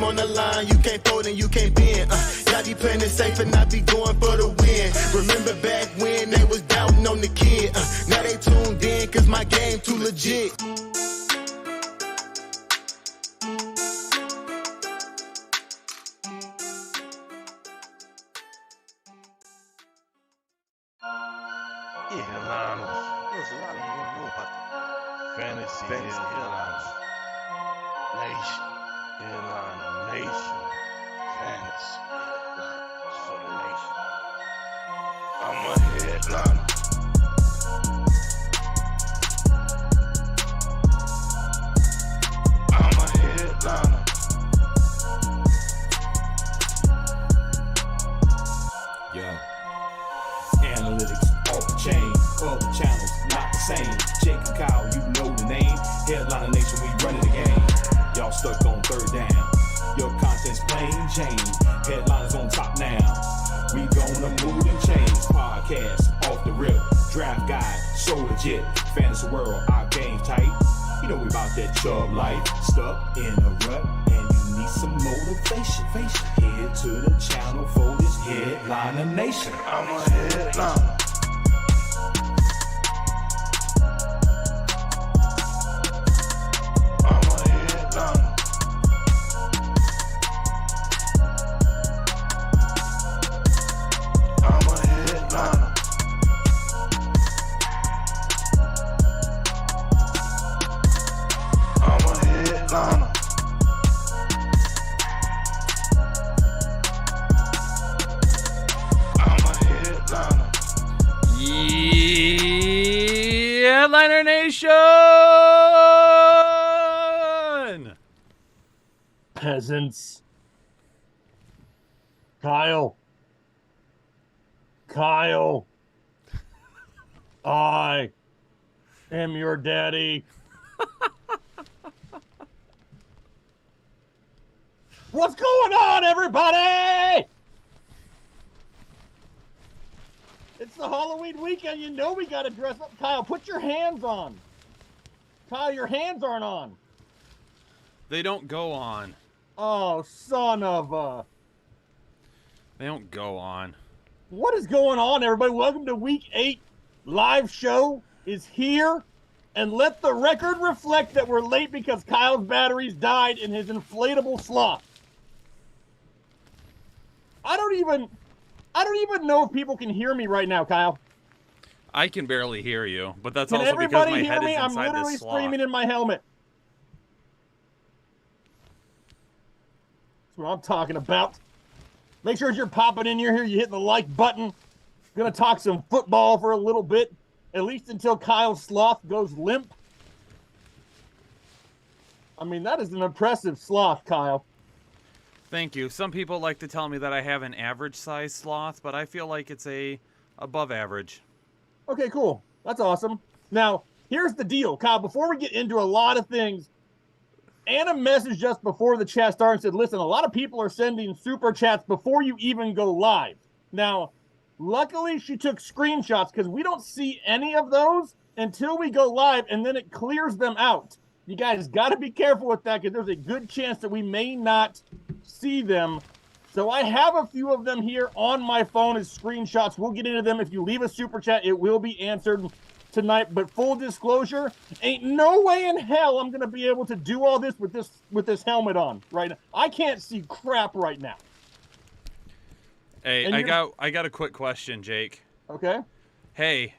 on the line, you can't fold and you can't bend. Y'all be playing it safe and I be going for the win. Remember back when they was doubting on the kid. Now they tuned in cause my game too legit. There's a lot of you don't know about the fantasy headliners. Nation. Headliner Nation. Fantasy headliners for the nation. I'm a headliner. I'm a headliner. Yeah. Analytics off the chain, other channels not the same. Jake and Kyle, you know the name. Headliner Nation, we running the game. Y'all stuck on third down. Your content's plain Jane. Headliners on top now. We gonna move and change. Podcast off the rip. Draft guide, so legit. Fantasy world, our game tight. You know we about that chub life. Stuck in a rut and you need some motivation. Head to the channel for this Headliner Nation. I'm a headliner. Headliner Nation! Peasants. Kyle. I am your daddy. What's going on, everybody? It's the Halloween weekend. You know we got to dress up. Kyle, put your hands on. Kyle, your hands aren't on. They don't go on. Oh, son of a... They don't go on. What is going on, everybody? Welcome to Week 8. Live show is here. And let the record reflect that we're late because Kyle's batteries died in his inflatable sloth. I don't even know if people can hear me right now, Kyle. I can barely hear you, but that's Can also because my everybody head hear me? is I'm inside literally this sloth. screaming in my helmet. That's what I'm talking about. Make sure as you're popping in here, you're hitting the like button. Gonna talk some football for a little bit, at least until Kyle's sloth goes limp. I mean, that is an impressive sloth, Kyle. Thank you. Some people like to tell me that I have an average size sloth, but I feel like it's above average. Okay, cool. That's awesome. Now, here's the deal, Kyle. Before we get into a lot of things, Anna messaged us before the chat started and said, listen, a lot of people are sending super chats before you even go live. Now, luckily she took screenshots because we don't see any of those until we go live, and then it clears them out. You guys got to be careful with that because there's a good chance that we may not see them. So I have a few of them here on my phone as screenshots. We'll get into them. If you leave a super chat, it will be answered tonight. But full disclosure, ain't no way in hell I'm going to be able to do all this with this helmet on right now. I can't see crap right now. Hey, I got a quick question, Jake. Okay. Hey,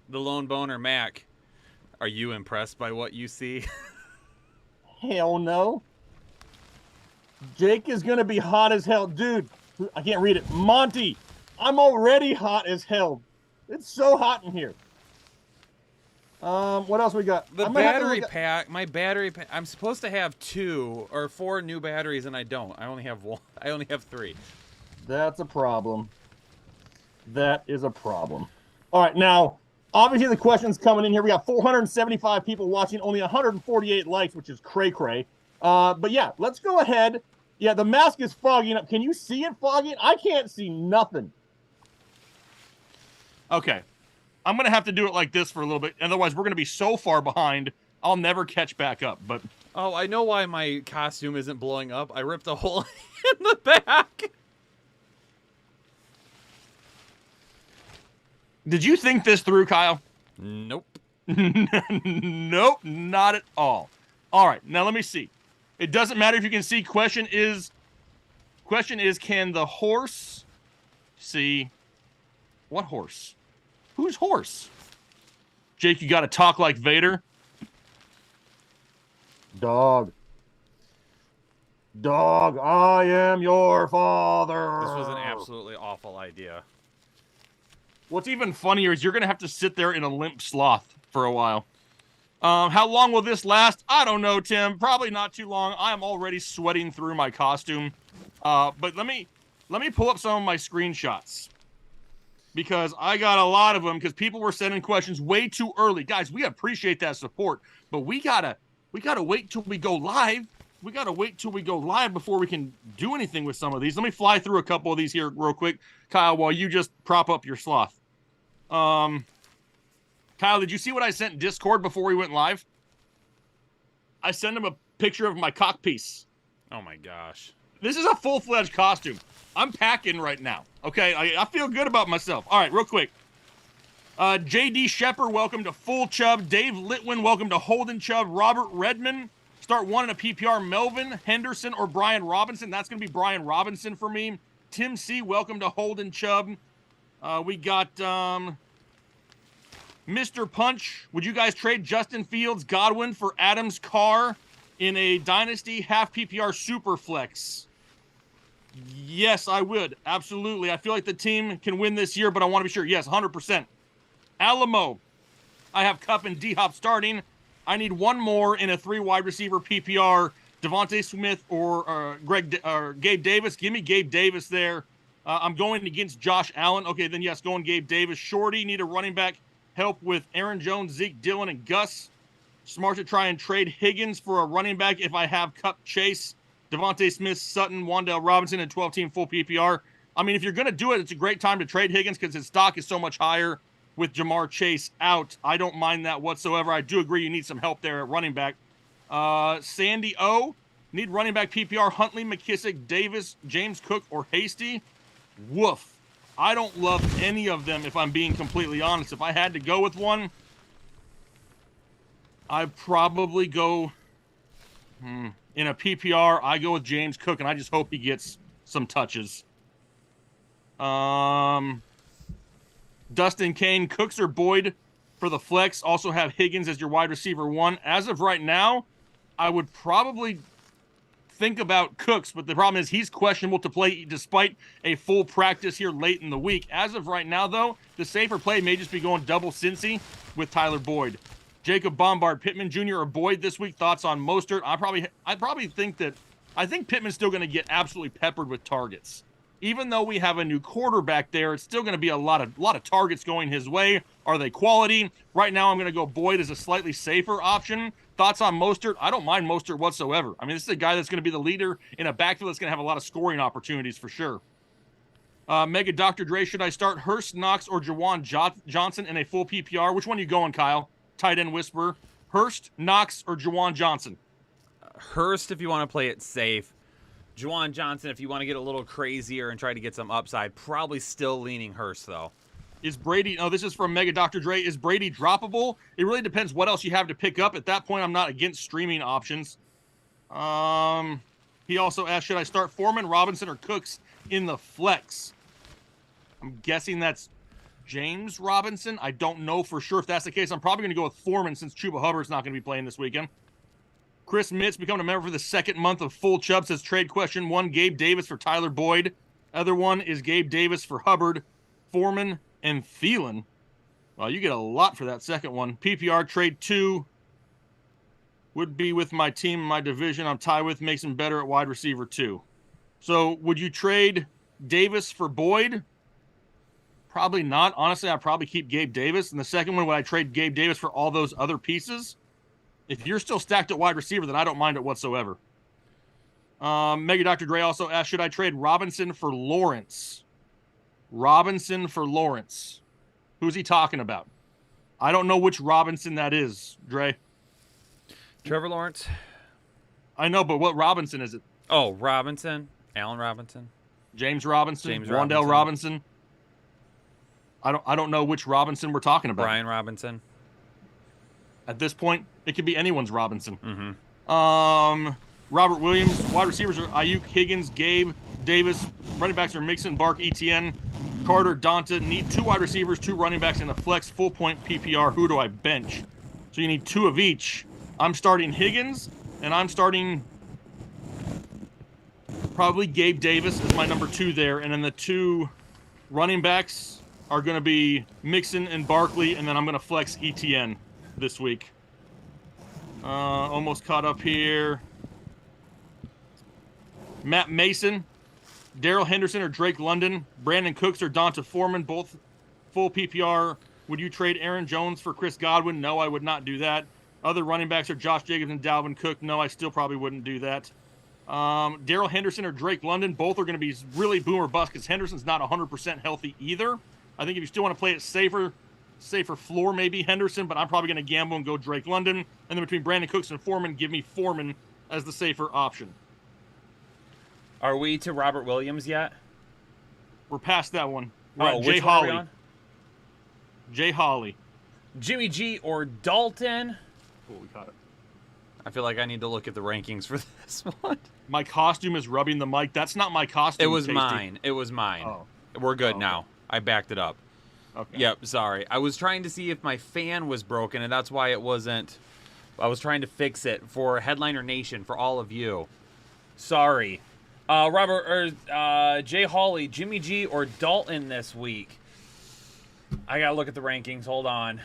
the lone boner Mac. Are you impressed by what you see? Hell no. Jake is going to be hot as hell. Dude, I can't read it. Monty, I'm already hot as hell. It's so hot in here. What else we got? The battery pack, my battery pack, I'm supposed to have 2 or 4 new batteries, and I don't. I only have 1. I only have 3. That's a problem. That is a problem. All right, now, obviously the questions coming in here. We got 475 people watching, only 148 likes, which is cray-cray. But yeah, let's go ahead. Yeah, the mask is fogging up. Can you see it fogging? I can't see nothing. Okay. I'm going to have to do it like this for a little bit. Otherwise, we're going to be so far behind, I'll never catch back up. But Oh, I know why my costume isn't blowing up. I ripped a hole in the back. Did you think this through, Kyle? Nope. Nope, not at all. All right, now let me see. It doesn't matter if you can see. Question is, can the horse see? What horse? Whose horse? Jake, you got to talk like Vader. Dog. Dog, I am your father. This was an absolutely awful idea. What's even funnier is you're going to have to sit there in a limp sloth for a while. How long will this last? I don't know, Tim. Probably not too long. I am already sweating through my costume. But let me pull up some of my screenshots, because I got a lot of them because people were sending questions way too early. Guys, we appreciate that support, but we gotta wait till we go live. We gotta wait till we go live before we can do anything with some of these. Let me fly through a couple of these here real quick, Kyle, while you just prop up your sloth. Kyle, did you see what I sent Discord before we went live? I sent him a picture of my cock piece. Oh my gosh. This is a full-fledged costume. I'm packing right now. Okay, I feel good about myself. All right, real quick. JD Shepard, welcome to Full Chub. Dave Litwin, welcome to Holden Chub. Robert Redman, start one in a PPR. Melvin Henderson or Brian Robinson. That's going to be Brian Robinson for me. Tim C, welcome to Holden Chub. We got Mr. Punch. Would you guys trade Justin Fields, Godwin for Adams Carr in a Dynasty half PPR super flex? Yes, I would. Absolutely. I feel like the team can win this year, but I want to be sure. Yes, 100%. Alamo. I have Kupp and D-Hop starting. I need one more in a 3 wide receiver PPR. Devontae Smith or Gabe Davis. Give me Gabe Davis there. I'm going against Josh Allen. Okay, then yes, going Gabe Davis. Shorty, need a running back. Help with Aaron Jones, Zeke, Dillon, and Gus. Smart to try and trade Higgins for a running back if I have Kupp, Chase, Devontae Smith, Sutton, Wan'Dale Robinson, and 12-team full PPR. I mean, if you're going to do it, it's a great time to trade Higgins because his stock is so much higher with Jamar Chase out. I don't mind that whatsoever. I do agree you need some help there at running back. Sandy O, need running back PPR. Huntley, McKissick, Davis, James Cook, or Hasty. Woof. I don't love any of them, if I'm being completely honest. If I had to go with one, I'd probably go in a PPR. I go with James Cook, and I just hope he gets some touches. Dustin Kane, Cooks or Boyd for the flex. Also have Higgins as your wide receiver 1. As of right now, I would probably think about Cooks, but the problem is he's questionable to play despite a full practice here late in the week. As of right now, though, the safer play may just be going double Cincy with Tyler Boyd. Jacob Bombard, Pittman Jr. or Boyd this week. Thoughts on Mostert? I think Pittman's still going to get absolutely peppered with targets. Even though we have a new quarterback there, it's still going to be a lot of targets going his way. Are they quality? Right now, I'm going to go Boyd as a slightly safer option. Thoughts on Mostert? I don't mind Mostert whatsoever. I mean, this is a guy that's going to be the leader in a backfield that's going to have a lot of scoring opportunities for sure. Mega Dr. Dre, should I start Hurst, Knox, or Jawan Johnson in a full PPR? Which one are you going, Kyle? Tight end whisperer. Hurst, Knox, or Jawan Johnson? Hurst if you want to play it safe. Juwan Johnson if you want to get a little crazier and try to get some upside. Probably still leaning Hurst, though. Is Brady, this is from Mega Dr. Dre, is Brady droppable? It really depends what else you have to pick up. At that point, I'm not against streaming options. He also asked, should I start Foreman, Robinson, or Cooks in the flex? I'm guessing that's James Robinson. I don't know for sure if that's the case. I'm probably going to go with Foreman since Chuba Hubbard's not going to be playing this weekend. Chris Mitz becoming a member for the second month of Full Chub, says trade question 1, Gabe Davis for Tyler Boyd. Other one is Gabe Davis for Hubbard, Foreman, and Thielen. Well, you get a lot for that second one. PPR trade 2 would be with my team, my division I'm tied with, makes him better at wide receiver 2. So would you trade Davis for Boyd? Probably not. Honestly, I'd probably keep Gabe Davis. And the second one, would I trade Gabe Davis for all those other pieces? If you're still stacked at wide receiver, then I don't mind it whatsoever. Mega Dr. Dre also asked, should I trade Robinson for Lawrence? Robinson for Lawrence. Who's he talking about? I don't know which Robinson that is, Dre. Trevor Lawrence. I know, but what Robinson is it? Oh, Robinson. Allen Robinson. James Robinson? James Wandale Robinson? I don't know which Robinson we're talking about. Brian Robinson. At this point, it could be anyone's Robinson. Mm-hmm. Robert Williams. Wide receivers are Ayuk, Higgins, Gabe, Davis. Running backs are Mixon, Bark, Etienne, Carter, Donta. Need 2 wide receivers, 2 running backs, and a flex full point PPR. Who do I bench? So you need 2 of each. I'm starting Higgins, and I'm starting probably Gabe Davis as my number 2 there. And then the 2 running backs are going to be Mixon and Barkley, and then I'm going to flex Etienne this week. Almost caught up here. Matt Mason, Darrell Henderson or Drake London, Brandon Cooks or Donta Foreman, both full PPR. Would you trade Aaron Jones for Chris Godwin? No, I would not do that. Other running backs are Josh Jacobs and Dalvin Cook. No, I still probably wouldn't do that. Darrell Henderson or Drake London, both are going to be really boom or bust because Henderson's not 100% healthy either. I think if you still want to play it safer floor, maybe Henderson, but I'm probably going to gamble and go Drake London. And then between Brandon Cooks and Foreman, give me Foreman as the safer option. Are we to Robert Williams yet? We're past that one. Oh, Jay which one are we Holly. on? Jay Holly. Jimmy G or Dalton? Oh, we caught it. I feel like I need to look at the rankings for this one. My costume is rubbing the mic. That's not my costume. It was Tasty. mine. It was mine. Oh. We're good Oh, now. okay. I backed it up. Okay. Yep, sorry. I was trying to see if my fan was broken, and that's why it wasn't. I was trying to fix it for Headliner Nation, for all of you. Sorry. Jay Hawley, Jimmy G, or Dalton this week? I gotta look at the rankings. Hold on.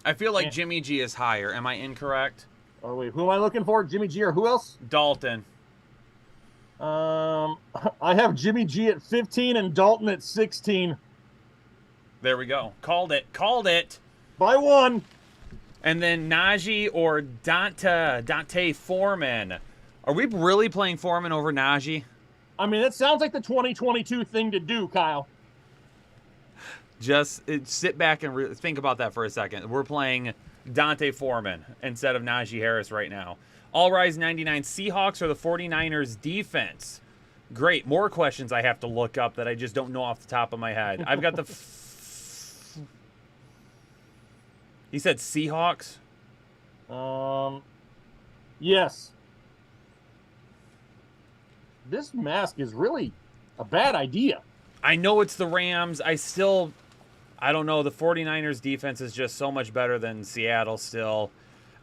I feel like Jimmy G is higher. Am I incorrect? Oh, wait, who am I looking for? Jimmy G or who else? Dalton. I have Jimmy G at 15 and Dalton at 16. There we go. Called it. Called it. By 1. And then Najee or Dante Foreman. Are we really playing Foreman over Najee? I mean, it sounds like the 2022 thing to do, Kyle. Just sit back and think about that for a second. We're playing Dante Foreman instead of Najee Harris right now. All Rise 99 Seahawks or the 49ers defense? Great. More questions I have to look up that I just don't know off the top of my head. I've got the... He said Seahawks? Yes. This mask is really a bad idea. I know it's the Rams. I don't know. The 49ers defense is just so much better than Seattle still.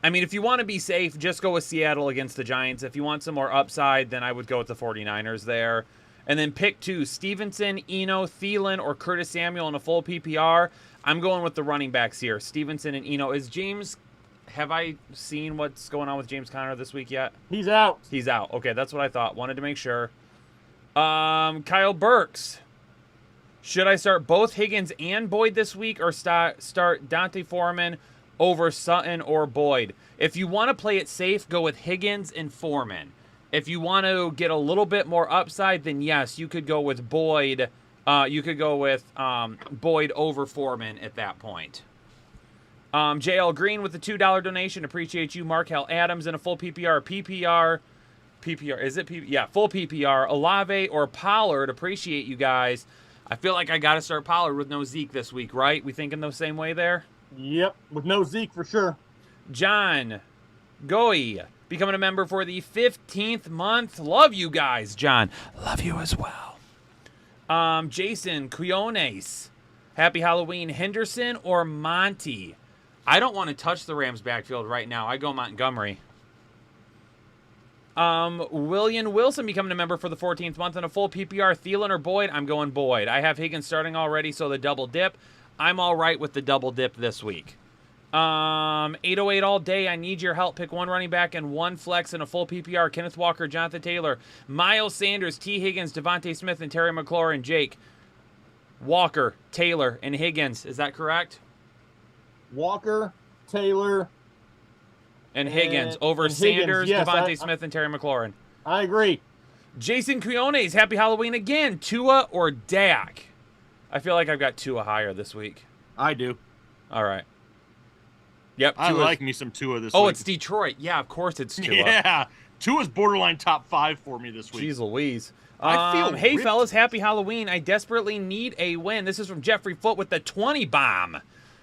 I mean, if you want to be safe, just go with Seattle against the Giants. If you want some more upside, then I would go with the 49ers there. And then pick 2, Stevenson, Eno, Thielen, or Curtis Samuel in a full PPR. I'm going with the running backs here, Stevenson and Eno. Have I seen what's going on with James Conner this week yet? He's out. He's out. Okay, that's what I thought. Wanted to make sure. Kyle Burks. Should I start both Higgins and Boyd this week or start Dante Foreman over Sutton or Boyd? If you want to play it safe, go with Higgins and Foreman. If you want to get a little bit more upside, then yes, you could go with Boyd. You could go with Boyd over Foreman at that point. JL Green with the $2 donation. Appreciate you. Markel Adams in a full PPR. PPR. Is it PPR? Yeah, full PPR. Olave or Pollard. Appreciate you guys. I feel like I got to start Pollard with no Zeke this week, right? We thinking the same way there? Yep, with no Zeke for sure. John Goy becoming a member for the 15th month. Love you guys, John. Love you as well. Jason Quiones. Happy Halloween. Henderson or Monty? I don't want to touch the Rams backfield right now. I go Montgomery. William Wilson becoming a member for the 14th month in a full PPR. Thielen or Boyd? I'm going Boyd. I have Higgins starting already, so the double dip. I'm all right with the double dip this week. 808 all day. I need your help. Pick 1 running back and 1 flex in a full PPR. Kenneth Walker, Jonathan Taylor, Miles Sanders, T. Higgins, Devontae Smith, and Terry McLaurin. Jake, Walker, Taylor, and Higgins. Is that correct? Walker, Taylor, and Higgins over and Sanders, Higgins, yes, Devontae Smith, and Terry McLaurin. I agree. Jason Quiones, happy Halloween again. Tua or Dak? I feel like I've got Tua higher this week. I do. All right. Yep. I Tua's- like me some Tua this Oh, week. it's Detroit. Yeah, of course it's Tua. Yeah. Tua's borderline top 5 for me this week. Jeez Louise. I feel Hey, ripped. fellas, happy Halloween. I desperately need a win. This is from Jeffrey Foot with the 20 bomb.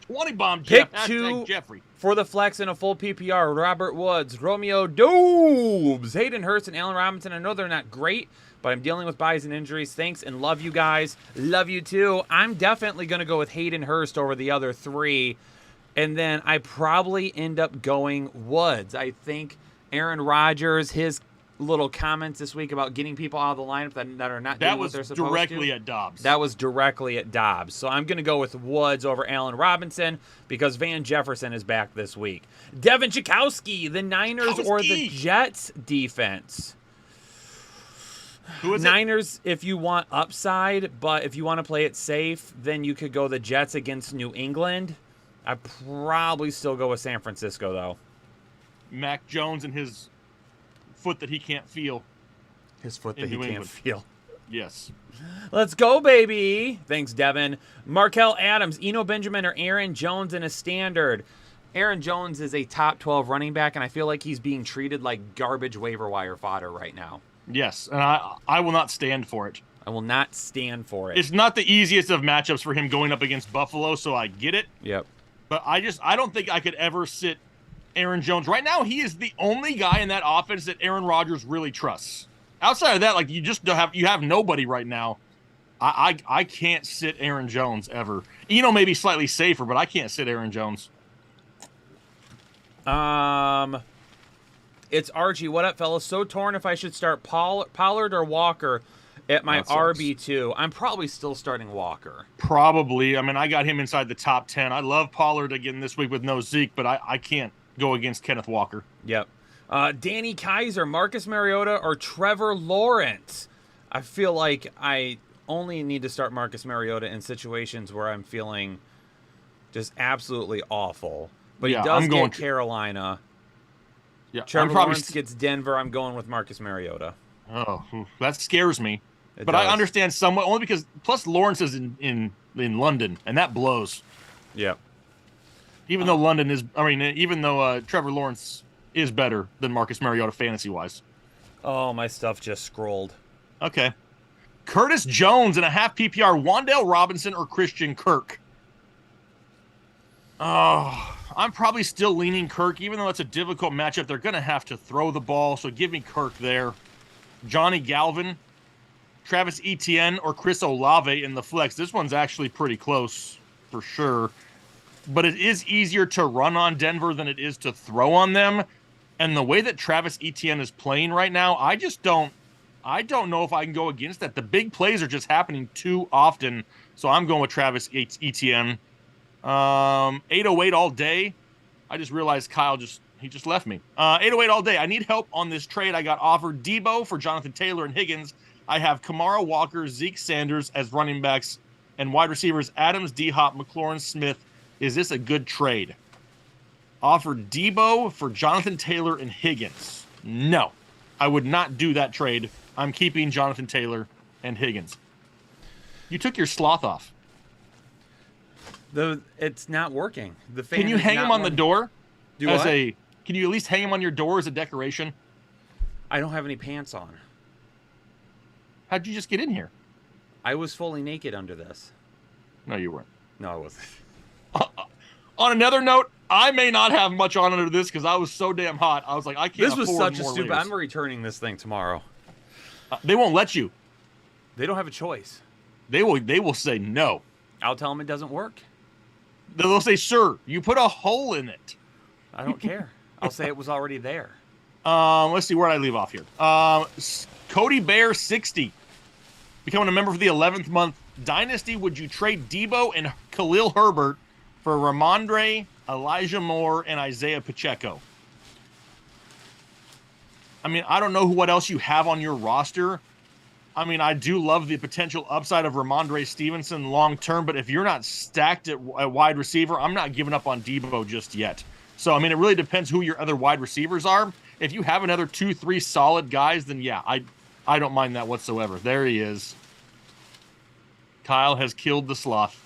20 bomb Pick Jeff. two Hashtag Jeffrey. for the flex in a full PPR. Robert Woods, Romeo Doubs, Hayden Hurst, and Allen Robinson. I know they're not great, but I'm dealing with buys and injuries. Thanks and love you guys. Love you too. I'm definitely going to go with Hayden Hurst over the other 3. And then I probably end up going Woods. I think Aaron Rodgers, his little comments this week about getting people out of the lineup that are not doing what they're supposed to. That was directly at Dobbs. That was directly at Dobbs. So I'm going to go with Woods over Allen Robinson because Van Jefferson is back this week. Devin Chakowski, the Niners or the Jets defense. Who is Niners, if you want upside, but if you want to play it safe, then you could go the Jets against New England. I'd probably still go with San Francisco, though. Mac Jones and his foot that he can't feel. His foot In that he New can't England. feel. Yes. Let's go, baby. Thanks, Devin. Markel Adams, Eno Benjamin, or Aaron Jones in a standard. Aaron Jones is a top 12 running back, and I feel like he's being treated like garbage waiver wire fodder right now. Yes, and I will not stand for it. I will not stand for it. It's not the easiest of matchups for him going up against Buffalo, so I get it. Yep. But I don't think I could ever sit Aaron Jones. Right now, he is the only guy in that offense that Aaron Rodgers really trusts. Outside of that, like you have nobody right now. I can't sit Aaron Jones ever. Maybe slightly safer, but I can't sit Aaron Jones. It's Archie. What up, fellas? So torn if I should start Pollard or Walker at my That sucks. RB2. I'm probably still starting Walker. Probably. I mean, I got him inside the top 10. I love Pollard again this week with no Zeke, but I can't go against Kenneth Walker. Yep. Danny Kaiser, Marcus Mariota, or Trevor Lawrence. I feel like I only need to start Marcus Mariota in situations where I'm feeling just absolutely awful. But Yeah, he does I'm going get Carolina. Yeah, Trevor I'm probably Lawrence gets Denver. I'm going with Marcus Mariota. Oh, that scares me. It But does. I understand somewhat, only because plus Lawrence is in London, and that blows. Yep. Even though Trevor Lawrence is better than Marcus Mariota fantasy-wise. Oh, my stuff just scrolled. Okay. Curtis Jones in a half PPR, Wan'Dale Robinson or Christian Kirk? Oh, I'm probably still leaning Kirk, even though it's a difficult matchup. They're going to have to throw the ball, so give me Kirk there. Johnny Galvin, Travis Etienne, or Chris Olave in the flex. This one's actually pretty close for sure. But it is easier to run on Denver than it is to throw on them. And the way that Travis Etienne is playing right now, I don't know if I can go against that. The big plays are just happening too often. So I'm going with Travis Etienne. 808 all day. I just realized Kyle just left me. 808 all day. I need help on this trade. I got offered Debo for Jonathan Taylor and Higgins. I have Kamara Walker, Zeke Sanders as running backs, and wide receivers Adams, D-Hop, McLaurin, Smith. Is this a good trade? Offered Debo for Jonathan Taylor and Higgins. No, I would not do that trade. I'm keeping Jonathan Taylor and Higgins. You took your sloth off. It's not working. The fan Can you is hang not him on the working. door? Do as what? Can you at least hang him on your door as a decoration? I don't have any pants on. How'd you just get in here? I was fully naked under this. No, you weren't. No, I wasn't. On another note, I may not have much on under this because I was so damn hot. I was like, I can't This was afford such a more stupid. layers. I'm returning this thing tomorrow. They won't let you. They don't have a choice. They will say no. I'll tell them it doesn't work. They'll say, sir, you put a hole in it. I don't care. I'll say it was already there. Let's see, where did I leave off here? Cody Bear 60. Becoming a member for the 11th month. Dynasty, would you trade Debo and Khalil Herbert for Ramondre, Elijah Moore, and Isaiah Pacheco? I mean, I don't know what else you have on your roster. I mean, I do love the potential upside of Ramondre Stevenson long term, but if you're not stacked at wide receiver, I'm not giving up on Debo just yet. So, I mean, it really depends who your other wide receivers are. If you have another 2-3 solid guys, then yeah, I don't mind that whatsoever. There he is. Kyle has killed the sloth.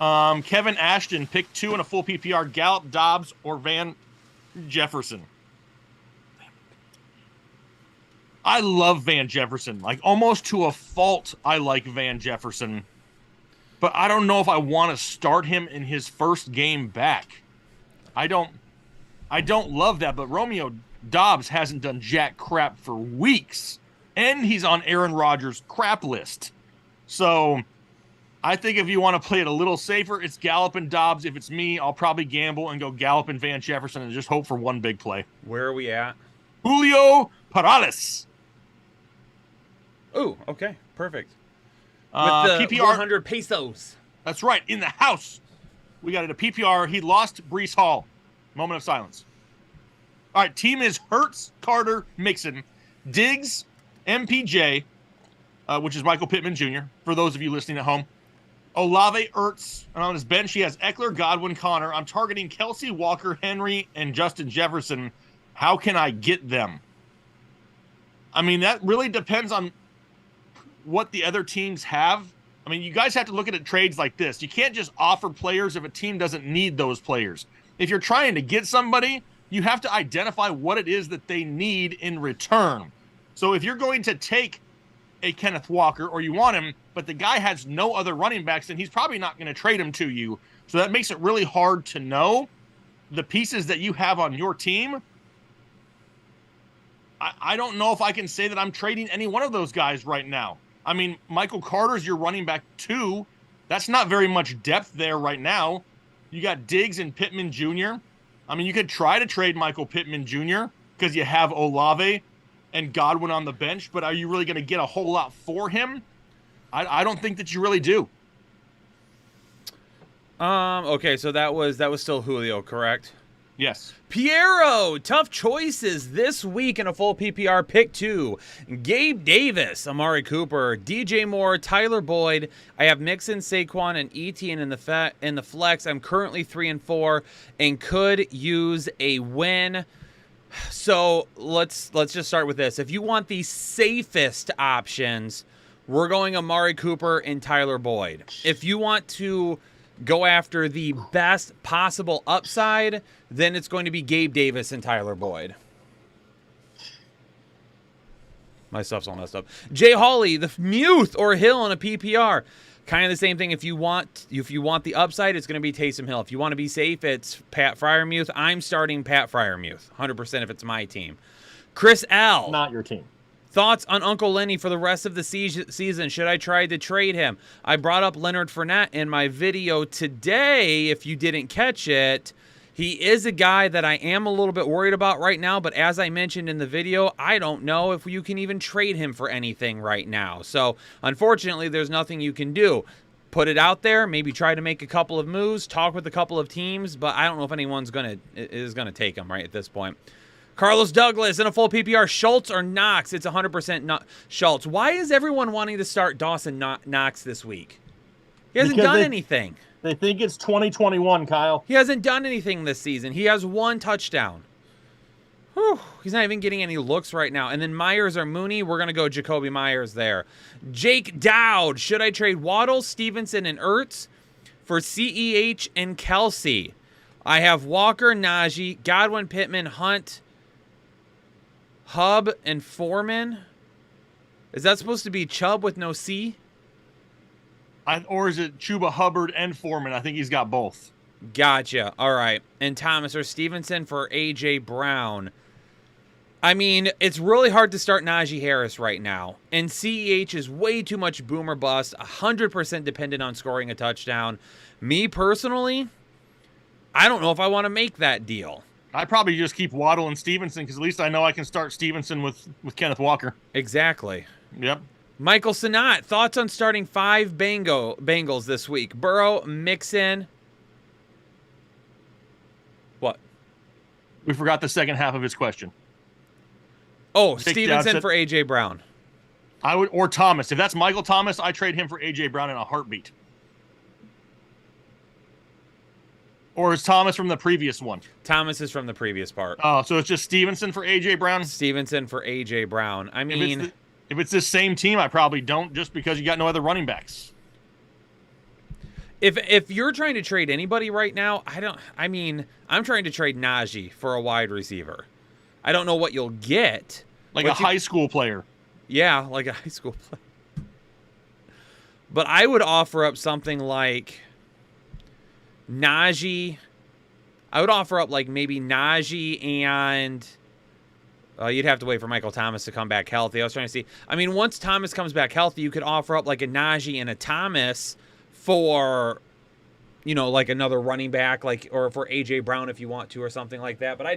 Kevin Ashton, pick 2 in a full PPR, Gallup, Dobbs, or Van Jefferson. I love Van Jefferson. Like, almost to a fault, I like Van Jefferson. But I don't know if I want to start him in his first game back. I don't love that, but Romeo Dobbs hasn't done jack crap for weeks. And he's on Aaron Rodgers' crap list. So I think if you want to play it a little safer, it's Gallup and Dobbs. If it's me, I'll probably gamble and go Gallup and Van Jefferson and just hope for one big play. Where are we at? Julio Perales. Oh, okay. Perfect. With the PPR 100 pesos. That's right. In the house. We got it a PPR. He lost Breece Hall. Moment of silence. All right. Team is Hurts, Carter, Mixon, Diggs, MPJ, which is Michael Pittman Jr., for those of you listening at home. Olave, Ertz, and on his bench he has Eckler, Godwin, Connor. I'm targeting Kelsey, Walker, Henry, and Justin Jefferson. How can I get them? I mean, that really depends on what the other teams have. I mean, you guys have to look at it trades like this. You can't just offer players if a team doesn't need those players. If you're trying to get somebody, you have to identify what it is that they need in return. So if you're going to take a Kenneth Walker, or you want him, but the guy has no other running backs, then he's probably not going to trade him to you. So that makes it really hard to know the pieces that you have on your team. I don't know if I can say that I'm trading any one of those guys right now. I mean, Michael Carter's your running back 2. That's not very much depth there right now. You got Diggs and Pittman Jr. I mean, you could try to trade Michael Pittman Jr. because you have Olave and Godwin on the bench, but are you really going to get a whole lot for him? I don't think that you really do. Okay, so that was still Julio, correct? Yes. Piero, tough choices this week in a full PPR. Pick 2. Gabe Davis, Amari Cooper, DJ Moore, Tyler Boyd. I have Mixon, Saquon, and Etienne in the flex. I'm currently 3-4 and could use a win. So let's just start with this. If you want the safest options, we're going Amari Cooper and Tyler Boyd. If you want to go after the best possible upside, then it's going to be Gabe Davis and Tyler Boyd. My stuff's all messed up. Jay Hawley, the Muth or Hill in a PPR. Kind of the same thing. If you want the upside, it's going to be Taysom Hill. If you want to be safe, it's Pat Freiermuth. I'm starting Pat Freiermuth, 100% if it's my team. Chris L. Not your team. Thoughts on Uncle Lenny for the rest of the season? Should I try to trade him? I brought up Leonard Fournette in my video today. If you didn't catch it, he is a guy that I am a little bit worried about right now. But as I mentioned in the video, I don't know if you can even trade him for anything right now. So unfortunately, there's nothing you can do. Put it out there, maybe try to make a couple of moves, talk with a couple of teams, but I don't know if anyone's is gonna take him right at this point. Carlos Douglas in a full PPR. Schultz or Knox? It's 100% not Schultz. Why is everyone wanting to start Dawson Knox this week? He hasn't done anything. They think it's 2021, Kyle. He hasn't done anything this season. He has 1 touchdown. Whew, he's not even getting any looks right now. And then Myers or Mooney, we're going to go Jacoby Myers there. Jake Dowd. Should I trade Waddle, Stevenson, and Ertz for CEH and Kelsey? I have Walker, Najee, Godwin, Pittman, Hunt, Hub, and Foreman. Is that supposed to be Chubb with no C? Or is it Chuba Hubbard and Foreman? I think he's got both. Gotcha. All right. And Thomas or Stevenson for A.J. Brown. I mean, it's really hard to start Najee Harris right now. And CEH is way too much boom or bust, 100% dependent on scoring a touchdown. Me personally, I don't know if I want to make that deal. I'd probably just keep Waddle and Stevenson because at least I know I can start Stevenson with Kenneth Walker. Exactly. Yep. Michael Sinat, thoughts on starting 5 Bengals this week? Burrow, Mixon. What? We forgot the second half of his question. Oh, Stevenson for A.J. Brown. I would, or Thomas. If that's Michael Thomas, I trade him for A.J. Brown in a heartbeat. Or is Thomas from the previous one? Thomas is from the previous part. Oh, so it's just Stevenson for A.J. Brown? Stevenson for A.J. Brown. I mean, if it's this same team, I probably don't, just because you got no other running backs. If you're trying to trade anybody right now, I'm trying to trade Najee for a wide receiver. I don't know what you'll get. Like a high school player. Yeah, like a high school player. But I would offer up something like Najee. I would offer up like maybe Najee and you'd have to wait for Michael Thomas to come back healthy. I was trying to see. I mean, once Thomas comes back healthy, you could offer up like a Najee and a Thomas for, like another running back, or for A.J. Brown if you want to or something like that. But I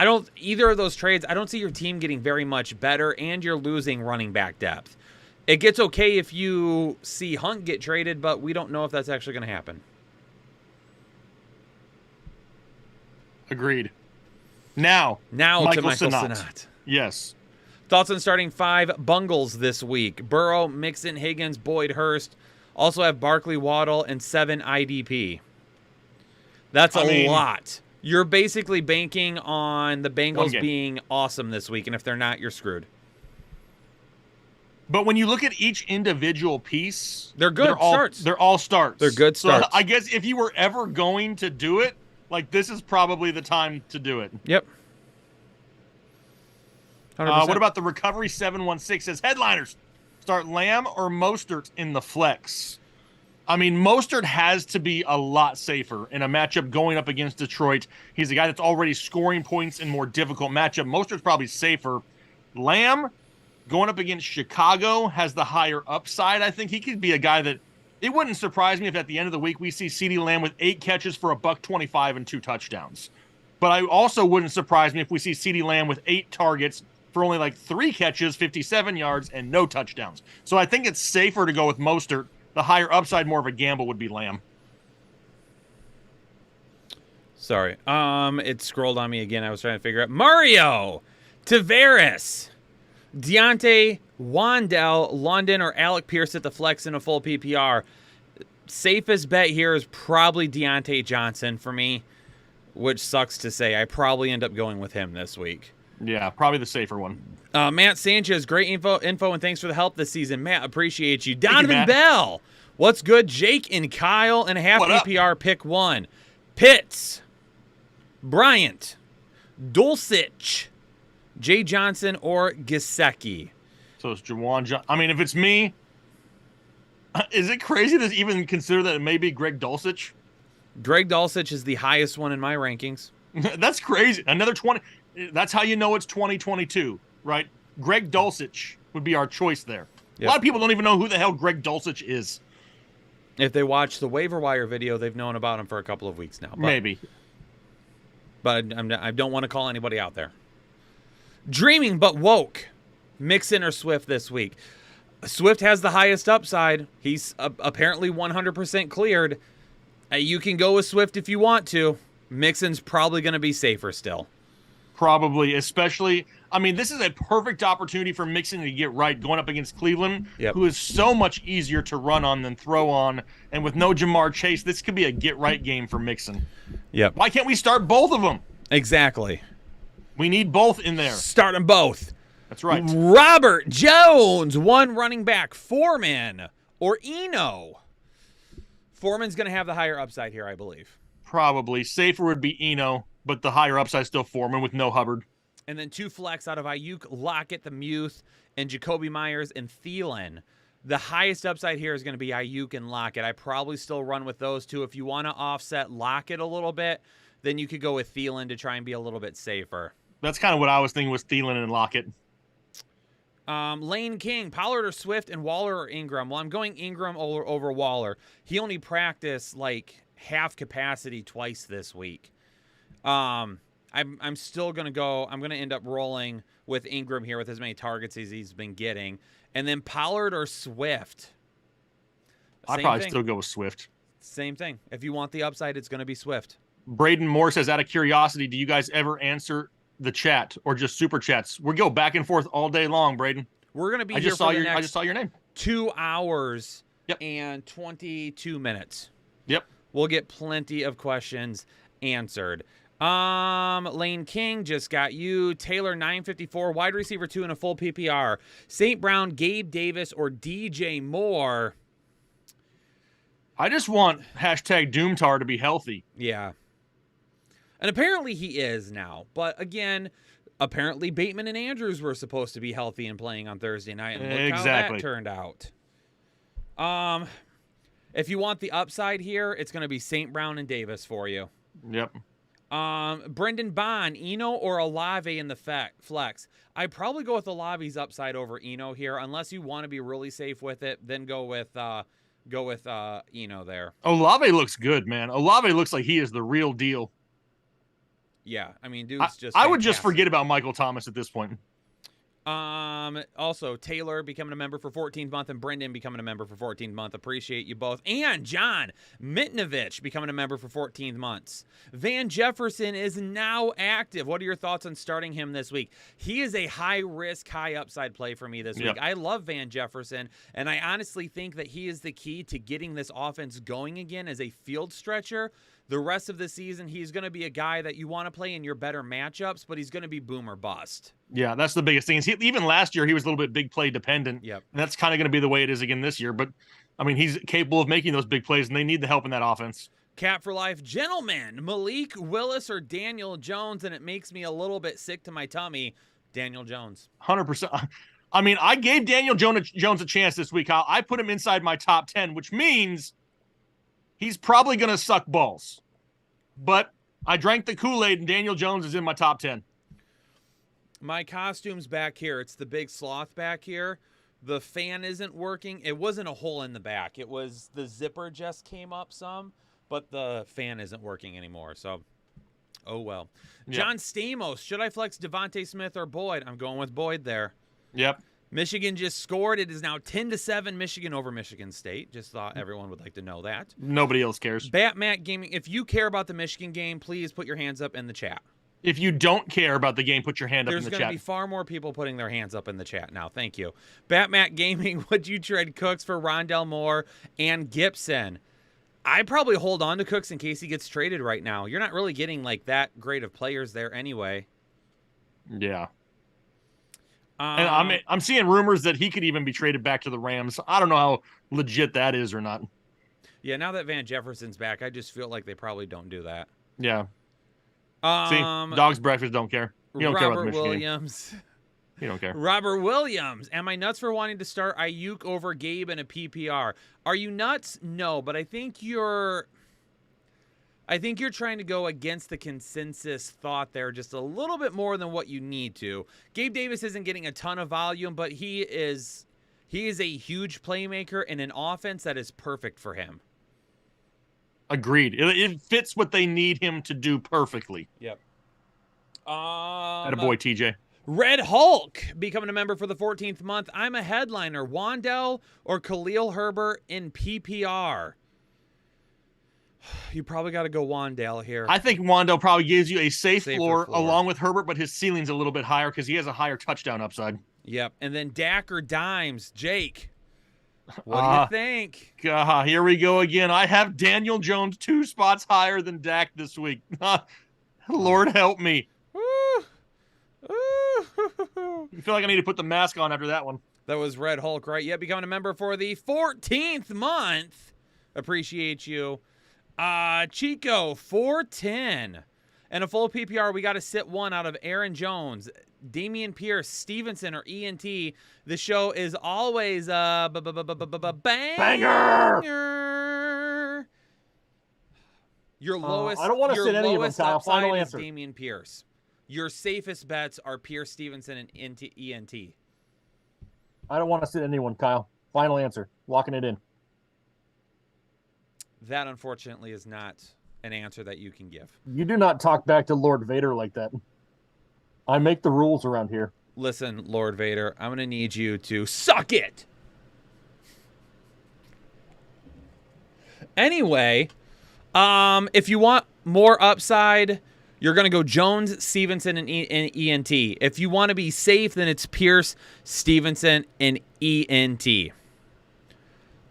don't, either of those trades, I don't see your team getting very much better, and you're losing running back depth. It gets okay if you see Hunt get traded, but we don't know if that's actually going to happen. Agreed. Now to Michael Sinat. Yes. Thoughts on starting 5 bungles this week? Burrow, Mixon, Higgins, Boyd, Hurst. Also have Barkley, Waddle, and 7 IDP. That's a lot. You're basically banking on the Bengals being awesome this week, and if they're not, you're screwed. But when you look at each individual piece, they're good starts. They're all starts. They're good starts. So I guess if you were ever going to do it, this is probably the time to do it. Yep. What about the Recovery 716 says, headliners, start Lamb or Mostert in the flex? I mean, Mostert has to be a lot safer in a matchup going up against Detroit. He's a guy that's already scoring points in more difficult matchup. Mostert's probably safer. Lamb, going up against Chicago, has the higher upside. I think he could be a guy that it wouldn't surprise me if at the end of the week we see CeeDee Lamb with 8 catches for $125 and 2 touchdowns. But I also wouldn't surprise me if we see CeeDee Lamb with 8 targets for only 3 catches, 57 yards, and no touchdowns. So I think it's safer to go with Mostert. The higher upside, more of a gamble, would be Lamb. Sorry. It scrolled on me again. I was trying to figure out. Mario, Tavares, Deontay, Wandell, London, or Alec Pierce at the flex in a full PPR. Safest bet here is probably Deontay Johnson for me, which sucks to say. I probably end up going with him this week. Yeah, probably the safer one. Matt Sanchez, great info, and thanks for the help this season. Matt, appreciate you. Donovan Bell, what's good? Jake and Kyle and a half PPR pick 1. Pitts, Bryant, Dulcich, Jay Johnson, or Gesicki. So it's Jawan Johnson. I mean, if it's me, is it crazy to even consider that it may be Greg Dulcich? Greg Dulcich is the highest one in my rankings. That's crazy. Another 20. That's how you know it's 2022, right? Greg Dulcich would be our choice there. Yep. A lot of people don't even know who the hell Greg Dulcich is. If they watch the waiver wire video, they've known about him for a couple of weeks now. Maybe. But I don't want to call anybody out there. Dreaming but woke. Mixon or Swift this week. Swift has the highest upside. He's apparently 100% cleared. You can go with Swift if you want to. Mixon's probably going to be safer still. Probably, especially, I mean, this is a perfect opportunity for Mixon to get right going up against Cleveland, who is so much easier to run on than throw on. And with no Jamar Chase, this could be a get-right game for Mixon. Yep. Why can't we start both of them? Exactly. We need both in there. Start them both. That's right. Robert Jones, 1 running back. Foreman or Eno. Foreman's going to have the higher upside here, I believe. Probably. Safer would be Eno, but the higher upside still Foreman with no Hubbard. And then 2 flex out of Ayuk, Lockett, the Muth, and Jacoby Myers and Thielen. The highest upside here is going to be Ayuk and Lockett. I probably still run with those 2. If you want to offset Lockett a little bit, then you could go with Thielen to try and be a little bit safer. That's kind of what I was thinking with Thielen and Lockett. Lane King, Pollard or Swift, and Waller or Ingram. Well, I'm going Ingram over Waller. He only practiced half capacity twice this week. I'm still going to go. I'm going to end up rolling with Ingram here with as many targets as he's been getting. And then Pollard or Swift. I'd probably still go with Swift. Same thing. If you want the upside, it's going to be Swift. Braden Moore says, out of curiosity, do you guys ever answer the chat or just super chats? We go back and forth all day long, Braden. We're going to be I just saw your name. 2 hours and 22 minutes. Yep. We'll get plenty of questions answered. Lane King just got you. Taylor 954, wide receiver 2 in a full PPR. St. Brown, Gabe Davis, or DJ Moore. I just want #Doomtar to be healthy. Yeah. And apparently he is now. But again, apparently Bateman and Andrews were supposed to be healthy and playing on Thursday night. And look how that turned out. If you want the upside here, it's going to be St. Brown and Davis for you. Yep. Brendan Bond, Eno or Olave in the flex. I'd probably go with Olave's upside over Eno here, unless you want to be really safe with it. Then go with Eno there. Olave looks good, man. Olave looks like he is the real deal. Yeah, I mean, dude's just. I would just forget about Michael Thomas at this point. Also, Taylor becoming a member for 14th month and Brendan becoming a member for 14th month. Appreciate you both. And John Mitnovich becoming a member for 14 months. Van Jefferson is now active. What are your thoughts on starting him this week? He is a high risk, high upside play for me this week. I love Van Jefferson, and I honestly think that he is the key to getting this offense going again as a field stretcher. The rest of the season, he's going to be a guy that you want to play in your better matchups, but he's going to be boom or bust. Yeah, that's the biggest thing. Even last year, he was a little bit big play dependent. Yep. And that's kind of going to be the way it is again this year. But, I mean, he's capable of making those big plays, and they need the help in that offense. Cap for life. Gentlemen, Malik Willis or Daniel Jones, and it makes me a little bit sick to my tummy. Daniel Jones. 100%. I mean, I gave Daniel Jones a chance this week. I put him inside my top 10, which means he's probably going to suck balls. But I drank the Kool-Aid, and Daniel Jones is in my top 10. My costume's back here. It's the big sloth back here. The fan isn't working. It wasn't a hole in the back. It was the zipper just came up some, but the fan isn't working anymore. So, oh well. Yep. John Stamos, should I flex Devontae Smith or Boyd? I'm going with Boyd there. Yep. Michigan just scored. It is now 10-7 Michigan over Michigan State. Just thought everyone would like to know that. Nobody else cares. Batmat Gaming, if you care about the Michigan game, please put your hands up in the chat. If you don't care about the game, put your hand up in the chat. There's going to be far more people putting their hands up in the chat now. Thank you. Batmat Gaming, would you trade Cooks for Rondell Moore and Gibson? I'd probably hold on to Cooks in case he gets traded right now. You're not really getting like that great of players there anyway. Yeah. And I'm seeing rumors that he could even be traded back to the Rams. I don't know how legit that is or not. Yeah, now that Van Jefferson's back, I just feel like they probably don't do that. Yeah. See, dog's breakfast don't care. You don't care about the Michigan Williams. Game. You don't care. Robert Williams. Am I nuts for wanting to start Ayuk over Gabe in a PPR? Are you nuts? No, but I think you're trying to go against the consensus thought there just a little bit more than what you need to. Gabe Davis isn't getting a ton of volume, but he is a huge playmaker in an offense that is perfect for him. Agreed. It fits what they need him to do perfectly. Yep. Attaboy, TJ. Red Hulk becoming a member for the 14th month. I'm a headliner. Wandell or Khalil Herbert in PPR? You probably got to go Wandell here. I think Wandell probably gives you a safe floor along with Herbert, but his ceiling's a little bit higher because he has a higher touchdown upside. Yep. And then Dak or Dimes. Jake, what do you think? Here we go again. I have Daniel Jones 2 spots higher than Dak this week. Lord help me. You feel like I need to put the mask on after that one. That was Red Hulk, right? Yeah, becoming a member for the 14th month. Appreciate you. Chico, 410. And a full PPR, we got to sit one out of Aaron Jones, Damian Pierce, Stevenson, or ENT. The show is always banger. Your lowest, I don't want to sit any of them, Kyle. Final answer. Damian Pierce. Your safest bets are Pierce, Stevenson, and ENT. I don't want to sit anyone, Kyle. Final answer. Locking it in. That, unfortunately, is not an answer that you can give. You do not talk back to Lord Vader like that. I make the rules around here. Listen, Lord Vader, I'm going to need you to suck it. Anyway, if you want more upside, you're going to go Jones, Stevenson, and ENT. If you want to be safe, then it's Pierce, Stevenson, and ENT.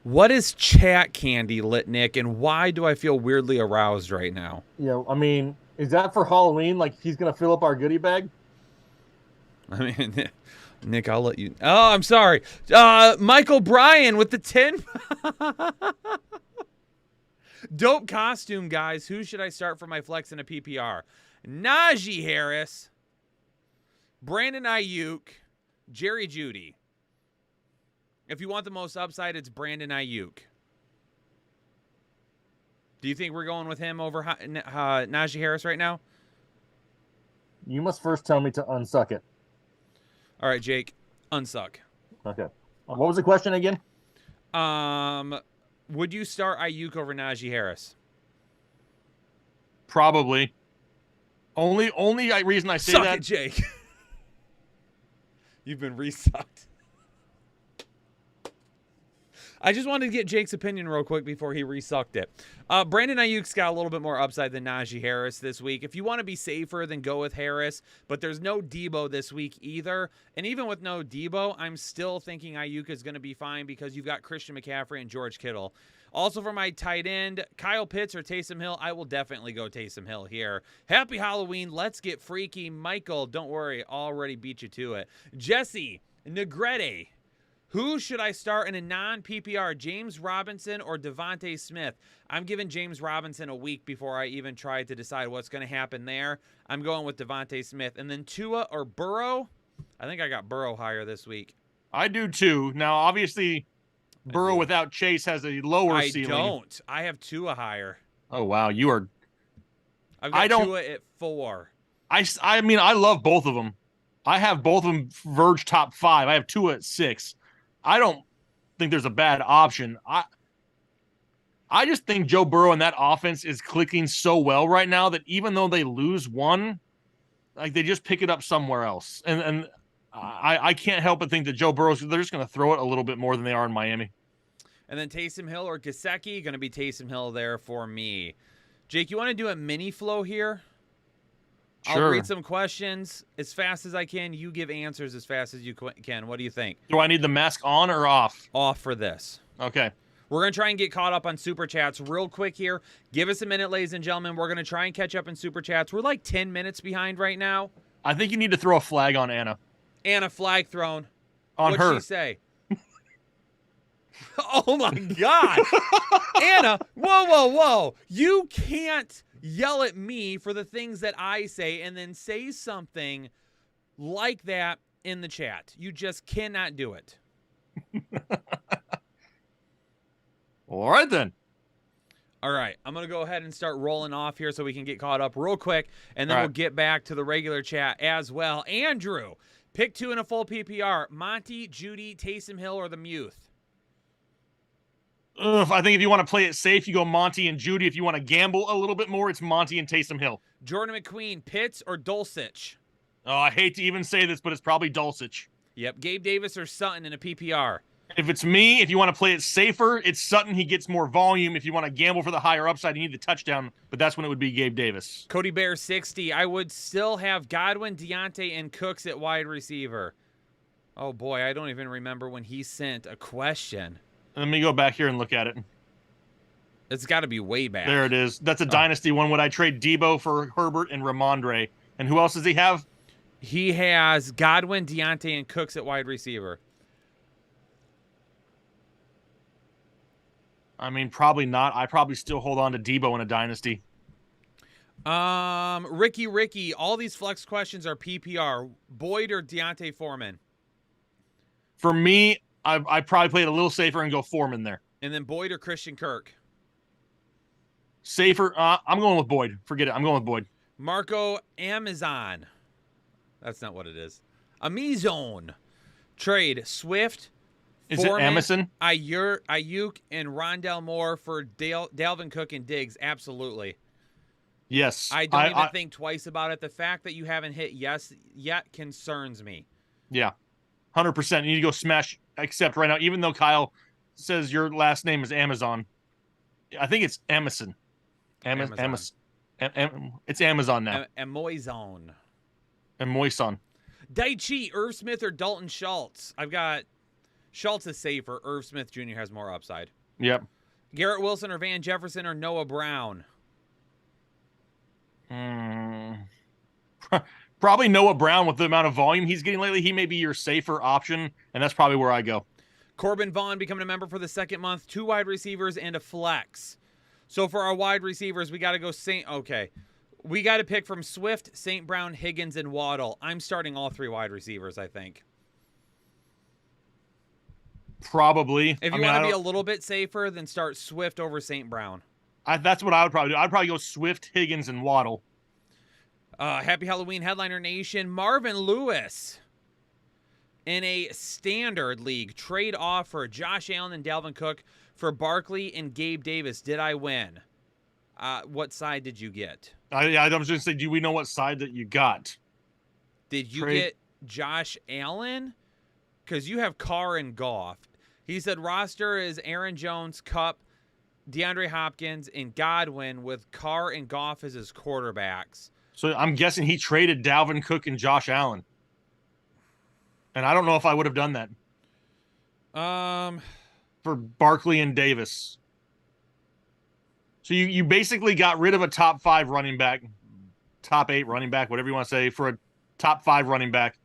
What is chat candy, Litnick, and why do I feel weirdly aroused right now? Yeah, I mean, is that for Halloween? Like he's going to fill up our goodie bag? I mean, Nick, I'll let you. Oh, I'm sorry. Michael Bryan with the 10. Dope costume, guys. Who should I start for my flex in a PPR? Najee Harris, Brandon Ayuk, Jerry Jeudy. If you want the most upside, it's Brandon Ayuk. Do you think we're going with him over Najee Harris right now? You must first tell me to unsuck it. All right, Jake, unsuck. Okay. What was the question again? Would you start Ayuk over Najee Harris? Probably. Only reason I say Suck that, it, Jake. You've been resucked. I just wanted to get Jake's opinion real quick before he resucked it. Brandon Ayuk's got a little bit more upside than Najee Harris this week. If you want to be safer, then go with Harris. But there's no Debo this week either. And even with no Debo, I'm still thinking Ayuk is going to be fine because you've got Christian McCaffrey and George Kittle. Also for my tight end, Kyle Pitts or Taysom Hill, I will definitely go Taysom Hill here. Happy Halloween. Let's get freaky. Michael, don't worry. Already beat you to it. Jesse Negrete. Who should I start in a non-PPR, James Robinson or Devontae Smith? I'm giving James Robinson a week before I even try to decide what's going to happen there. I'm going with Devontae Smith. And then Tua or Burrow? I think I got Burrow higher this week. I do too. Now, obviously, Burrow without Chase has a lower ceiling. I don't. I have Tua higher. Oh, wow. You are... I've got Tua at 4. I mean, I love both of them. I have both of them verge top 5. I have Tua at 6. I don't think there's a bad option. I just think Joe Burrow and that offense is clicking so well right now that even though they lose one, like they just pick it up somewhere else. And I can't help but think that Joe Burrow's, they're just going to throw it a little bit more than they are in Miami. And then Taysom Hill or Gesicki, going to be Taysom Hill there for me. Jake, you want to do a mini flow here? Sure. I'll read some questions as fast as I can. You give answers as fast as you can. What do you think? Do I need the mask on or off? Off for this. Okay. We're going to try and get caught up on Super Chats real quick here. Give us a minute, ladies and gentlemen. We're going to try and catch up in Super Chats. We're like 10 minutes behind right now. I think you need to throw a flag on Anna. Anna, flag thrown. On her. What'd she say? Oh, my God. Anna, whoa. You can't yell at me for the things that I say and then say something like that in the chat. You just cannot do it. All right, then. All right, I'm going to go ahead and start rolling off here so we can get caught up real quick, and then All right. we'll get back to the regular chat as well. Andrew, pick 2 in a full PPR. Monty, Judy, Taysom Hill, or the Muth? I think if you want to play it safe, you go Monty and Judy. If you want to gamble a little bit more, it's Monty and Taysom Hill. Jordan McQueen, Pitts, or Dulcich? Oh, I hate to even say this, but it's probably Dulcich. Yep, Gabe Davis or Sutton in a PPR? If it's me, if you want to play it safer, it's Sutton. He gets more volume. If you want to gamble for the higher upside, you need the touchdown, but that's when it would be Gabe Davis. Cody Bear 60. I would still have Godwin, Deontay, and Cooks at wide receiver. Oh, boy, I don't even remember when he sent a question. Let me go back here and look at it. It's got to be way back. There it is. That's a dynasty one. Would I trade Debo for Herbert and Ramondre? And who else does he have? He has Godwin, Deontay, and Cooks at wide receiver. I mean, probably not. I probably still hold on to Debo in a dynasty. Ricky, all these flex questions are PPR. Boyd or Deontay Foreman? For me, I probably play it a little safer and go Foreman there. And then Boyd or Christian Kirk? Safer. I'm going with Boyd. Forget it. I'm going with Boyd. Marco Amazon. That's not what it is. Amazon. Trade Swift. Is Foreman, it Emerson? Ayuk and Rondell Moore for Dalvin Cook and Diggs. Absolutely. Yes. I don't even think twice about it. The fact that you haven't hit yes yet concerns me. Yeah. 100%. You need to go smash accept right now, even though Kyle says your last name is Amazon. I think it's Emerson. Amazon. It's Amazon now. Moison. And Moison. Daichi, Irv Smith, or Dalton Schultz? I've got Schultz is safer. Irv Smith Jr. has more upside. Yep. Garrett Wilson or Van Jefferson or Noah Brown? Probably Noah Brown with the amount of volume he's getting lately. He may be your safer option, and that's probably where I go. Corbin Vaughn becoming a member for the second month. 2 wide receivers and a flex. So for our wide receivers, we got to go Okay. We got to pick from Swift, St. Brown, Higgins, and Waddle. I'm starting all 3 wide receivers, I think. Probably. If you want to be a little bit safer, then start Swift over St. Brown. That's what I would probably do. I'd probably go Swift, Higgins, and Waddle. Happy Halloween, Headliner Nation. Marvin Lewis in a standard league trade offer Josh Allen and Dalvin Cook for Barkley and Gabe Davis. Did I win? What side did you get? I was just going to say, do we know what side that you got? Did you get Josh Allen? Because you have Carr and Goff. He said roster is Aaron Jones, Kupp, DeAndre Hopkins, and Godwin with Carr and Goff as his quarterbacks. So I'm guessing he traded Dalvin Cook and Josh Allen. And I don't know if I would have done that. For Barkley and Davis. So you basically got rid of a top 5 running back, top 8 running back, whatever you want to say, for a top 5 running back.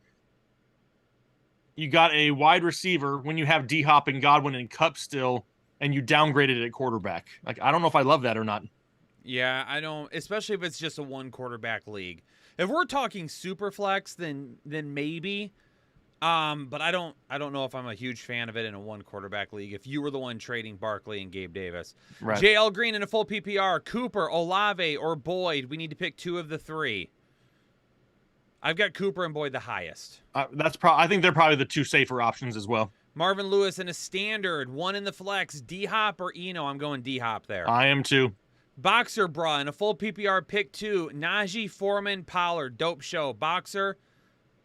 You got a wide receiver when you have D-Hop and Godwin and Kupp still, and you downgraded it at quarterback. Like, I don't know if I love that or not. Yeah, I don't, especially if it's just a 1 quarterback league. If we're talking super flex, then maybe. But I don't know if I'm a huge fan of it in a 1 quarterback league. If you were the one trading Barkley and Gabe Davis. Right. JL Green in a full PPR, Cooper, Olave, or Boyd. We need to pick 2 of the 3. I've got Cooper and Boyd the highest. I think they're probably the 2 safer options as well. Marvin Lewis in a standard, 1 in the flex, D-Hop or Eno. I'm going D-Hop there. I am too. Boxer Bra in a full PPR pick 2, Najee, Foreman, Pollard. Dope show. Boxer,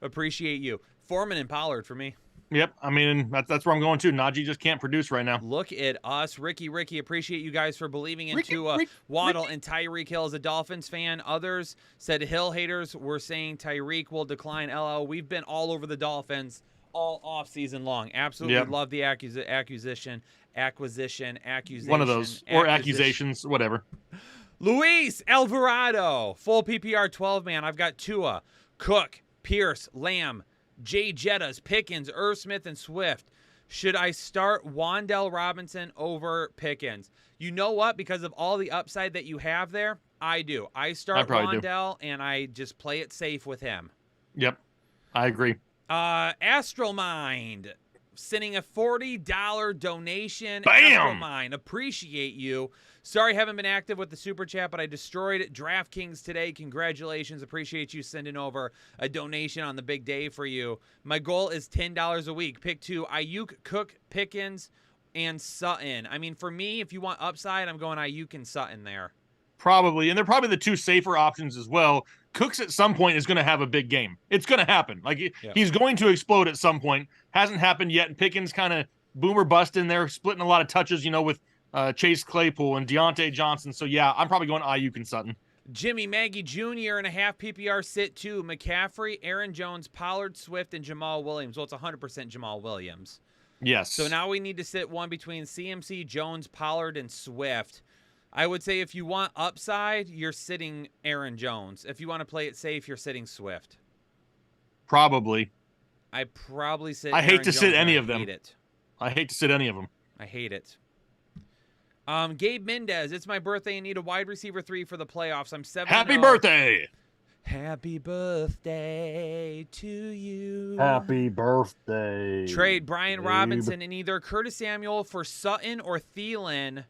appreciate you. Foreman and Pollard for me. Yep. I mean, that's where I'm going to. Najee just can't produce right now. Look at us. Ricky, appreciate you guys for believing into Waddle and Tyreek Hill as a Dolphins fan. Others said Hill haters were saying Tyreek will decline. LL, we've been all over the Dolphins all off season long. Absolutely love the acquisition. One of those. Or accusations, whatever. Luis Alvarado, full PPR 12-man. I've got Tua, Cook, Pierce, Lamb, Jay Jettas, Pickens, Irv Smith, and Swift. Should I start Wan'Dale Robinson over Pickens? You know what? Because of all the upside that you have there, I do. I start Wan'Dale, and I just play it safe with him. Yep, I agree. Astral Mind, sending a $40 donation. Bam! Astral Mind, appreciate you. Sorry, haven't been active with the super chat, but I destroyed DraftKings today. Congratulations. Appreciate you sending over a donation on the big day for you. My goal is $10 a week. Pick 2, Ayuk, Cook, Pickens, and Sutton. I mean, for me, if you want upside, I'm going Ayuk and Sutton there. Probably. And they're probably the 2 safer options as well. Cooks at some point is going to have a big game. It's going to happen. Like, he's going to explode at some point. Hasn't happened yet. And Pickens kind of boomer bust in there, splitting a lot of touches, with Chase Claypool and Deontay Johnson. So, yeah, I'm probably going Ayuk and Sutton. Jimmy Maggie Jr. in a half PPR sit 2. McCaffrey, Aaron Jones, Pollard, Swift, and Jamal Williams. Well, it's 100% Jamal Williams. Yes. So now we need to sit one between CMC, Jones, Pollard, and Swift. I would say if you want upside, you're sitting Aaron Jones. If you want to play it safe, you're sitting Swift. Probably. I probably sit I hate Aaron to Jones, sit any of them. I hate it. I hate to sit any of them. I hate it. Gabe Mendez, it's my birthday and need a wide receiver 3 for the playoffs. I'm 7-0. Happy birthday! Happy birthday to you. Happy birthday. Trade Brian Robinson and either Curtis Samuel for Sutton or Thielen.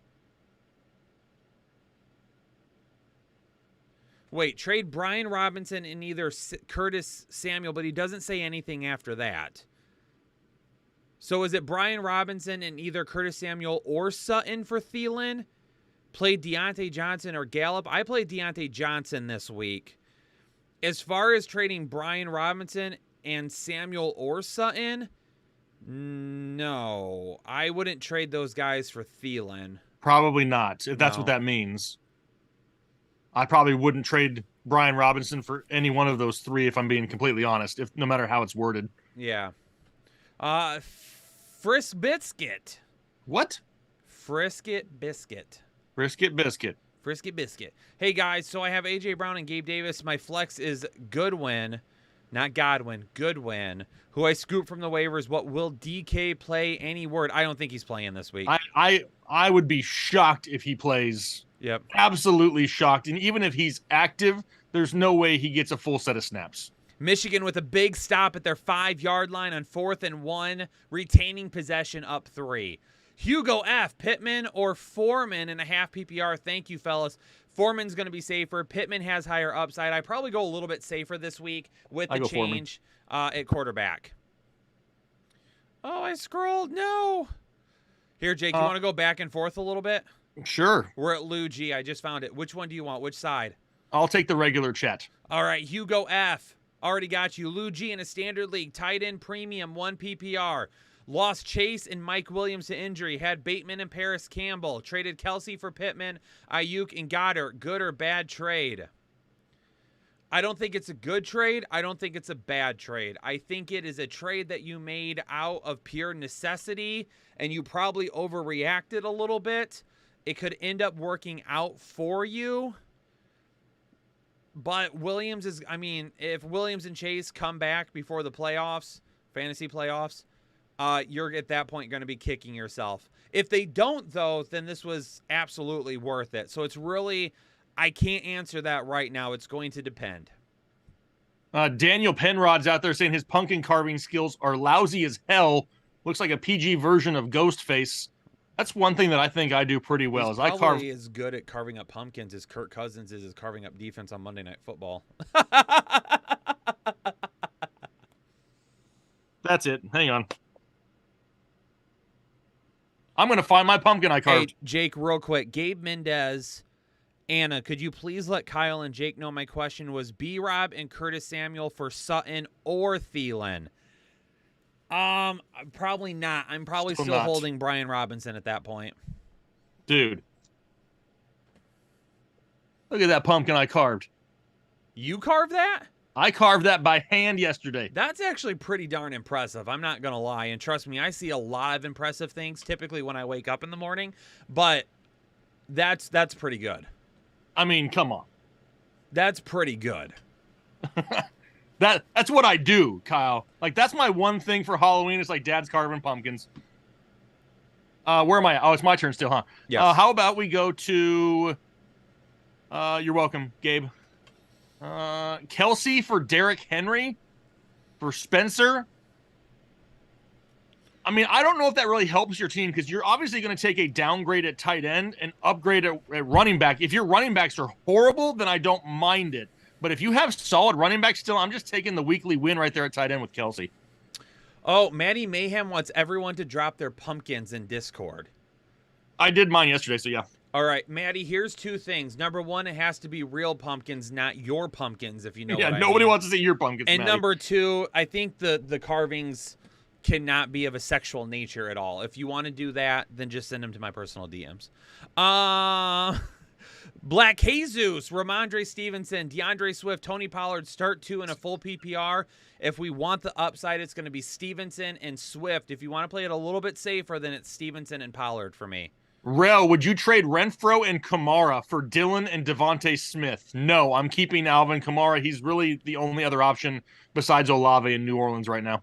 Wait, trade Brian Robinson and either Curtis Samuel, but he doesn't say anything after that. So is it Brian Robinson and either Curtis Samuel or Sutton for Thielen? Played Deontay Johnson or Gallup? I played Deontay Johnson this week. As far as trading Brian Robinson and Samuel or Sutton, no. I wouldn't trade those guys for Thielen. Probably not, if that's what that means. I probably wouldn't trade Brian Robinson for any one of those 3, if I'm being completely honest, no matter how it's worded. Yeah. Frisk Biscuit. What? Frisket Biscuit. Brisket Biscuit. Frisket Biscuit. Hey, guys, so I have A.J. Brown and Gabe Davis. My flex is Goodwin. not Godwin, Goodwin, who I scooped from the waivers. What will DK play? Any word? I don't think he's playing this week. I would be shocked if he plays. Yep. Absolutely shocked. And even if he's active, there's no way he gets a full set of snaps. Michigan with a big stop at their 5-yard line on 4th and 1, retaining possession up 3. Hugo F, Pittman or Foreman in a half PPR. Thank you, fellas. Foreman's going to be safer. Pittman has higher upside. I probably go a little bit safer this week with the change at quarterback. Oh, I scrolled. No. Here, Jake, you want to go back and forth a little bit? Sure. We're at Lou G. I just found it. Which one do you want? Which side? I'll take the regular chat. All right, Hugo F. Already got you. Lou G in a standard league. Tight end premium, 1 PPR. Lost Chase and Mike Williams to injury. Had Bateman and Paris Campbell. Traded Kelsey for Pittman, Ayuk, and Goddard. Good or bad trade? I don't think it's a good trade. I don't think it's a bad trade. I think it is a trade that you made out of pure necessity, and you probably overreacted a little bit. It could end up working out for you. But Williams is, I mean, if Williams and Chase come back before the playoffs, fantasy playoffs, you're at that point going to be kicking yourself. If they don't, though, then this was absolutely worth it. So it's really, I can't answer that right now. It's going to depend. Daniel Penrod's out there saying his pumpkin carving skills are lousy as hell. Looks like a PG version of Ghostface. That's one thing that I think I do pretty well. He's probably as good at carving up pumpkins as Kirk Cousins is carving up defense on Monday Night Football. That's it. Hang on. I'm going to find my pumpkin I carved. Hey, Jake, real quick. Gabe Mendez, Anna, could you please let Kyle and Jake know my question was B-Rob and Curtis Samuel for Sutton or Thielen? Probably not. I'm probably still holding Brian Robinson at that point. Dude. Look at that pumpkin I carved. You carved that? I carved that by hand yesterday. That's actually pretty darn impressive. I'm not going to lie. And trust me, I see a lot of impressive things typically when I wake up in the morning, but that's pretty good. I mean, come on. That's pretty good. That's what I do, Kyle. Like, that's my one thing for Halloween. It's like Dad's carving pumpkins. Where am I? Oh, it's my turn still, huh? Yes. How about we go to... you're welcome, Gabe. Kelsey for Derrick Henry for Spencer. I mean, I don't know if that really helps your team because you're obviously going to take a downgrade at tight end and upgrade at running back. If your running backs are horrible, then I don't mind it. But if you have solid running backs still, I'm just taking the weekly win right there at tight end with Kelsey. Oh, Maddie Mayhem wants everyone to drop their pumpkins in Discord. I did mine yesterday, so yeah. All right, Maddie, here's 2 things. Number 1, it has to be real pumpkins, not your pumpkins, if you know what I mean. Yeah, nobody wants to see your pumpkins, And Maddie. number 2, I think the carvings cannot be of a sexual nature at all. If you want to do that, then just send them to my personal DMs. Black Jesus, Ramondre Stevenson, DeAndre Swift, Tony Pollard, start 2 in a full PPR. If we want the upside, it's going to be Stevenson and Swift. If you want to play it a little bit safer, then it's Stevenson and Pollard for me. Rel, would you trade Renfro and Kamara for Dylan and Devontae Smith? No, I'm keeping Alvin Kamara. He's really the only other option besides Olave in New Orleans right now.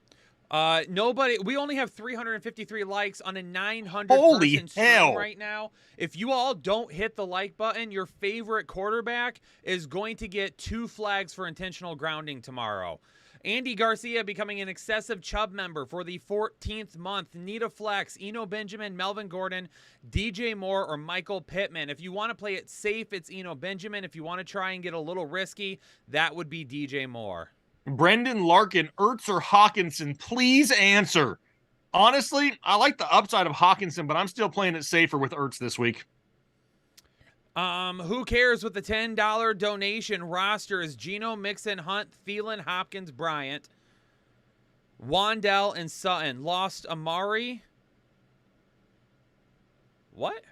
Nobody. We only have 353 likes on a 900 Holy person stream hell. right now. If you all don't hit the like button, your favorite quarterback is going to get 2 flags for intentional grounding tomorrow. Andy Garcia becoming an excessive Chubb member for the 14th month. Nita Flex, Eno Benjamin, Melvin Gordon, DJ Moore, or Michael Pittman. If you want to play it safe, it's Eno Benjamin. If you want to try and get a little risky, that would be DJ Moore. Brendan Larkin, Ertz or Hawkinson, please answer. Honestly, I like the upside of Hawkinson, but I'm still playing it safer with Ertz this week. Who cares with the $10 donation roster is Geno, Mixon, Hunt, Thielen, Hopkins, Bryant, Wandell, and Sutton. Lost Amari. What?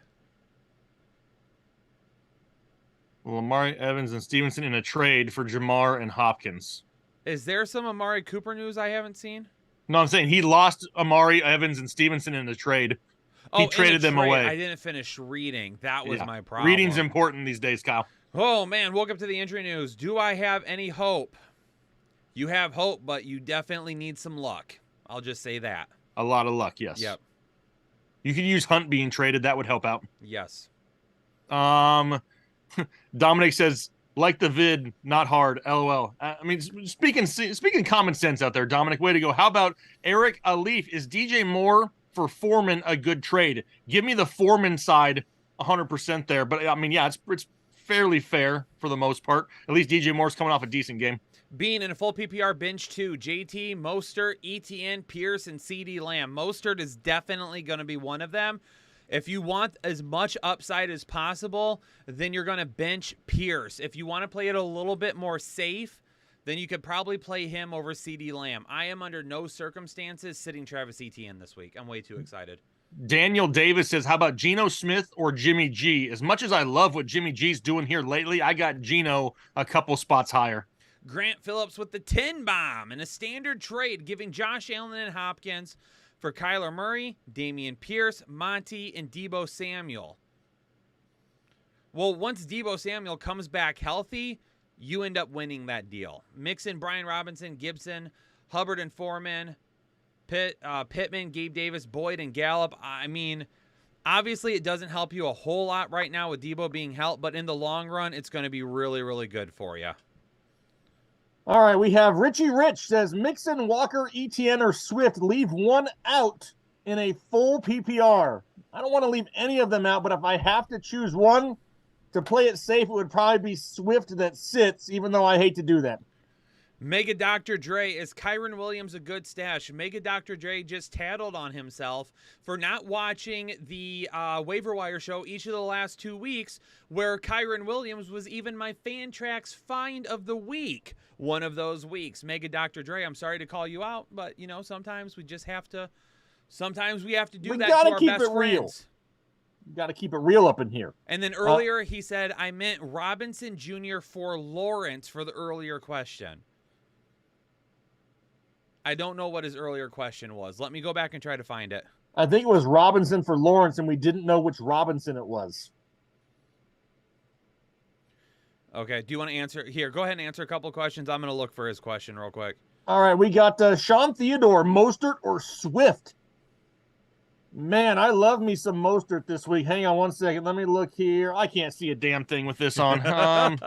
Amari Evans and Stevenson in a trade for Jamar and Hopkins. Is there some Amari Cooper news I haven't seen? No, I'm saying he lost Amari Evans and Stevenson in a trade. He traded them away. I didn't finish reading. That was my problem. Reading's important these days, Kyle. Oh, man. Woke up to the injury news. Do I have any hope? You have hope, but you definitely need some luck. I'll just say that. A lot of luck, yes. Yep. You could use Hunt being traded. That would help out. Yes. Dominic says, like the vid, not hard. LOL. I mean, speaking common sense out there, Dominic, way to go. How about Eric Alif? Is DJ Moore for Foreman a good trade? Give me the Foreman side 100% there. But, I mean, yeah, it's fairly fair for the most part. At least DJ Moore's coming off a decent game. Being in a full PPR bench too. JT, Mostert, ETN, Pierce, and CD Lamb. Mostert is definitely going to be one of them. If you want as much upside as possible, then you're going to bench Pierce. If you want to play it a little bit more safe, then you could probably play him over CD Lamb. I am under no circumstances sitting Travis Etienne this week. I'm way too excited. Daniel Davis says, how about Geno Smith or Jimmy G? As much as I love what Jimmy G's doing here lately, I got Geno a couple spots higher. Grant Phillips with the 10 bomb in a standard trade, giving Josh Allen and Hopkins for Kyler Murray, Damian Pierce, Monty, and Deebo Samuel. Well, once Deebo Samuel comes back healthy, you end up winning that deal. Mixon, Brian Robinson, Gibson, Hubbard and Foreman, Pittman, Gabe Davis, Boyd, and Gallup. I mean, obviously it doesn't help you a whole lot right now with Deebo being helped, but in the long run, it's going to be really, really good for you. All right, we have Richie Rich says Mixon, Walker, ETN, or Swift. Leave one out in a full PPR. I don't want to leave any of them out, but if I have to choose one to play it safe, it would probably be Swift that sits, even though I hate to do that. Mega Dr. Dre, is Kyron Williams a good stash? Mega Dr. Dre just tattled on himself for not watching the waiver wire show each of the last 2 weeks, where Kyron Williams was even my Fantrax find of the week. One of those weeks. Mega Dr. Dre, I'm sorry to call you out, but, you know, sometimes we just have to, sometimes we have to do that to our best friends. You got to keep it real up in here. And then earlier he said, I meant Robinson Jr. for Lawrence for the earlier question. I don't know what his earlier question was. Let me go back and try to find it. I think it was Robinson for Lawrence, and we didn't know which Robinson it was. Okay, do you want to answer? Here, go ahead and answer a couple of questions. I'm going to look for his question real quick. All right, we got Sean Theodore, Mostert or Swift? Man, I love me some Mostert this week. Hang on one second. Let me look here. I can't see a damn thing with this on.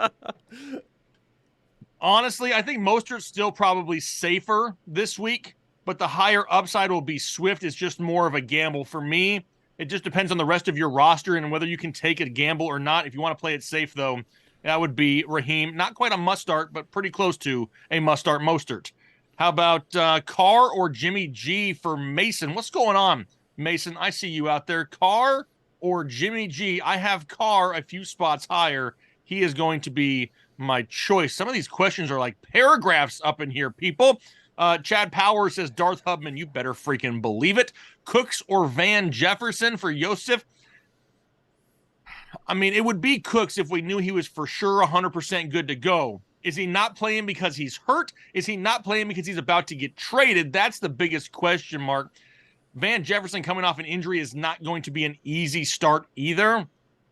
Honestly, I think Mostert's still probably safer this week, but the higher upside will be Swift. It's just more of a gamble for me. It just depends on the rest of your roster and whether you can take a gamble or not. If you want to play it safe, though, that would be Raheem. Not quite a must start, but pretty close to a must start Mostert. How about Carr or Jimmy G for Mason? What's going on, Mason? I see you out there. Carr or Jimmy G? I have Carr a few spots higher. He is going to be my choice. Some of these questions are like paragraphs up in here, people. Chad Power says Darth Hubman. You better freaking believe it. Cooks or Van Jefferson for Yosef? I mean, it would be Cooks if we knew he was for sure 100% good to go. Is he not playing because he's hurt? Is he not playing because he's about to get traded? That's the biggest question mark. Van Jefferson coming off an injury is not going to be an easy start either.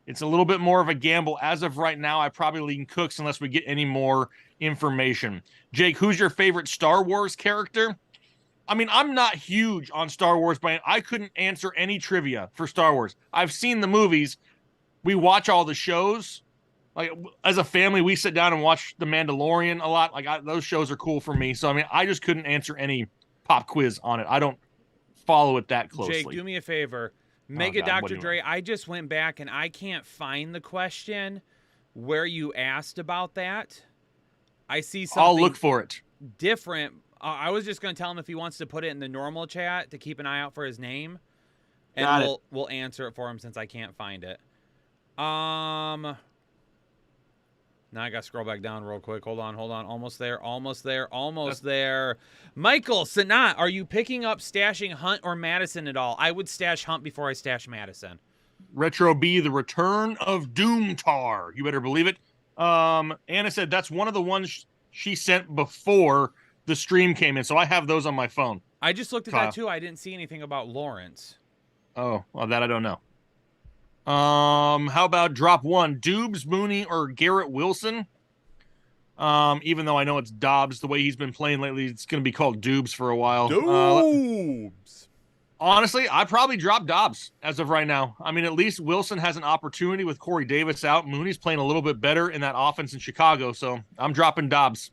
It's a little bit more of a gamble. As of right now, I probably lean Cooks unless we get any more information. Jake, who's your favorite Star Wars character? I mean, I'm not huge on Star Wars, but I couldn't answer any trivia for Star Wars. I've seen the movies. We watch all the shows. Like, as a family, we sit down and watch The Mandalorian a lot. Like, those shows are cool for me. So, I mean, I just couldn't answer any pop quiz on it. I don't follow it that closely. Jake, do me a favor. Mega Dr. Dre, I just went back and I can't find the question where you asked about that. I see something. I'll look for it. Different. I was just going to tell him if he wants to put it in the normal chat to keep an eye out for his name. And we'll answer it for him since I can't find it. Now I got to scroll back down real quick. Hold on. Almost there. Michael Sanat, are you picking up stashing Hunt or Madison at all? I would stash Hunt before I stash Madison. Retro B, the return of Doomtar. You better believe it. Anna said that's one of the ones she sent before the stream came in. So I have those on my phone. I just looked at that too. I didn't see anything about Lawrence. Oh, well, that I don't know. How about drop one? Dubes, Mooney, or Garrett Wilson? Even though I know it's Dobbs, the way he's been playing lately, it's going to be called Doobs for a while. Doobs. Honestly, I probably drop Dobbs as of right now. I mean, at least Wilson has an opportunity with Corey Davis out. Mooney's playing a little bit better in that offense in Chicago, so I'm dropping Dobbs.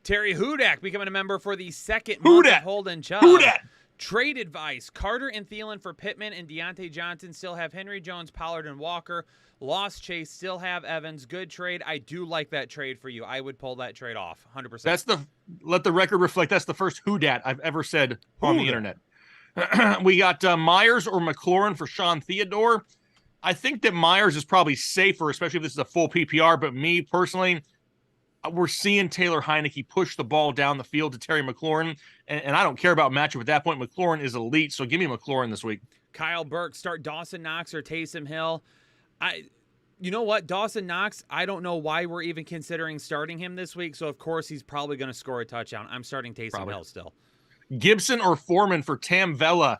Terry Hudak becoming a member for the second month of Holden Chubb. Hudak! Trade advice. Carter and Thielen for Pittman and Deontay Johnson. Still have Henry Jones, Pollard, and Walker. Lost Chase. Still have Evans. Good trade. I do like that trade for you. I would pull that trade off. 100%. Let the record reflect, that's the first Hudat I've ever said on the internet. We got Myers or McLaurin for Sean Theodore. I think that Myers is probably safer, especially if this is a full PPR. But me personally, we're seeing Taylor Heineke push the ball down the field to Terry McLaurin, and I don't care about matchup at that point. McLaurin is elite, so give me McLaurin this week. Kyle Burke, start Dawson Knox or Taysom Hill. You know what? Dawson Knox, I don't know why we're even considering starting him this week, so of course he's probably going to score a touchdown. I'm starting Taysom Hill still. Gibson or Foreman for Tam Vella.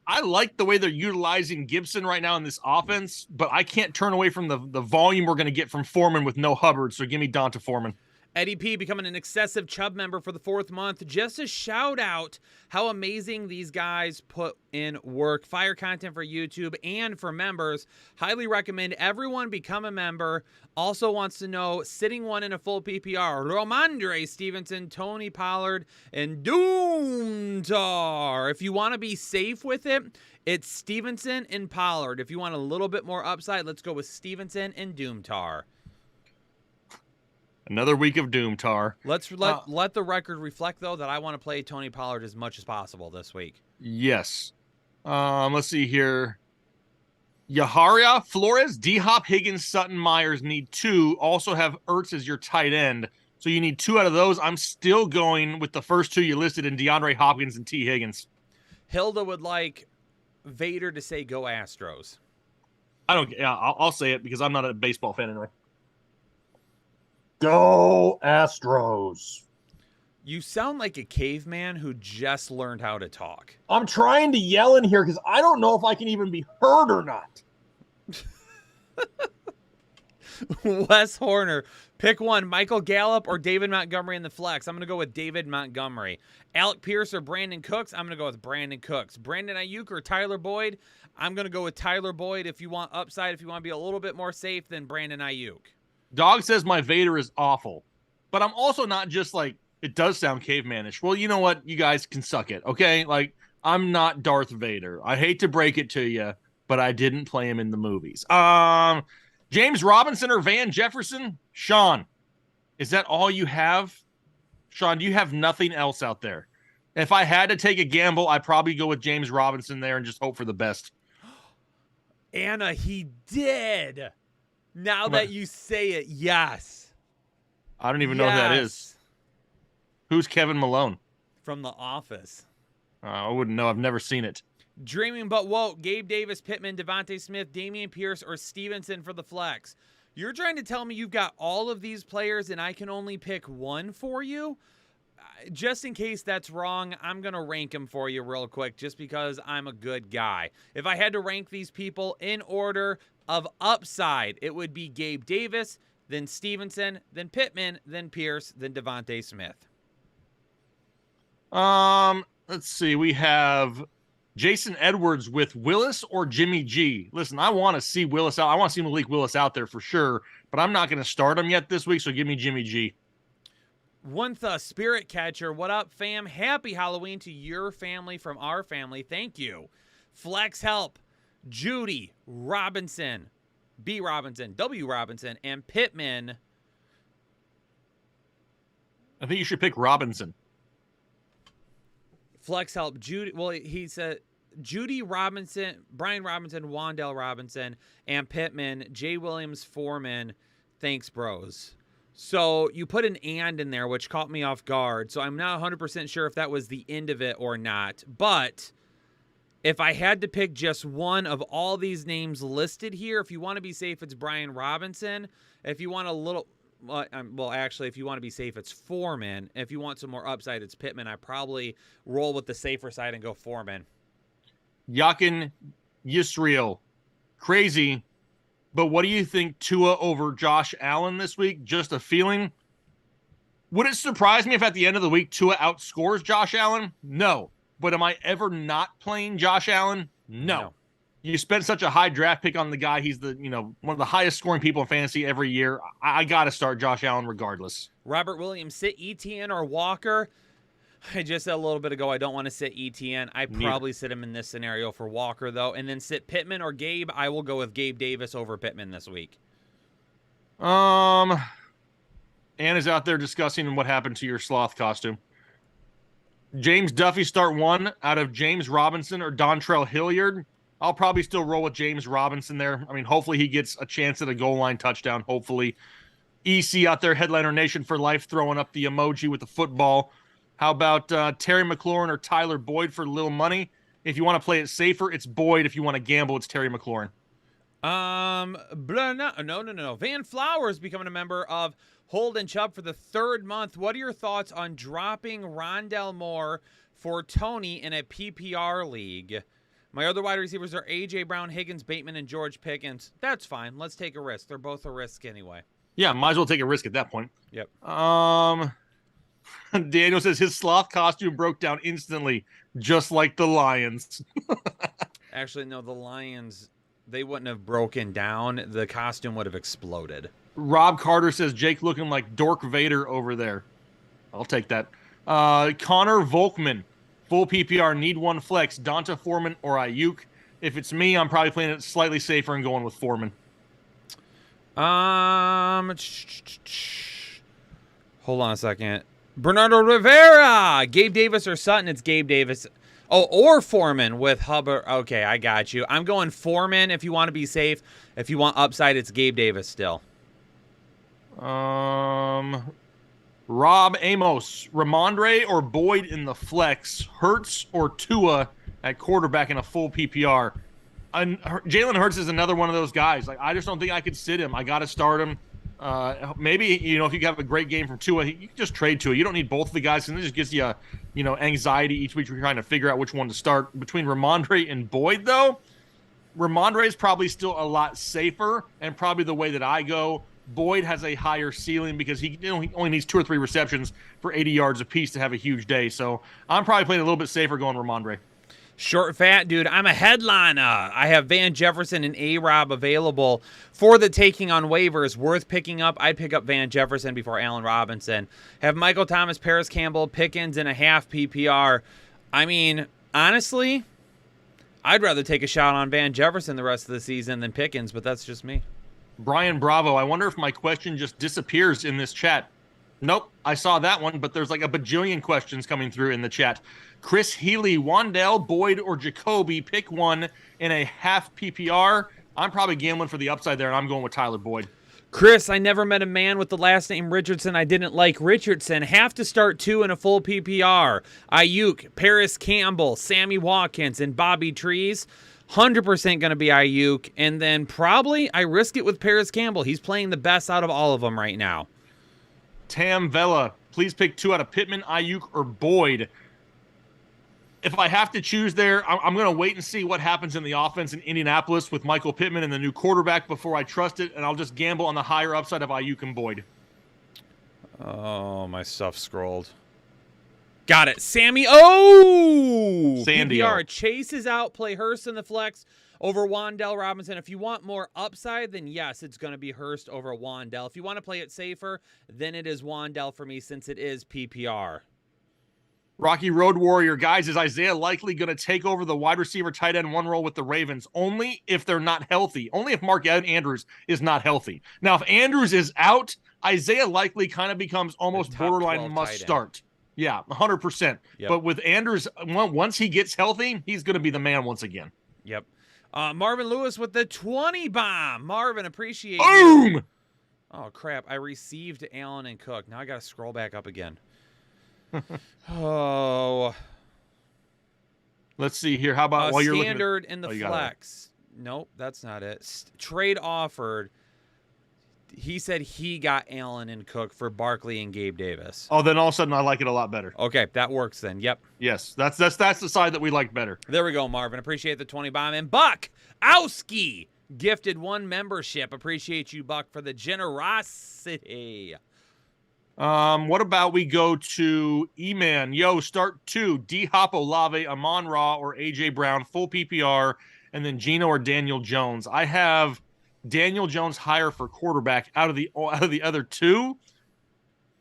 I like the way they're utilizing Gibson right now in this offense, but I can't turn away from the volume we're going to get from Foreman with no Hubbard, so give me Donta Foreman. Eddie P becoming an excessive Chubb member for the 4th month. Just a shout out how amazing these guys put in work. Fire content for YouTube and for members. Highly recommend everyone become a member. Also wants to know, sitting one in a full PPR. Romandre Stevenson, Tony Pollard, and Doomtar. If you want to be safe with it, it's Stevenson and Pollard. If you want a little bit more upside, let's go with Stevenson and Doomtar. Another week of Doomtar. Let's let the record reflect, though, that I want to play Tony Pollard as much as possible this week. Yes. Let's see here. Yaharia, Flores, D-Hop, Higgins, Sutton, Myers need 2. Also have Ertz as your tight end. So you need 2 out of those. I'm still going with the first 2 you listed in DeAndre Hopkins and T. Higgins. Hilda would like Vader to say go Astros. I'll say it because I'm not a baseball fan anyway. Go Astros. You sound like a caveman who just learned how to talk. I'm trying to yell in here because I don't know if I can even be heard or not. Wes Horner, pick one. Michael Gallup or David Montgomery in the flex. I'm going to go with David Montgomery. Alec Pierce or Brandon Cooks. I'm going to go with Brandon Cooks. Brandon Ayuk or Tyler Boyd. I'm going to go with Tyler Boyd. If you want upside, if you want to be a little bit more safe than Brandon Ayuk. Dog says my Vader is awful, but I'm also not just like, it does sound cavemanish. Well, you know what? You guys can suck it, okay? Like, I'm not Darth Vader. I hate to break it to you, but I didn't play him in the movies. James Robinson or Van Jefferson? Sean, is that all you have? Sean, do you have nothing else out there? If I had to take a gamble, I'd probably go with James Robinson there and just hope for the best. Anna, he did. Now that you say it, yes. I don't even know who that is. Who's Kevin Malone? From The Office. I wouldn't know. I've never seen it. Dreaming but woke. Gabe Davis, Pittman, Devontae Smith, Damian Pierce, or Stevenson for the flex. You're trying to tell me you've got all of these players and I can only pick one for you? Just in case that's wrong, I'm going to rank them for you real quick just because I'm a good guy. If I had to rank these people in order of upside, it would be Gabe Davis, then Stevenson, then Pittman, then Pierce, then Devontae Smith. Let's see. We have Jason Edwards with Willis or Jimmy G. Listen, I want to see Willis out. I want to see Malik Willis out there for sure, but I'm not going to start him yet this week, so give me Jimmy G. One Spirit Catcher, what up, fam? Happy Halloween to your family from our family. Thank you. Flex Help, Judy Robinson, B. Robinson, W. Robinson, and Pittman. I think you should pick Robinson. Flex Help, Judy. Well, he said Judy Robinson, Brian Robinson, Wandell Robinson, and Pittman, Jay Williams Foreman. Thanks, bros. So you put an and in there, which caught me off guard. So I'm not 100% sure if that was the end of it or not. But if I had to pick just one of all these names listed here, if you want to be safe, it's Brian Robinson. If you want a little, well, actually, if you want to be safe, it's Foreman. If you want some more upside, it's Pittman. I probably roll with the safer side and go Foreman. Yakin Yisrael. Crazy. But what do you think, Tua over Josh Allen this week? Just a feeling? Would it surprise me if at the end of the week Tua outscores Josh Allen? No. But am I ever not playing Josh Allen? No. You spent such a high draft pick on the guy. He's the, one of the highest scoring people in fantasy every year. I got to start Josh Allen regardless. Robert Williams, sit ETN or Walker. I just said a little bit ago I don't want to sit ETN. I probably sit him in this scenario for Walker, though. And then sit Pittman or Gabe. I will go with Gabe Davis over Pittman this week. Anna's out there discussing what happened to your sloth costume. James Duffy start one out of James Robinson or Dontrell Hilliard. I'll probably still roll with James Robinson there. I mean, hopefully he gets a chance at a goal line touchdown. Hopefully. EC out there, Headliner Nation for life, throwing up the emoji with the football. How about Terry McLaurin or Tyler Boyd for little money? If you want to play it safer, it's Boyd. If you want to gamble, it's Terry McLaurin. No. Van Flowers becoming a member of Holden Chubb for the third month. What are your thoughts on dropping Rondell Moore for Tony in a PPR league? My other wide receivers are A.J. Brown, Higgins, Bateman, and George Pickens. That's fine. Let's take a risk. They're both a risk anyway. Yeah, might as well take a risk at that point. Yep. Daniel says his sloth costume broke down instantly, just like the Lions. Actually, no, the Lions, they wouldn't have broken down. The costume would have exploded. Rob Carter says Jake looking like Dork Vader over there. I'll take that. Connor Volkman, full PPR, need one flex, Donta Foreman or Ayuk. If it's me, I'm probably playing it slightly safer and going with Foreman. Hold on a second. Bernardo Rivera, Gabe Davis or Sutton. It's Gabe Davis. Oh, or Foreman with Hubbard. Okay, I got you. I'm going Foreman if you want to be safe. If you want upside, it's Gabe Davis still. Rob Amos, Ramondre or Boyd in the flex, Hurts or Tua at quarterback in a full PPR. Jalen Hurts is another one of those guys. Like, I just don't think I could sit him. I got to start him. Maybe, if you have a great game from Tua, you can just trade Tua. You don't need both of the guys, and it just gives you, anxiety each week. You're trying to figure out which one to start. Between Ramondre and Boyd, though, Ramondre is probably still a lot safer, and probably the way that I go. Boyd has a higher ceiling because he only needs 2 or 3 receptions for 80 yards apiece to have a huge day. So I'm probably playing a little bit safer going Ramondre. Short fat dude, I'm a headliner. I have Van Jefferson and A-Rob available for the taking on waivers. Worth picking up. I'd pick up Van Jefferson before Allen Robinson. Have Michael Thomas, Paris Campbell, Pickens in a half PPR. I mean, honestly, I'd rather take a shot on Van Jefferson the rest of the season than Pickens, but that's just me. Brian Bravo, I wonder if my question just disappears in this chat. Nope, I saw that one, but there's like a bajillion questions coming through in the chat. Chris Healy, Wandell, Boyd, or Jacoby, pick one in a half PPR. I'm probably gambling for the upside there, and I'm going with Tyler Boyd. Chris, I never met a man with the last name Richardson I didn't like Richardson. Have to start 2 in a full PPR. Ayuk, Paris Campbell, Sammy Watkins, and Bobby Trees. 100% going to be Ayuk. And then probably I risk it with Paris Campbell. He's playing the best out of all of them right now. Tam Vella, please pick 2 out of Pittman, Ayuk, or Boyd. If I have to choose there, I'm going to wait and see what happens in the offense in Indianapolis with Michael Pittman and the new quarterback before I trust it, and I'll just gamble on the higher upside of Ayuk and Boyd. Oh, my stuff scrolled. Got it. Sammy. Oh! Sandy. PPR. Chase is out. Play Hurst in the flex over Wandell Robinson. If you want more upside, then yes, it's going to be Hurst over Wandell. If you want to play it safer, then it is Wandell for me since it is PPR. Rocky Road Warrior, guys, is Isaiah likely going to take over the wide receiver tight end 1 role with the Ravens? Only if they're not healthy. Only if Mark Andrews is not healthy. Now, if Andrews is out, Isaiah likely kind of becomes almost borderline must start. Yeah, 100%. Yep. But with Andrews, once he gets healthy, he's going to be the man once again. Yep. Marvin Lewis with the 20 bomb. Marvin, appreciate Boom! You. Oh, crap. I received Allen and Cook. Now I got to scroll back up again. Oh. Let's see here. How about while you're looking at standard in the flex? Nope, that's not it. Trade offered. He said he got Allen and Cook for Barkley and Gabe Davis. Oh, then all of a sudden I like it a lot better. Okay, that works then. Yep. Yes, that's the side that we like better. There we go, Marvin. Appreciate the 20 bomb. And Buck Owski gifted 1 membership. Appreciate you, Buck, for the generosity. What about we go to E-Man? Yo, start 2. D-Hop, Olave, Amon-Ra, or A.J. Brown, full PPR, and then Gino or Daniel Jones. I have Daniel Jones higher for quarterback out of the other 2.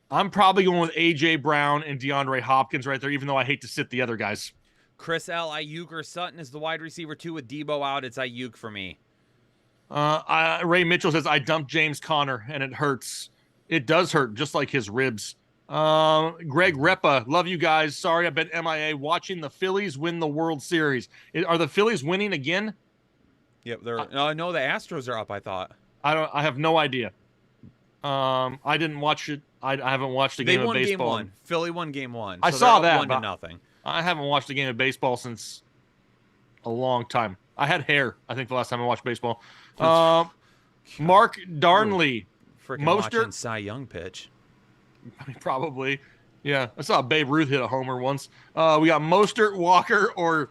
I'm probably going with A.J. Brown and DeAndre Hopkins right there, even though I hate to sit the other guys. Chris L. Ayuk or Sutton is the wide receiver 2 with Debo out. It's Ayuk for me. Ray Mitchell says, I dumped James Conner, and it hurts. It does hurt, just like his ribs. Greg Repa, love you guys. Sorry I've been MIA watching the Phillies win the World Series. Are the Phillies winning again? Yep, they're. No, the Astros are up. I thought. I have no idea. I didn't watch it. I haven't watched a game of baseball. They won game 1. Philly won game 1. I saw that. 1-0. I haven't watched a game of baseball since a long time. I had hair, I think, the last time I watched baseball. Mark Darnley. Freaking watching Cy Young pitch. I mean, probably. Yeah, I saw Babe Ruth hit a homer once. We got Mostert, Walker, or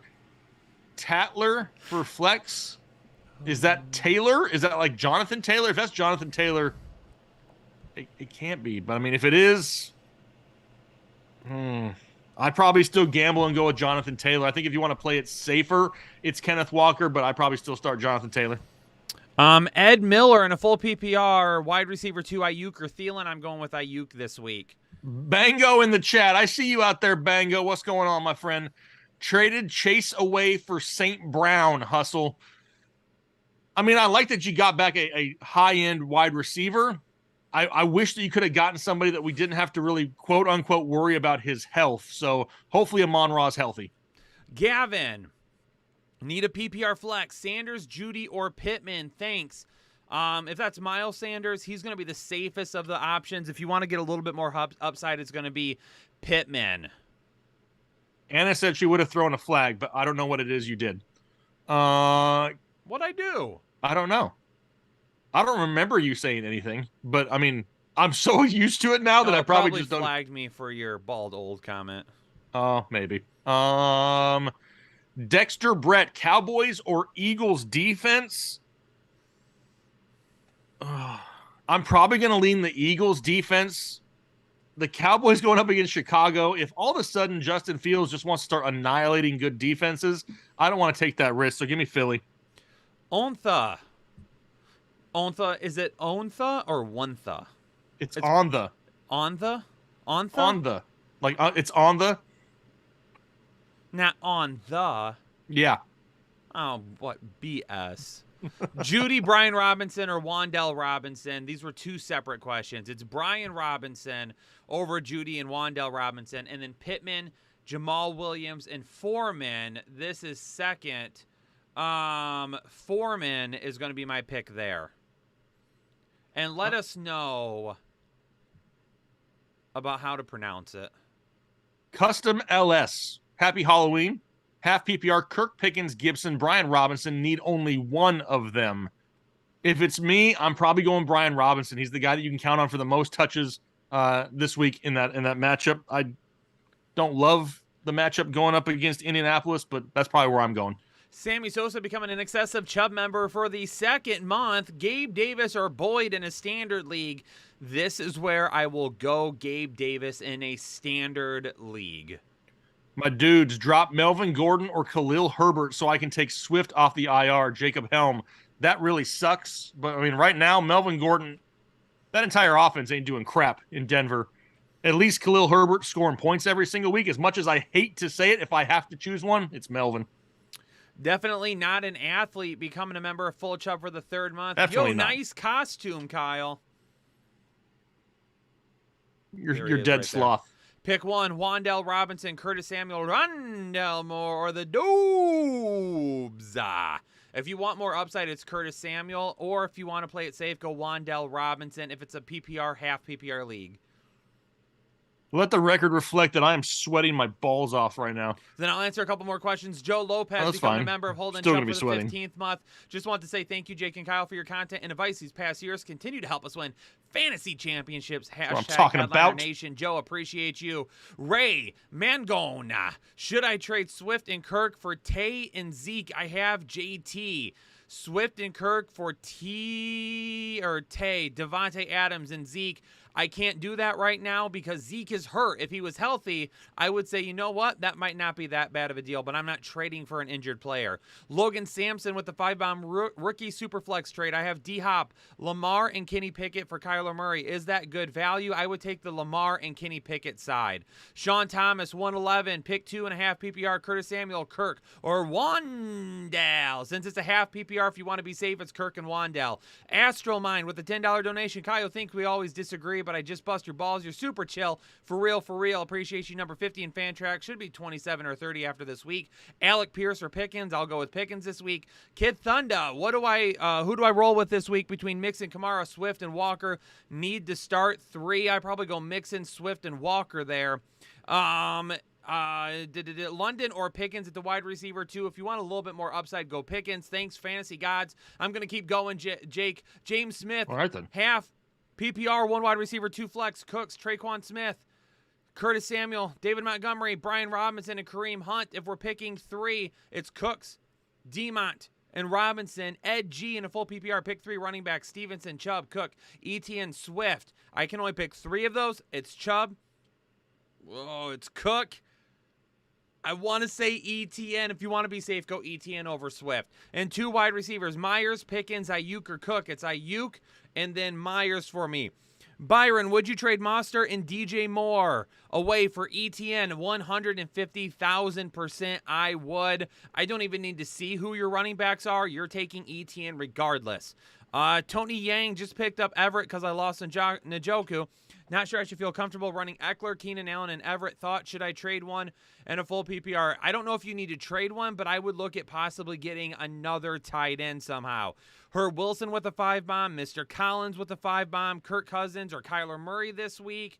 Tatler for flex. Is that Taylor? Is that like Jonathan Taylor? If that's Jonathan Taylor, it can't be. But, I mean, if it is, I'd probably still gamble and go with Jonathan Taylor. I think if you want to play it safer, it's Kenneth Walker, but I'd probably still start Jonathan Taylor. Ed Miller in a full PPR, wide receiver 2, Ayuk or Thielen. I'm going with Ayuk this week. Bango in the chat. I see you out there, Bango. What's going on, my friend? Traded Chase away for St. Brown, Hustle. I mean, I like that you got back a high-end wide receiver. I wish that you could have gotten somebody that we didn't have to really, quote-unquote, worry about his health. So hopefully Amon-Ra is healthy. Gavin. Need a PPR flex. Sanders, Judy, or Pittman. Thanks. If that's Miles Sanders, he's going to be the safest of the options. If you want to get a little bit more upside, it's going to be Pittman. Anna said she would have thrown a flag, but I don't know what it is you did. What'd I do? I don't know. I don't remember you saying anything, but I mean, I'm so used to it now that I probably just don't. Flagged me for your bald old comment. Oh, maybe. Dexter Brett, Cowboys or Eagles defense? I'm probably going to lean the Eagles defense. The Cowboys going up against Chicago. If all of a sudden Justin Fields just wants to start annihilating good defenses, I don't want to take that risk. So give me Philly. Ontha, is it Ontha or Wontha? It's on the. On the? Like, it's on the. Not on the. Yeah. Oh, what BS. Judy, Brian Robinson, or Wan'Dale Robinson. These were 2 separate questions. It's Brian Robinson over Judy and Wan'Dale Robinson. And then Pittman, Jamal Williams, and Foreman. This is second. Foreman is going to be my pick there. And let us know about how to pronounce it. Custom LS. Happy Halloween. Half PPR, Kirk Pickens, Gibson, Brian Robinson. Need only one of them. If it's me, I'm probably going Brian Robinson. He's the guy that you can count on for the most touches this week in that matchup. I don't love the matchup going up against Indianapolis, but that's probably where I'm going. Sammy Sosa becoming an excessive Chubb member for the 2nd month. Gabe Davis or Boyd in a standard league. This is where I will go Gabe Davis in a standard league. My dudes, drop Melvin Gordon or Khalil Herbert so I can take Swift off the IR. Jacob Helm. That really sucks. But, I mean, right now, Melvin Gordon, that entire offense ain't doing crap in Denver. At least Khalil Herbert scoring points every single week. As much as I hate to say it, if I have to choose one, it's Melvin. Definitely not an athlete becoming a member of Full Chubb for the 3rd month. Definitely Yo, not. Nice costume, Kyle. You're dead right sloth. There. Pick 1, Wan'Dale Robinson, Curtis Samuel, Rondell Moore, or the Doobs. If you want more upside, it's Curtis Samuel. Or if you want to play it safe, go Wan'Dale Robinson if it's a PPR, half PPR league. Let the record reflect that I am sweating my balls off right now. Then I'll answer a couple more questions. Joe Lopez becoming a member of Holden Still Chubb gonna for be the sweating. 15th month. Just want to say thank you, Jake and Kyle, for your content and advice these past years. Continue to help us win fantasy championships. That's what I'm talking Headliner about. Nation. Joe, appreciate you. Ray Mangone. Should I trade Swift and Kirk for Tay and Zeke? I have JT. Swift and Kirk for Tay, Devontae Adams and Zeke. I can't do that right now because Zeke is hurt. If he was healthy, I would say, you know what? That might not be that bad of a deal, but I'm not trading for an injured player. Logan Sampson with the 5-bomb rookie Superflex trade. I have D-Hop, Lamar, and Kenny Pickett for Kyler Murray. Is that good value? I would take the Lamar and Kenny Pickett side. Sean Thomas, 111, pick 2.5 PPR, Curtis Samuel, Kirk, or Wandale. Since it's a half PPR, if you want to be safe, it's Kirk and Wandale. Astromine with a $10 donation. Kyle, think we always disagree, but I just bust your balls. You're super chill. For real, for real. Appreciate you. Number 50 in Fantrax. Should be 27 or 30 after this week. Alec Pierce or Pickens. I'll go with Pickens this week. Kid Thunder. Who do I roll with this week between Mixon, Kamara, Swift, and Walker? Need to start 3. I probably go Mixon, Swift, and Walker there. London or Pickens at the wide receiver 2. If you want a little bit more upside, go Pickens. Thanks, Fantasy Gods. I'm going to keep going, Jake. James Smith. All right, then. Half PPR, 1 wide receiver, 2 flex. Cooks, Traquan Smith, Curtis Samuel, David Montgomery, Brian Robinson, and Kareem Hunt. If we're picking 3, it's Cooks, Demont, and Robinson. Ed G in a full PPR, pick 3 running back, Stevenson, Chubb, Cook, ETN, Swift. I can only pick 3 of those. It's Chubb. Whoa, it's Cook. I want to say ETN. If you want to be safe, go ETN over Swift. And 2 wide receivers, Myers, Pickens, Ayuk, or Cook. It's Ayuk and then Myers for me. Byron, would you trade Mostert and DJ Moore away for ETN? 150,000% I would. I don't even need to see who your running backs are. You're taking ETN regardless. Tony Yang just picked up Everett because I lost Njoku. Not sure I should feel comfortable running Eckler, Keenan Allen, and Everett. Thought, should I trade one and a full PPR? I don't know if you need to trade one, but I would look at possibly getting another tight end somehow. Herb Wilson with a 5-bomb, Mr. Collins with a 5-bomb, Kirk Cousins or Kyler Murray this week.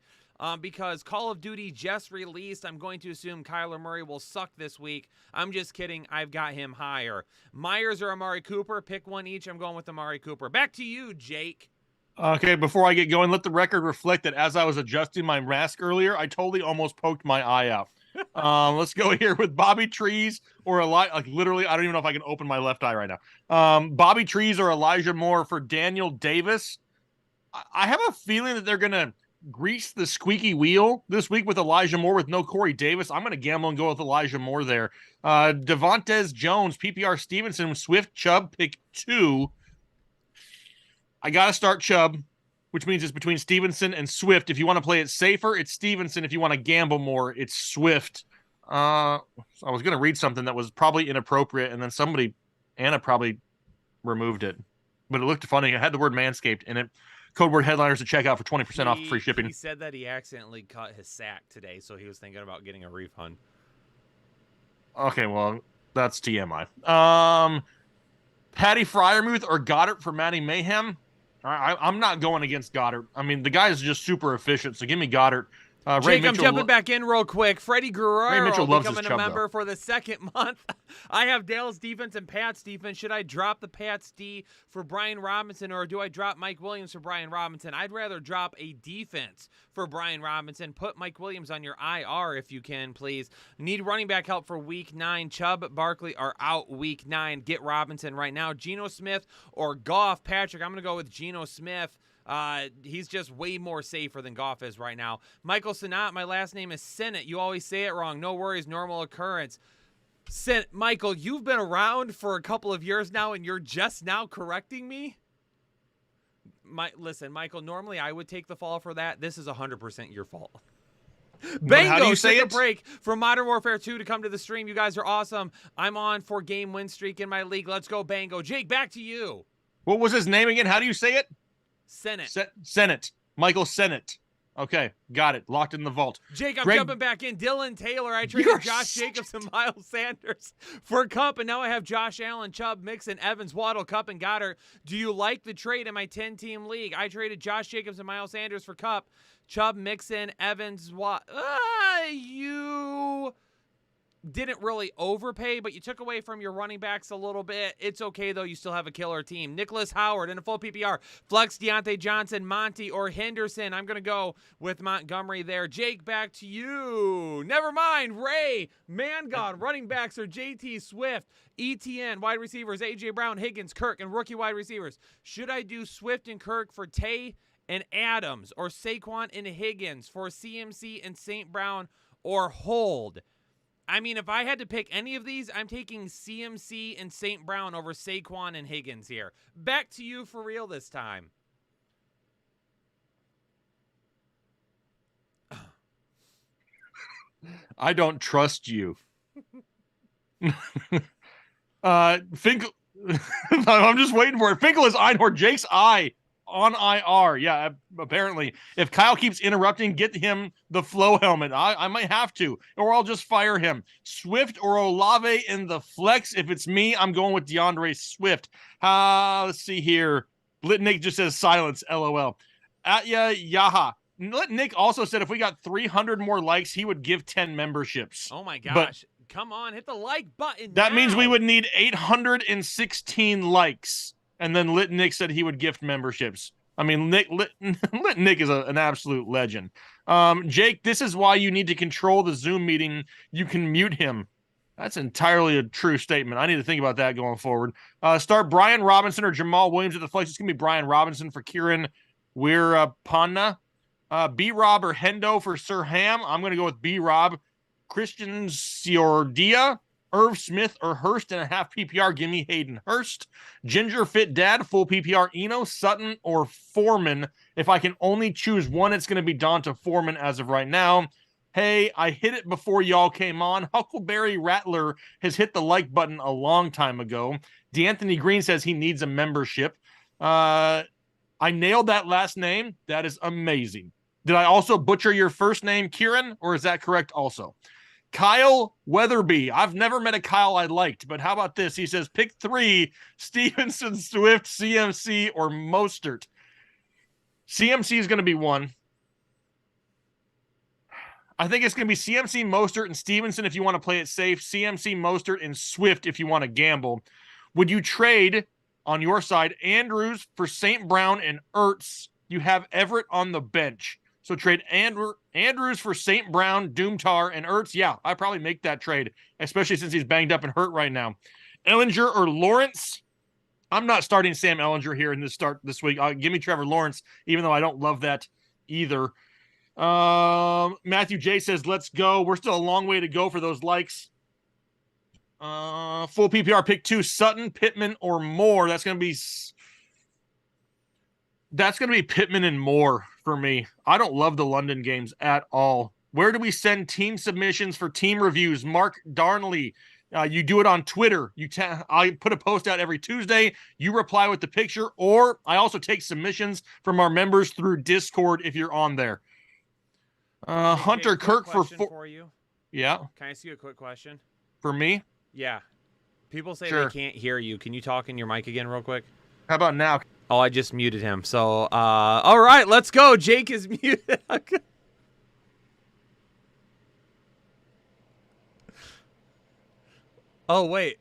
Because Call of Duty just released, I'm going to assume Kyler Murray will suck this week. I'm just kidding. I've got him higher. Myers or Amari Cooper, pick one each. I'm going with Amari Cooper. Back to you, Jake. Okay, before I get going, let the record reflect that as I was adjusting my mask earlier, I totally almost poked my eye out. Let's go here with Bobby Trees or literally, I don't even know if I can open my left eye right now. Bobby Trees or Elijah Moore for Daniel Davis. I have a feeling that they're going to grease the squeaky wheel this week with Elijah Moore with no Corey Davis. I'm going to gamble and go with Elijah Moore there. Devontae Jones, PPR Stevenson, Swift, Chubb, pick 2. I got to start Chubb, which means it's between Stevenson and Swift. If you want to play it safer, it's Stevenson. If you want to gamble more, it's Swift. I was going to read something that was probably inappropriate, and then Anna probably removed it. But it looked funny. It had the word Manscaped in it. Code word headliners to check out for 20% off free shipping. He said that he accidentally cut his sack today, so he was thinking about getting a refund. Okay, well, that's TMI. Patty Fryermuth or Goddard for Matty Mayhem? I'm not going against Goddard. I mean, the guy is just super efficient, so give me Goddard. Jake, I'm jumping back in real quick. Freddie Guerrero becoming a member for the 2nd month. I have Dale's defense and Pat's defense. Should I drop the Pat's D for Brian Robinson, or do I drop Mike Williams for Brian Robinson? I'd rather drop a defense for Brian Robinson. Put Mike Williams on your IR if you can, please. Need running back help for Week 9. Chubb, Barkley are out Week 9. Get Robinson right now. Geno Smith or Goff. Patrick, I'm going to go with Geno Smith. He's just way more safer than Goff is right now. Michael Sinat, my last name is Sinnott. You always say it wrong. No worries, normal occurrence. Michael, you've been around for a couple of years now, and you're just now correcting me? Listen, Michael, normally I would take the fall for that. This is 100% your fault. Bango, take a break from Modern Warfare 2 to come to the stream. You guys are awesome. I'm on 4-game win streak in my league. Let's go, Bango. Jake, back to you. What was his name again? How do you say it? Senate. Michael Senate. Okay, got it. Locked in the vault. Jake, I'm jumping back in. Dylan Taylor. I traded Josh Jacobs and Miles Sanders for Cup, and now I have Josh Allen, Chubb, Mixon, Evans, Waddle, Cup, and Goddard. Do you like the trade in my 10-team league? I traded Josh Jacobs and Miles Sanders for Cup, Chubb, Mixon, Evans, you didn't really overpay, but you took away from your running backs a little bit. It's okay, though. You still have a killer team. Nicholas Howard in a full PPR. Flex, Deontay Johnson, Monty, or Henderson. I'm going to go with Montgomery there. Jake, back to you. Never mind. Ray, Man God. Running backs are JT Swift, ETN. Wide receivers, A.J. Brown, Higgins, Kirk, and rookie wide receivers. Should I do Swift and Kirk for Tay and Adams, or Saquon and Higgins for CMC and St. Brown, or hold? I mean, if I had to pick any of these, I'm taking CMC and St. Brown over Saquon and Higgins here. Back to you for real this time. I don't trust you. Finkel. I'm just waiting for it. Finkel is Einhorn. Jake's eye on IR. Yeah, apparently. If Kyle keeps interrupting, get him the flow helmet. I might have to, or I'll just fire him. Swift or Olave in the flex. If it's me, I'm going with DeAndre Swift. Let's see here. Nick just says silence. LOL. Yaha. Nick also said if we got 300 more likes, he would give 10 memberships. Oh my gosh. Come on, hit the like button. That now. means we would need 816 likes. And then Nick said he would gift memberships. I mean, Nick is an absolute legend. Jake, this is why you need to control the Zoom meeting. You can mute him. That's entirely a true statement. I need to think about that going forward. Start Brian Robinson or Jamal Williams at the flex. It's going to be Brian Robinson for Kieran Weirapana. B-Rob or Hendo for Sir Ham. I'm going to go with B-Rob. Christian Ciordia, Irv Smith or Hurst in a half PPR. Give me Hayden Hurst. Ginger Fit Dad, full PPR. Eno, Sutton, or Foreman. If I can only choose one, it's going to be Donta Foreman as of right now. Hey, I hit it before y'all came on. Huckleberry Rattler has hit the like button a long time ago. D'Anthony Green says he needs a membership. I nailed that last name. That is amazing. Did I also butcher your first name, Kieran, or is that correct also? Kyle Weatherby. I've never met a Kyle I liked, but how about this? He says, pick 3, Stevenson, Swift, CMC, or Mostert. CMC is going to be 1. I think it's going to be CMC, Mostert, and Stevenson if you want to play it safe. CMC, Mostert, and Swift if you want to gamble. Would you trade, on your side, Andrews for St. Brown and Ertz? You have Everett on the bench. So trade Andrews for St. Brown, Doomtar, and Ertz. Yeah, I'd probably make that trade, especially since he's banged up and hurt right now. Ellinger or Lawrence? I'm not starting Sam Ellinger here in this start this week. Give me Trevor Lawrence, even though I don't love that either. Matthew J says, let's go. We're still a long way to go for those likes. Full PPR pick 2, Sutton, Pittman, or Moore. That's going to be Pittman and Moore for me. I don't love the London games at all. Where do we send team submissions for team reviews? Mark Darnley. You do it on Twitter. I put a post out every Tuesday. You reply with the picture, or I also take submissions from our members through Discord if you're on there. Hunter Kirk for you. Yeah. Can I ask you a quick question? For me? Yeah. People say Sure. they can't hear you. Can you talk in your mic again real quick? How about now? Oh, I just muted him. So, all right, let's go. Jake is muted. Oh, wait.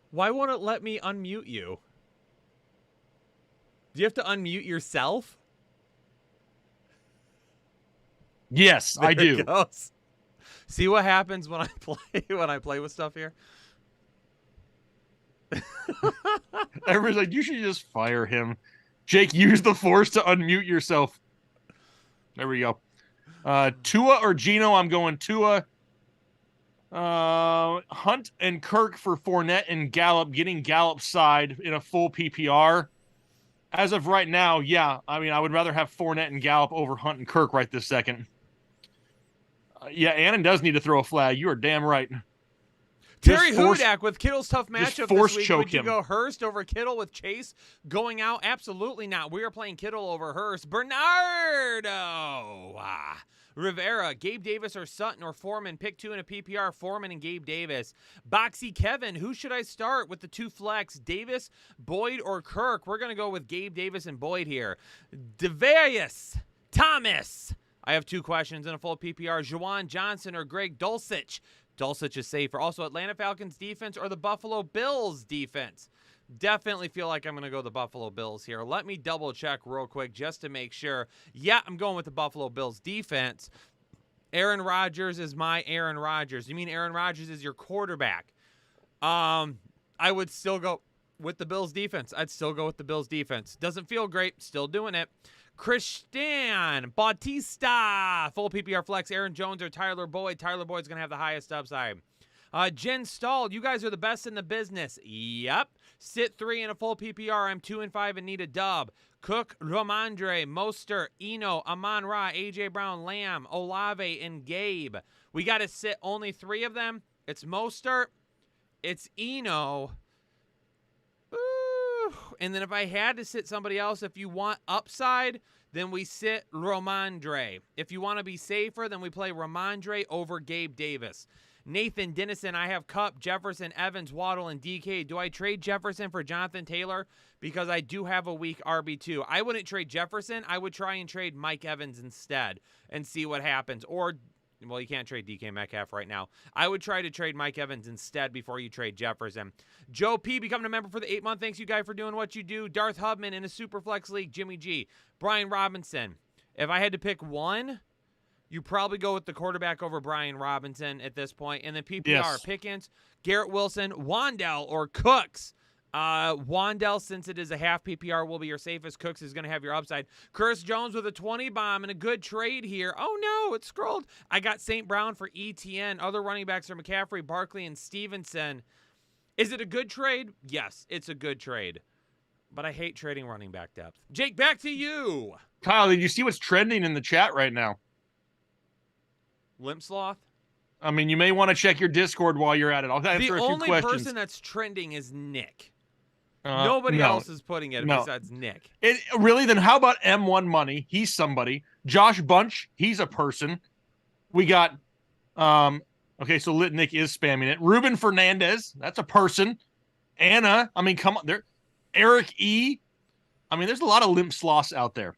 Why won't it let me unmute you? Do you have to unmute yourself? Yes, I do. It goes. See what happens when I play with stuff here? Everybody's like, you should just fire him. Jake, use the force to unmute yourself. There we go. Tua or Geno? I'm going Tua. Hunt and Kirk for Fournette and Gallup, getting Gallup's side in a full PPR. As of right now, yeah. I mean, I would rather have Fournette and Gallup over Hunt and Kirk right this second. Yeah, Annan does need to throw a flag. You are damn right. Terry Hudak with Kittle's tough matchup this week. Would you him. go Hurst over Kittle with Chase going out? Absolutely not. We are playing Kittle over Hurst. Bernardo. Rivera, Gabe Davis or Sutton or Foreman. Pick 2 in a PPR, Foreman and Gabe Davis. Boxy Kevin, who should I start with the 2 flex? Davis, Boyd, or Kirk? We're going to go with Gabe Davis and Boyd here. Devarius, Thomas. I have 2 questions in a full PPR. Juwan Johnson or Greg Dulcich? Dulcich is safer. Also, Atlanta Falcons defense or the Buffalo Bills defense? Definitely feel like I'm going to go the Buffalo Bills here. Let me double check real quick just to make sure. Yeah, I'm going with the Buffalo Bills defense. Aaron Rodgers is my Aaron Rodgers. You mean Aaron Rodgers is your quarterback? I would still go with the Bills defense. I'd still go with the Bills defense. Doesn't feel great. Still doing it. Christian Bautista. Full PPR flex. Aaron Jones or Tyler Boyd. Tyler Boyd's going to have the highest upside. Jen Stahl, you guys are the best in the business. Yep. Sit 3 in a full PPR. I'm 2-5 and need a dub. Cook, Ramondre, Mostert, Eno, Amon Ra, AJ Brown, Lamb, Olave, and Gabe. We got to sit only 3 of them. It's Mostert. It's Eno. Ooh. And then if I had to sit somebody else, if you want upside, then we sit Ramondre. If you want to be safer, then we play Ramondre over Gabe Davis. Nathan Dennison, I have Kupp, Jefferson, Evans, Waddle, and DK. Do I trade Jefferson for Jonathan Taylor? Because I do have a weak RB2. I wouldn't trade Jefferson. I would try and trade Mike Evans instead and see what happens. Or, well, you can't trade DK Metcalf right now. I would try to trade Mike Evans instead before you trade Jefferson. Joe P. becoming a member for the 8-month. Thanks, you guys, for doing what you do. Darth Hubman in a Superflex League. Jimmy G. Brian Robinson. If I had to pick one, you probably go with the quarterback over Brian Robinson at this point. And then PPR, Yes. Pickens, Garrett Wilson, Wandell, or Cooks. Wandell, since it is a half PPR, will be your safest. Cooks is going to have your upside. Curtis Jones with a 20 bomb and a good trade here. Oh, no, it scrolled. I got St. Brown for ETN. Other running backs are McCaffrey, Barkley, and Stevenson. Is it a good trade? Yes, it's a good trade. But I hate trading running back depth. Jake, back to you. Kyle, did you see what's trending in the chat right now? Limp Sloth? I mean, you may want to check your Discord while you're at it. I'll answer a few questions. The only person that's trending is Nick. Nobody else is putting it besides Nick. Really? Then how about M1 Money? He's somebody. Josh Bunch, he's a person. We got, okay, so Lit Nick is spamming it. Ruben Fernandez, that's a person. Anna, I mean, come on. There. Eric E. I mean, there's a lot of limp sloths out there.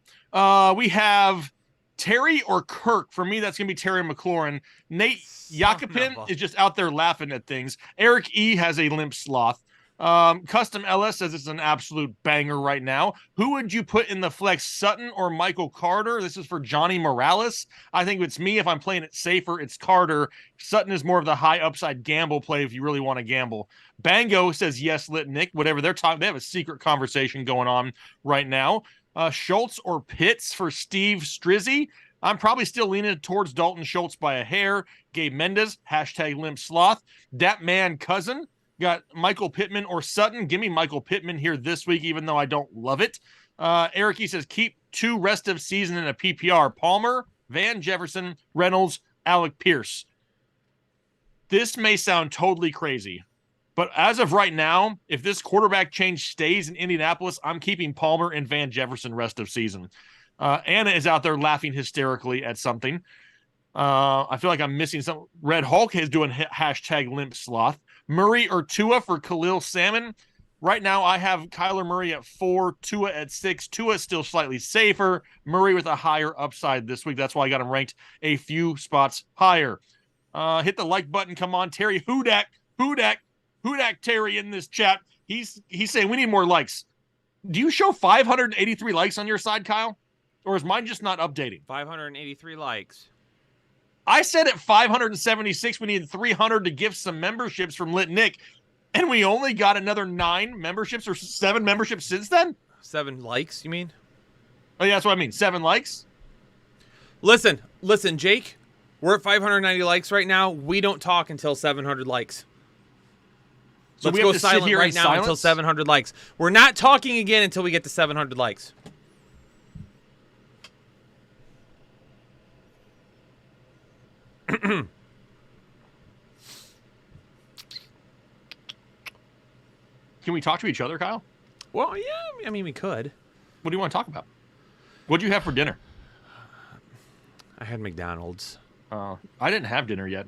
We have Terry or Kirk. For me, that's going to be Terry McLaurin. Nate Yakupin is just out there laughing at things. Eric E. has a limp sloth. Custom LS says it's an absolute banger right now. Who would you put in the flex, Sutton or Michael Carter? This is for Johnny Morales. I think it's me. If I'm playing it safer, it's Carter. Sutton is more of the high upside gamble play if you really want to gamble. Bango says yes, Lit Nick. Whatever they're talking, they have a secret conversation going on right now. Schultz or Pitts for Steve Strizzy. I'm probably still leaning towards Dalton Schultz by a hair. Gabe Mendez, hashtag limp sloth. Dat man cousin. Got Michael Pittman or Sutton. Give me Michael Pittman here this week, even though I don't love it. Eric, he says, keep 2 rest of season in a PPR. Palmer, Van Jefferson, Reynolds, Alec Pierce. This may sound totally crazy, but as of right now, if this quarterback change stays in Indianapolis, I'm keeping Palmer and Van Jefferson rest of season. Anna is out there laughing hysterically at something. I feel like I'm missing some. Red Hulk is doing hashtag limp sloth. Murray or Tua for Khalil Salmon. Right now, I have Kyler Murray at 4, Tua at 6. Tua is still slightly safer. Murray with a higher upside this week. That's why I got him ranked a few spots higher. Hit the like button. Come on, Terry Hudak Terry in this chat. He's saying we need more likes. Do you show 583 likes on your side, Kyle? Or is mine just not updating? 583 likes. I said at 576 we needed 300 to give some memberships from Lit Nick, and we only got another 9 memberships or 7 memberships since then? 7 likes, you mean? Oh, yeah, that's what I mean. 7 likes? Listen, Jake. We're at 590 likes right now. We don't talk until 700 likes. So Let's we go have to sit silent here right in now silence? until 700 likes. We're not talking again until we get to 700 likes. Can we talk to each other, Kyle? Well, yeah, I mean, we could. What do you want to talk about? What do you have for dinner? I had McDonald's. I didn't have dinner yet.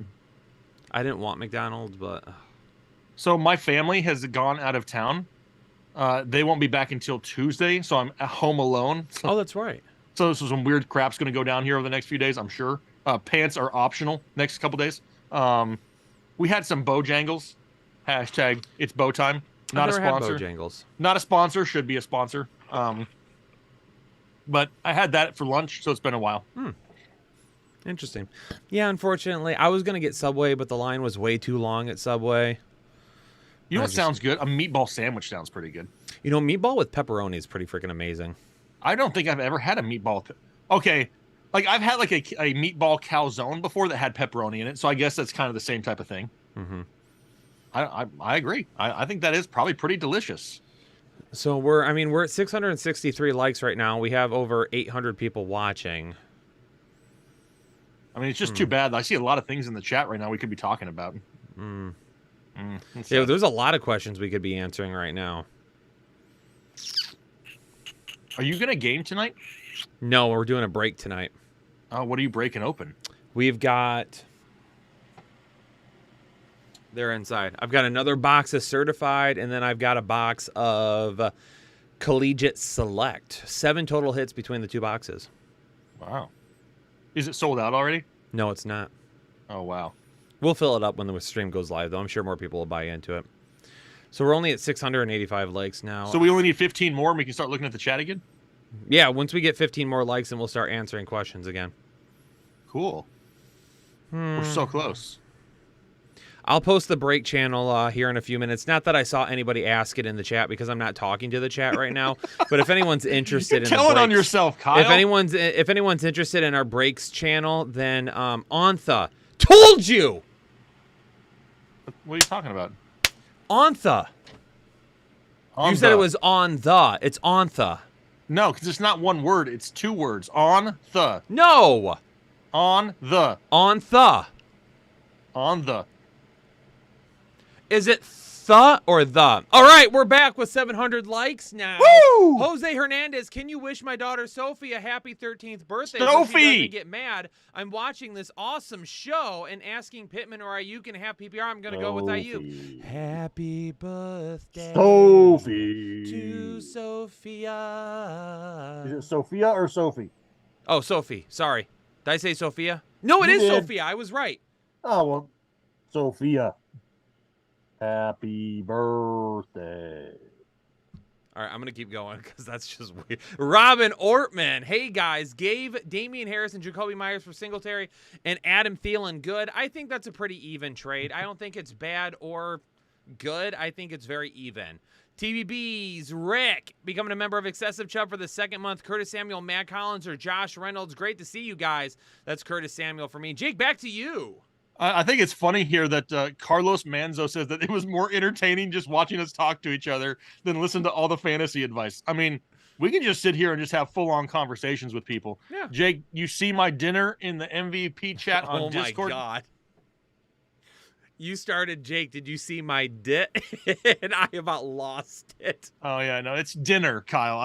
I didn't want McDonald's, but... So my family has gone out of town. They won't be back until Tuesday, so I'm at home alone. Oh, that's right. So some weird crap's going to go down here over the next few days, I'm sure. Pants are optional next couple days. We had some Bojangles. Hashtag it's bow time. Not a sponsor. Bojangles. Not a sponsor. Should be a sponsor. But I had that for lunch, so it's been a while. Interesting. Yeah, unfortunately, I was going to get Subway, but the line was way too long at Subway. You know what sounds good? A meatball sandwich sounds pretty good. You know, meatball with pepperoni is pretty freaking amazing. I don't think I've ever had a meatball. Okay, like I've had like a meatball calzone before that had pepperoni in it, so I guess that's kind of the same type of thing. Mm-hmm. I agree. I think that is probably pretty delicious. So we're at 663 likes right now. We have over 800 people watching. I mean, it's just too bad. I see a lot of things in the chat right now we could be talking about. Yeah, there's a lot of questions we could be answering right now. Are you gonna game tonight? No, we're doing a break tonight. What are you breaking open? We've got... They're inside. I've got another box of Certified, and then I've got a box of Collegiate Select. 7 total hits between the 2 boxes. Wow. Is it sold out already? No, it's not. Oh, wow. We'll fill it up when the stream goes live, though. I'm sure more people will buy into it. So we're only at 685 likes now. So we only need 15 more, and we can start looking at the chat again? Yeah, once we get 15 more likes, then we'll start answering questions again. Cool. We're so close. I'll post the break channel here in a few minutes. Not that I saw anybody ask it in the chat because I'm not talking to the chat right now. But if anyone's interested in tell it on yourself, Kyle. If anyone's interested in our breaks channel, then Ontha told you. What are you talking about? Ontha. You said it was on the. It's Ontha. No, because it's not one word. It's 2 words. On the. No. On the. Ontha. On the. Is it the or the? All right, we're back with 700 likes now. Woo! Jose Hernandez, can you wish my daughter Sophie a happy 13th birthday? Sophie! So she doesn't get mad. I'm watching this awesome show and asking Pittman or Ayuk and have PPR. I'm going to go with Ayuk. Happy birthday Sophie. to Sophia. Is it Sophia or Sophie? Oh, Sophie. Sorry. Did I say Sophia? No, it You is did. Sophia. I was right. Oh, well, Sophia. Happy birthday. All right, I'm going to keep going because that's just weird. Robin Ortman. Hey, guys. Gave Damian Harris and Jacoby Myers for Singletary and Adam Thielen good. I think that's a pretty even trade. I don't think it's bad or good. I think it's very even. TVB's Rick becoming a member of Excessive Chubb for the 2nd month. Curtis Samuel, Matt Collins, or Josh Reynolds. Great to see you guys. That's Curtis Samuel for me. Jake, back to you. I think it's funny here that Carlos Manzo says that it was more entertaining just watching us talk to each other than listen to all the fantasy advice. I mean, we can just sit here and just have full-on conversations with people. Yeah. Jake, you see my dinner in the MVP chat on Discord? Oh, my God. You started, Jake, did you see my dit? And I about lost it. Oh, yeah, no, it's dinner, Kyle.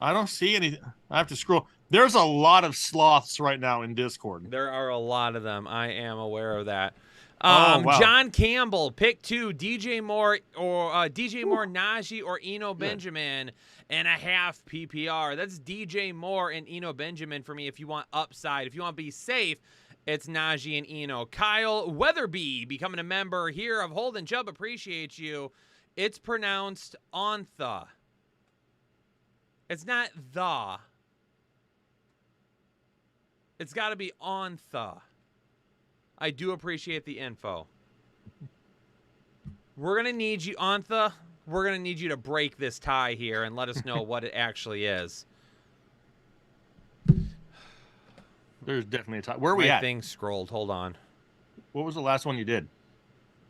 I don't see anything. I have to scroll. There's a lot of sloths right now in Discord. There are a lot of them. I am aware of that. Wow. John Campbell, pick 2, DJ Moore, Najee, or Eno Benjamin, and a half PPR. That's DJ Moore and Eno Benjamin for me if you want upside. If you want to be safe, it's Najee and Eno. Kyle Weatherby becoming a member here of Holden Chubb. Appreciate you. It's pronounced Ontha. It's not the. It's got to be Ontha. I do appreciate the info. We're going to need you, Ontha. We're going to need you to break this tie here and let us know what it actually is. There's definitely a tie. Where are we My at? thing scrolled. Hold on. What was the last one you did?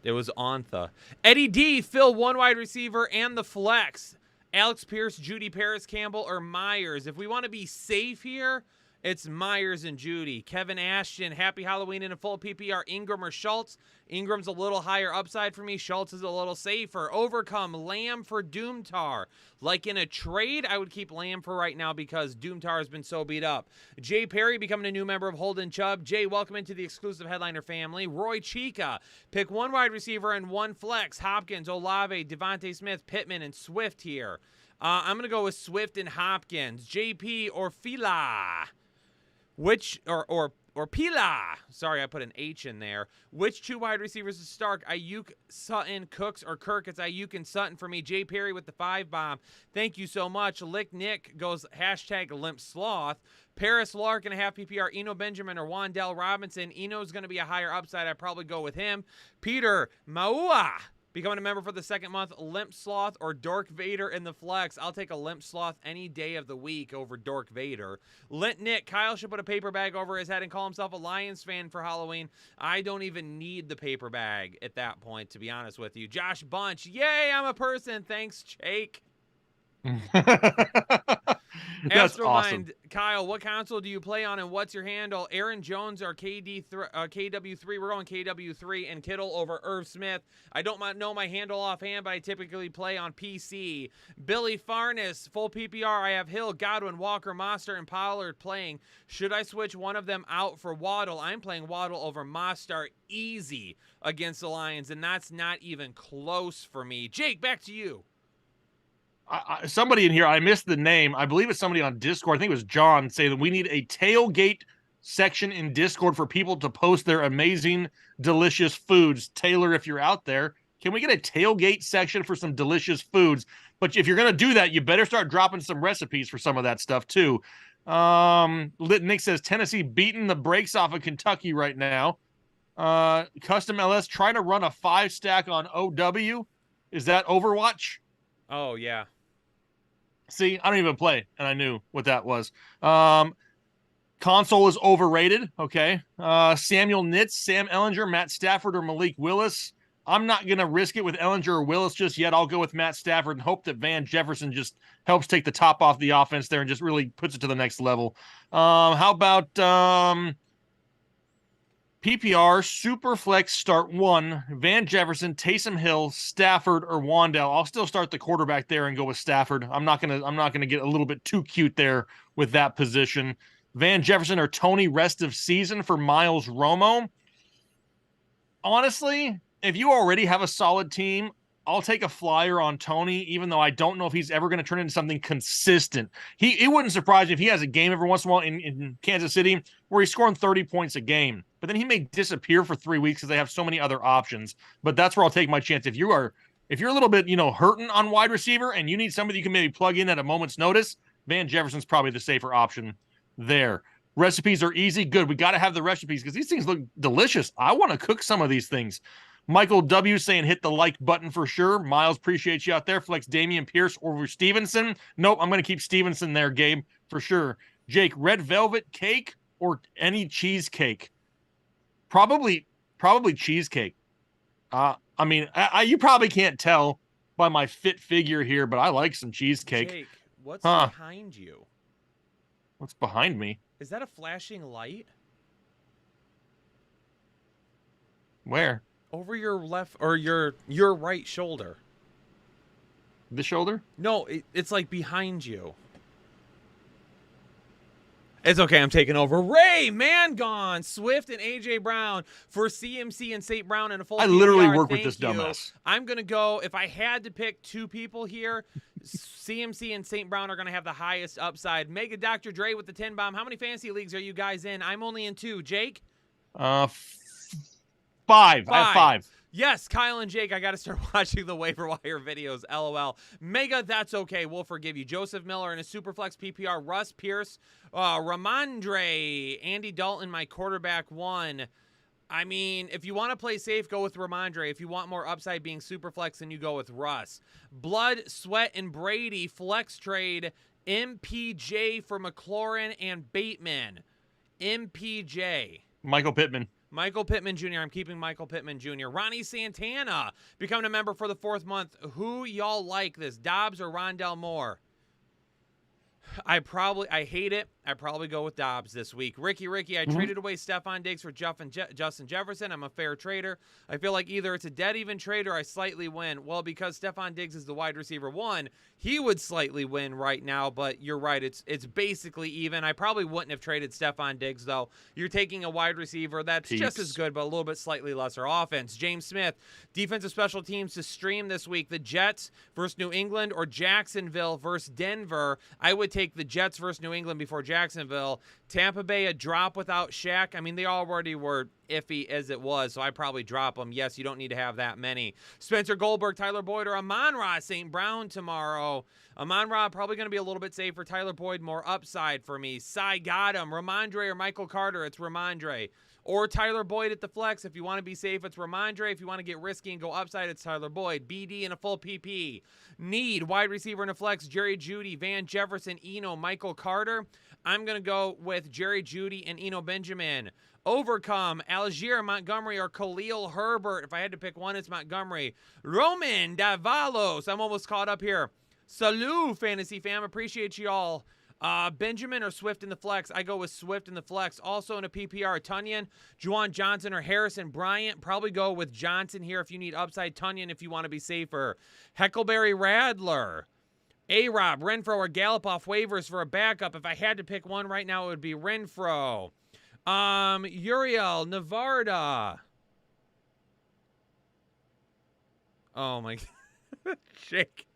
It was Ontha. Eddie D, Phil, 1 wide receiver, and the flex. Alex Pierce, Judy, Paris Campbell, or Myers. If we want to be safe here, it's Myers and Judy. Kevin Ashton, Happy Halloween in a full PPR. Ingram or Schultz. Ingram's a little higher upside for me. Schultz is a little safer. Overcome, Lamb for Doomtar. Like in a trade, I would keep Lamb for right now because Doomtar has been so beat up. Jay Perry becoming a new member of Holden Chubb. Jay, welcome into the exclusive Headliner family. Roy Chica, pick 1 wide receiver and 1 flex. Hopkins, Olave, Devontae Smith, Pittman, and Swift here. I'm going to go with Swift and Hopkins. JP or Fila. Which, or Pila. Sorry, I put an H in there. Which 2 wide receivers to start? Ayuk, Sutton, Cooks, or Kirk? It's Ayuk and Sutton for me. Jay Perry with the 5 bomb. Thank you so much. Lick Nick goes hashtag limp sloth. Paris Larkin, a half PPR. Eno Benjamin or Wandell Robinson. Eno's going to be a higher upside. I'd probably go with him. Peter Maua. Becoming a member for the second month, Limp Sloth or Dork Vader in the flex. I'll take a Limp Sloth any day of the week over Dork Vader. Lint Nick, Kyle should put a paper bag over his head and call himself a Lions fan for Halloween. I don't even need the paper bag at that point, to be honest with you. Josh Bunch, yay, I'm a person. Thanks, Jake. That's awesome. Kyle, what console do you play on and what's your handle? Aaron Jones or KW3? We're going KW3 and Kittle over Irv Smith. I don't know my handle offhand, but I typically play on PC. Billy Farnes, full PPR. I have Hill, Godwin, Walker, Mostert, and Pollard playing. Should I switch one of them out for Waddle? I'm playing Waddle over Mostert easy against the Lions, and that's not even close for me. Jake, back to you. Somebody in here, I missed the name. I believe it's somebody on Discord. I think it was John saying that we need a tailgate section in Discord for people to post their amazing, delicious foods. Taylor, if you're out there, can we get a tailgate section for some delicious foods? But if you're going to do that, you better start dropping some recipes for some of that stuff too. Nick says Tennessee beating the brakes off of Kentucky right now. Custom LS trying to run a 5-stack on OW. Is that Overwatch? Oh, yeah. See, I don't even play, and I knew what that was. Console is overrated. Okay. Samuel Nitz, Sam Ellinger, Matt Stafford, or Malik Willis. I'm not going to risk it with Ellinger or Willis just yet. I'll go with Matt Stafford and hope that Van Jefferson just helps take the top off the offense there and just really puts it to the next level. How about PPR, Superflex, start 1, Van Jefferson, Taysom Hill, Stafford, or Wandell. I'll still start the quarterback there and go with Stafford. I'm not gonna get a little bit too cute there with that position. Van Jefferson or Tony rest of season for Miles Romo. Honestly, if you already have a solid team, I'll take a flyer on Tony, even though I don't know if he's ever going to turn into something consistent. It wouldn't surprise me if he has a game every once in a while in Kansas City where he's scoring 30 points a game. But then he may disappear for 3 weeks because they have so many other options. But that's where I'll take my chance. If you're a little bit, hurting on wide receiver and you need somebody you can maybe plug in at a moment's notice, Van Jefferson's probably the safer option there. Recipes are easy. Good. We got to have the recipes because these things look delicious. I want to cook some of these things. Michael W. saying hit the like button for sure. Miles, appreciate you out there. Flex Damian Pierce over Stevenson. Nope, I'm going to keep Stevenson there, Gabe, for sure. Jake, red velvet cake or any cheesecake? Probably cheesecake. You probably can't tell by my fit figure here, but I like some cheesecake. Jake, what's behind you? What's behind me? Is that a flashing light? Where? Over your left or your right shoulder. The shoulder? No, it's like behind you. It's okay, I'm taking over. Ray, man gone. Swift and AJ Brown for CMC and St. Brown in a full I literally PPR. work with this dumbass. I'm going to go, if I had to pick two people here, CMC and St. Brown are going to have the highest upside. Mega Dr. Dre with the 10 bomb. How many fantasy leagues are you guys in? I'm only in 2. Jake? 5. I have 5. Yes, Kyle and Jake, I got to start watching the waiver wire videos. LOL. Mega, that's okay. We'll forgive you. Joseph Miller in a Superflex PPR. Russ Pierce, Ramondre, Andy Dalton, my quarterback 1. I mean, if you want to play safe, go with Ramondre. If you want more upside being Superflex, then you go with Russ. Blood, Sweat, and Brady, flex trade, MPJ for McLaurin and Bateman. MPJ. Michael Pittman Jr. I'm keeping Michael Pittman Jr. Ronnie Santana, becoming a member for the 4th month. Who y'all like this, Dobbs or Rondell Moore? I hate it. I probably go with Dobbs this week. Ricky, I traded away Stephon Diggs for Justin Jefferson. I'm a fair trader. I feel like either it's a dead even trade or I slightly win. Well, because Stephon Diggs is the wide receiver 1, he would slightly win right now, but you're right. It's basically even. I probably wouldn't have traded Stephon Diggs, though. You're taking a wide receiver that's just as good, but a little bit slightly lesser offense. James Smith, defensive special teams to stream this week. The Jets versus New England or Jacksonville versus Denver. I would take the Jets versus New England before Jacksonville. Tampa Bay a drop without Shaq. I mean, they already were iffy as it was, so I probably drop them. Yes, you don't need to have that many. Spencer Goldberg, Tyler Boyd, or Amon-Ra St. Brown tomorrow. Amon-Ra probably going to be a little bit safer. Tyler Boyd more upside for me. Cy got him. Ramondre or Michael Carter, it's Ramondre. Or Tyler Boyd at the flex. If you want to be safe, it's Ramondre. If you want to get risky and go upside, it's Tyler Boyd. BD in a full PP. Need wide receiver in a flex. Jerry Jeudy, Van Jefferson, Eno, Michael Carter. I'm going to go with Jerry Jeudy and Eno Benjamin. Overcome, Algier, Montgomery, or Khalil Herbert. If I had to pick one, it's Montgomery. Roman Davalos. I'm almost caught up here. Salute, Fantasy fam. Appreciate you all. Benjamin or Swift in the flex? I go with Swift in the flex. Also in a PPR, Tunyon, Juwan Johnson, or Harrison Bryant. Probably go with Johnson here if you need upside. Tunyon if you want to be safer. Heckleberry Radler. A-Rob, Renfro, or Gallup off waivers for a backup. If I had to pick one right now, it would be Renfro. Uriel, Navarda. Oh my God. Jake.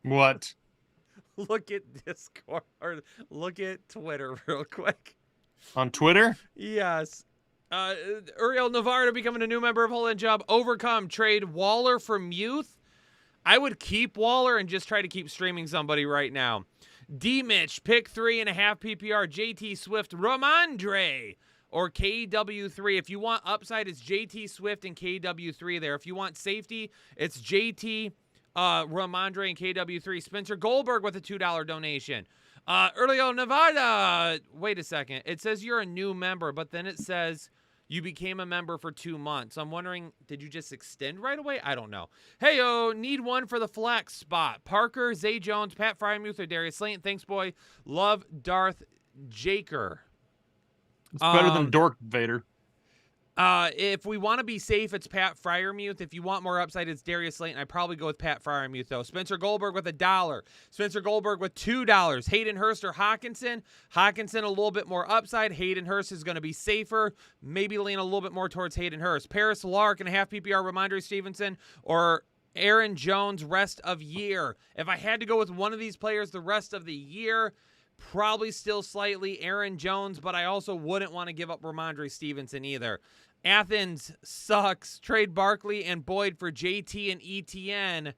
What? Look at Discord, or look at Twitter real quick. On Twitter? Yes. Uriel Navarro becoming a new member of Whole End Job. Overcome. Trade Waller from Youth. I would keep Waller and just try to keep streaming somebody right now. D-Mitch, pick 3.5 PPR. JT Swift, Ramondre, or KW3. If you want upside, it's JT Swift and KW3 there. If you want safety, it's JT Ramondre and KW3. Spencer Goldberg with a $2 donation. Uriel Nevada. Wait a second. It says you're a new member, but then it says you became a member for 2 months. I'm wondering, did you just extend right away? I don't know. Hey-o, need one for the flex spot. Parker, Zay Jones, Pat Frymuth, or Darius Slayton. Thanks, boy. Love, Darth Jaker. It's better than Dork Vader. If we want to be safe, it's Pat Fryermuth. If you want more upside, it's Darius Slayton. I'd probably go with Pat Fryermuth, though. Spencer Goldberg with $1. Spencer Goldberg with $2. Hayden Hurst or Hawkinson. Hawkinson a little bit more upside. Hayden Hurst is going to be safer. Maybe lean a little bit more towards Hayden Hurst. Paris Lark and a half PPR. Ramondre Stevenson or Aaron Jones rest of year. If I had to go with one of these players the rest of the year, probably still slightly Aaron Jones, but I also wouldn't want to give up Ramondre Stevenson either. Athens sucks. Trade Barkley and Boyd for JT and ETN.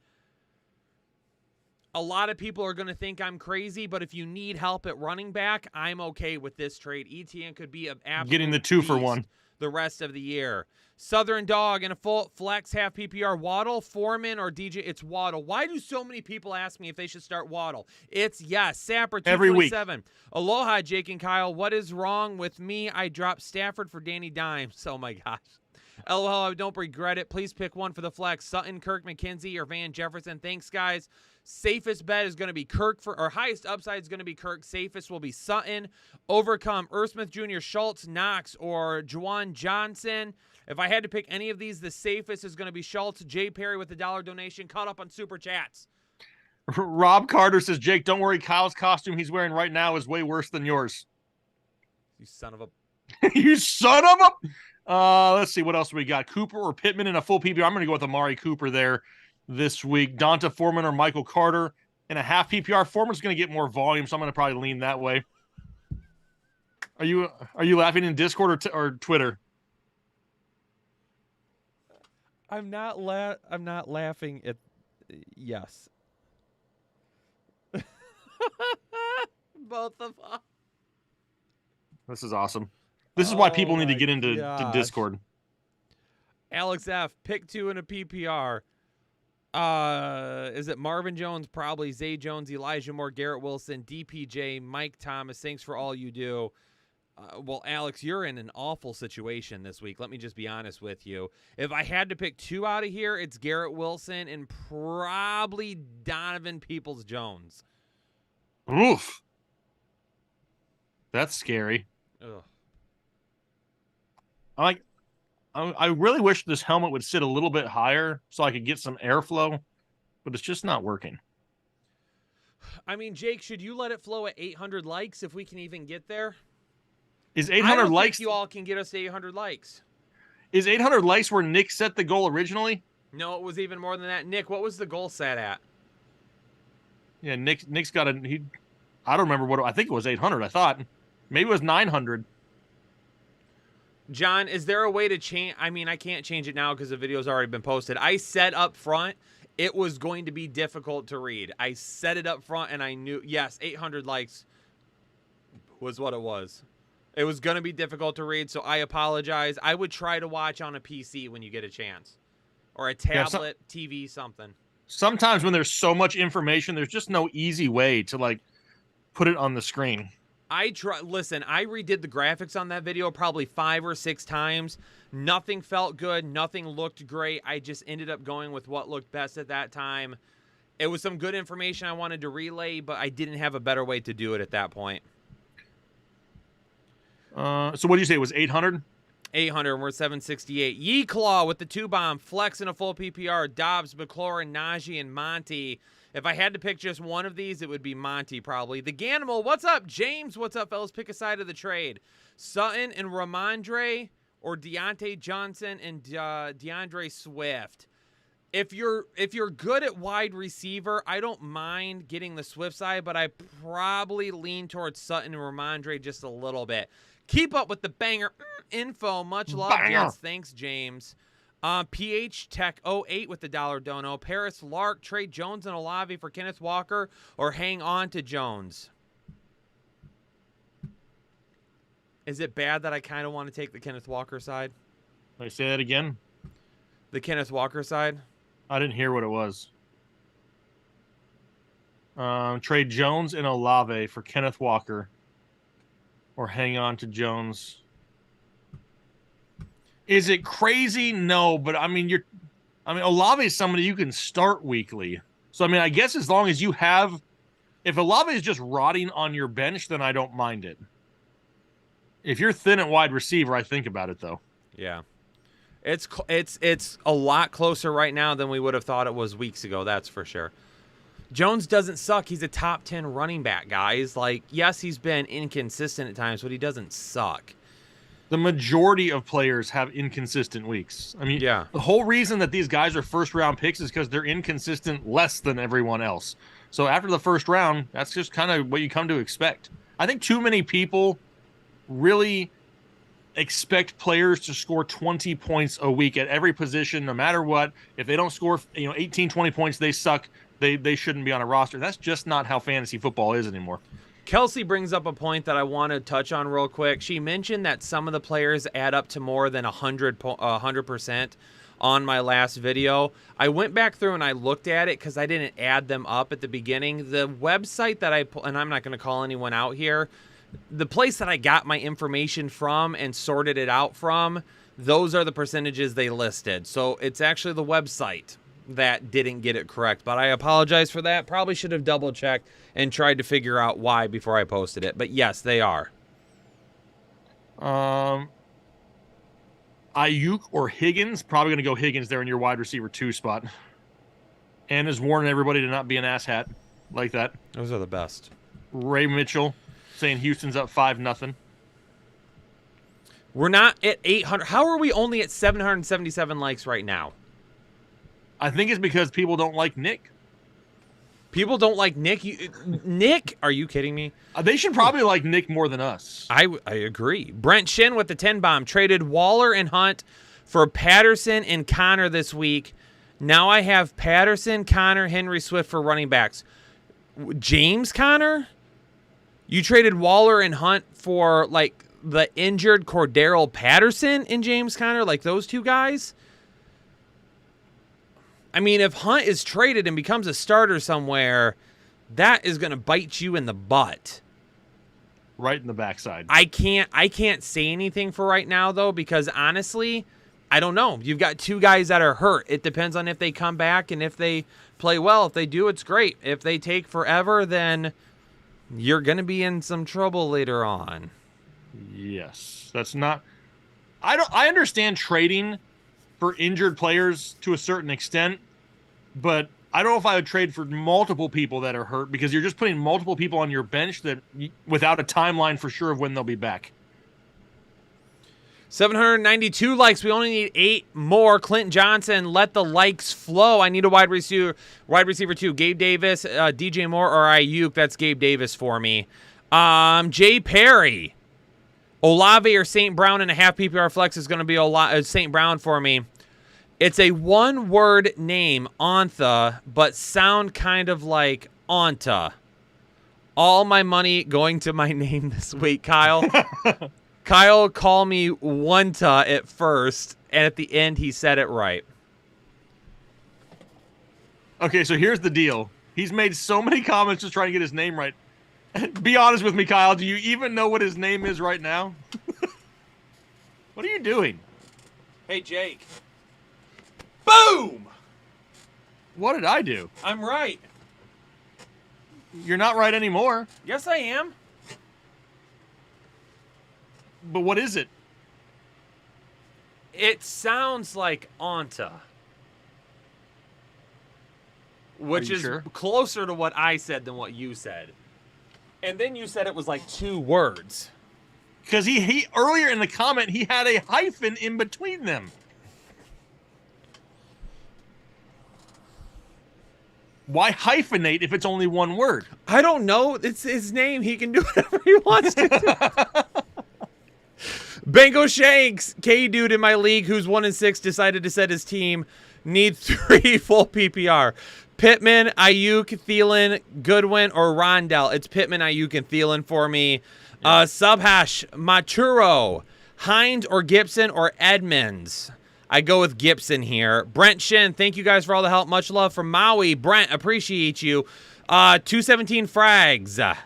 A lot of people are going to think I'm crazy, but if you need help at running back, I'm okay with this trade. ETN could be an absolute getting the 2-for-1 the rest of the year. Southern Dog and a full flex half PPR. Waddle, Foreman, or DJ? It's Waddle. Why do so many people ask me if they should start Waddle? It's yes. Sapper 227. Aloha, Jake and Kyle. What is wrong with me? I dropped Stafford for Danny Dimes. Oh my gosh. LOL, I don't regret it. Please pick one for the flex. Sutton, Kirk, McKenzie, or Van Jefferson. Thanks, guys. Safest bet is going to be Kirk, or highest upside is going to be Kirk. Safest will be Sutton. Overcome, Smith Jr., Schultz, Knox, or Juwan Johnson. If I had to pick any of these, the safest is going to be Schultz. Jay Perry with the $1 donation. Caught up on Super Chats. Rob Carter says, Jake, don't worry. Kyle's costume he's wearing right now is way worse than yours. You son of a... You son of a... let's see, what else we got? Cooper or Pittman in a full PPR. I'm going to go with Amari Cooper there this week. Donta Foreman or Michael Carter in a half PPR. Foreman's going to get more volume, so I'm going to probably lean that way. Are you laughing in Discord or Twitter? I'm not laughing at... Yes. Both of them. This is awesome. This is why people need to get into to Discord. Alex F. Pick 2 in a PPR. Is it Marvin Jones? Probably. Zay Jones, Elijah Moore, Garrett Wilson, DPJ, Mike Thomas. Thanks for all you do. Well, Alex, you're in an awful situation this week. Let me just be honest with you. If I had to pick 2 out of here, it's Garrett Wilson and probably Donovan Peoples-Jones. Oof. That's scary. Ugh. I really wish this helmet would sit a little bit higher so I could get some airflow, but it's just not working. I mean, Jake, should you let it flow at 800 likes if we can even get there? Is 800 likes? You all can get us to 800 likes. Is 800 likes where Nick set the goal originally? No, it was even more than that. Nick, what was the goal set at? Yeah, Nick's got I don't remember what I think it was 800. I thought. Maybe it was 900. John, is there a way to change? I mean, I can't change it now because the video's already been posted. I said up front it was going to be difficult to read. I said it up front, and I knew, yes, 800 likes was what it was. It was going to be difficult to read, so I apologize. I would try to watch on a PC when you get a chance. Or a tablet, TV, something. Sometimes when there's so much information, there's just no easy way to, like, put it on the screen. Listen, I redid the graphics on that video probably 5 or 6 times. Nothing felt good. Nothing looked great. I just ended up going with what looked best at that time. It was some good information I wanted to relay, but I didn't have a better way to do it at that point. So what did you say? It was 800? 800, and we're 768. Yee-Claw with the 2-bomb. Flex in a full PPR. Dobbs, McLaurin, Najee, and Monty. If I had to pick just one of these, it would be Monty probably. The Ganimal, what's up? James, what's up, fellas? Pick a side of the trade. Sutton and Ramondre, or Deontay Johnson and DeAndre Swift. If you're good at wide receiver, I don't mind getting the Swift side, but I probably lean towards Sutton and Ramondre just a little bit. Keep up with the banger info. Much love. Banger. Yes, thanks, James. PH Tech 08 with the dollar dono. Paris Lark, trade Jones and Olave for Kenneth Walker, or hang on to Jones. Is it bad that I kind of want to take the Kenneth Walker side? Can I say that again? The Kenneth Walker side? I didn't hear what it was. Trade Jones and Olave for Kenneth Walker, or hang on to Jones. Is it crazy? No, but I mean, Olave is somebody you can start weekly. So I mean, I guess as long as you have, if Olave is just rotting on your bench, then I don't mind it. If you're thin at wide receiver, I think about it though. Yeah. It's a lot closer right now than we would have thought it was weeks ago, that's for sure. Jones doesn't suck. He's a top 10 running back, guys. Like, yes, he's been inconsistent at times, but he doesn't suck. The majority of players have inconsistent weeks. I mean, yeah. The whole reason that these guys are first-round picks is because they're inconsistent less than everyone else. So after the first round, that's just kind of what you come to expect. I think too many people really expect players to score 20 points a week at every position, no matter what. If they don't score 18, 20 points, they suck. They shouldn't be on a roster. That's just not how fantasy football is anymore. Kelsey brings up a point that I want to touch on real quick. She mentioned that some of the players add up to more than 100% on my last video. I went back through and I looked at it because I didn't add them up at the beginning. The website that and I'm not going to call anyone out here, the place that I got my information from and sorted it out from, those are the percentages they listed. So it's actually the website that didn't get it correct, but I apologize for that. Probably should have double checked and tried to figure out why before I posted it. But yes, they are. Ayuk or Higgins? Probably going to go Higgins there in your wide receiver 2 spot. And is warning everybody to not be an asshat like that. Those are the best. Ray Mitchell saying Houston's up 5-0. We're not at 800. How are we only at 777 likes right now? I think it's because people don't like Nick. People don't like Nick? Nick? Are you kidding me? They should probably like Nick more than us. I agree. Brent Shin with the 10-bomb. Traded Waller and Hunt for Patterson and Connor this week. Now I have Patterson, Connor, Henry, Swift for running backs. James Conner? You traded Waller and Hunt for, like, the injured Cordero Patterson and James Conner? Like, those two guys? I mean, if Hunt is traded and becomes a starter somewhere, that is going to bite you in the butt. Right in the backside. I can't say anything for right now, though, because honestly, I don't know. You've got two guys that are hurt. It depends on if they come back and if they play well. If they do, it's great. If they take forever, then you're going to be in some trouble later on. Yes. That's not... I understand trading for injured players to a certain extent, but I don't know if I would trade for multiple people that are hurt, because you're just putting multiple people on your bench that without a timeline for sure of when they'll be back. 792 likes. We only need 8 more. Clint Johnson, let the likes flow. I need a wide receiver 2. Gabe Davis, DJ Moore, or Ayuk. That's Gabe Davis for me. Jay Perry. Olave or St. Brown in a half PPR flex is going to be St. Brown for me. It's a one-word name, Ontha, but sound kind of like Onta. All my money going to my name this week, Kyle. Kyle called me Wanta at first, and at the end he said it right. Okay, so here's the deal. He's made so many comments just trying to get his name right. Be honest with me, Kyle. Do you even know what his name is right now? What are you doing? Hey, Jake. Boom! What did I do? I'm right. You're not right anymore. Yes, I am. But what is it? It sounds like Onta. Which is sure? closer to what I said than what you said. And then you said it was like 2 words. Because he earlier in the comment, he had a hyphen in between them. Why hyphenate if it's only one word? I don't know. It's his name. He can do whatever he wants to do. Bango Shanks, K-Dude in my league who's 1-6 decided to set his team. Need 3 full PPR. Pittman, Ayuk, Thielen, Goodwin, or Rondell. It's Pittman, Ayuk, and Thielen for me. Subhash, Maturo, Hines or Gibson or Edmonds. I go with Gibson here. Brent Shin, thank you guys for all the help. Much love from Maui. Brent, appreciate you. 217 frags.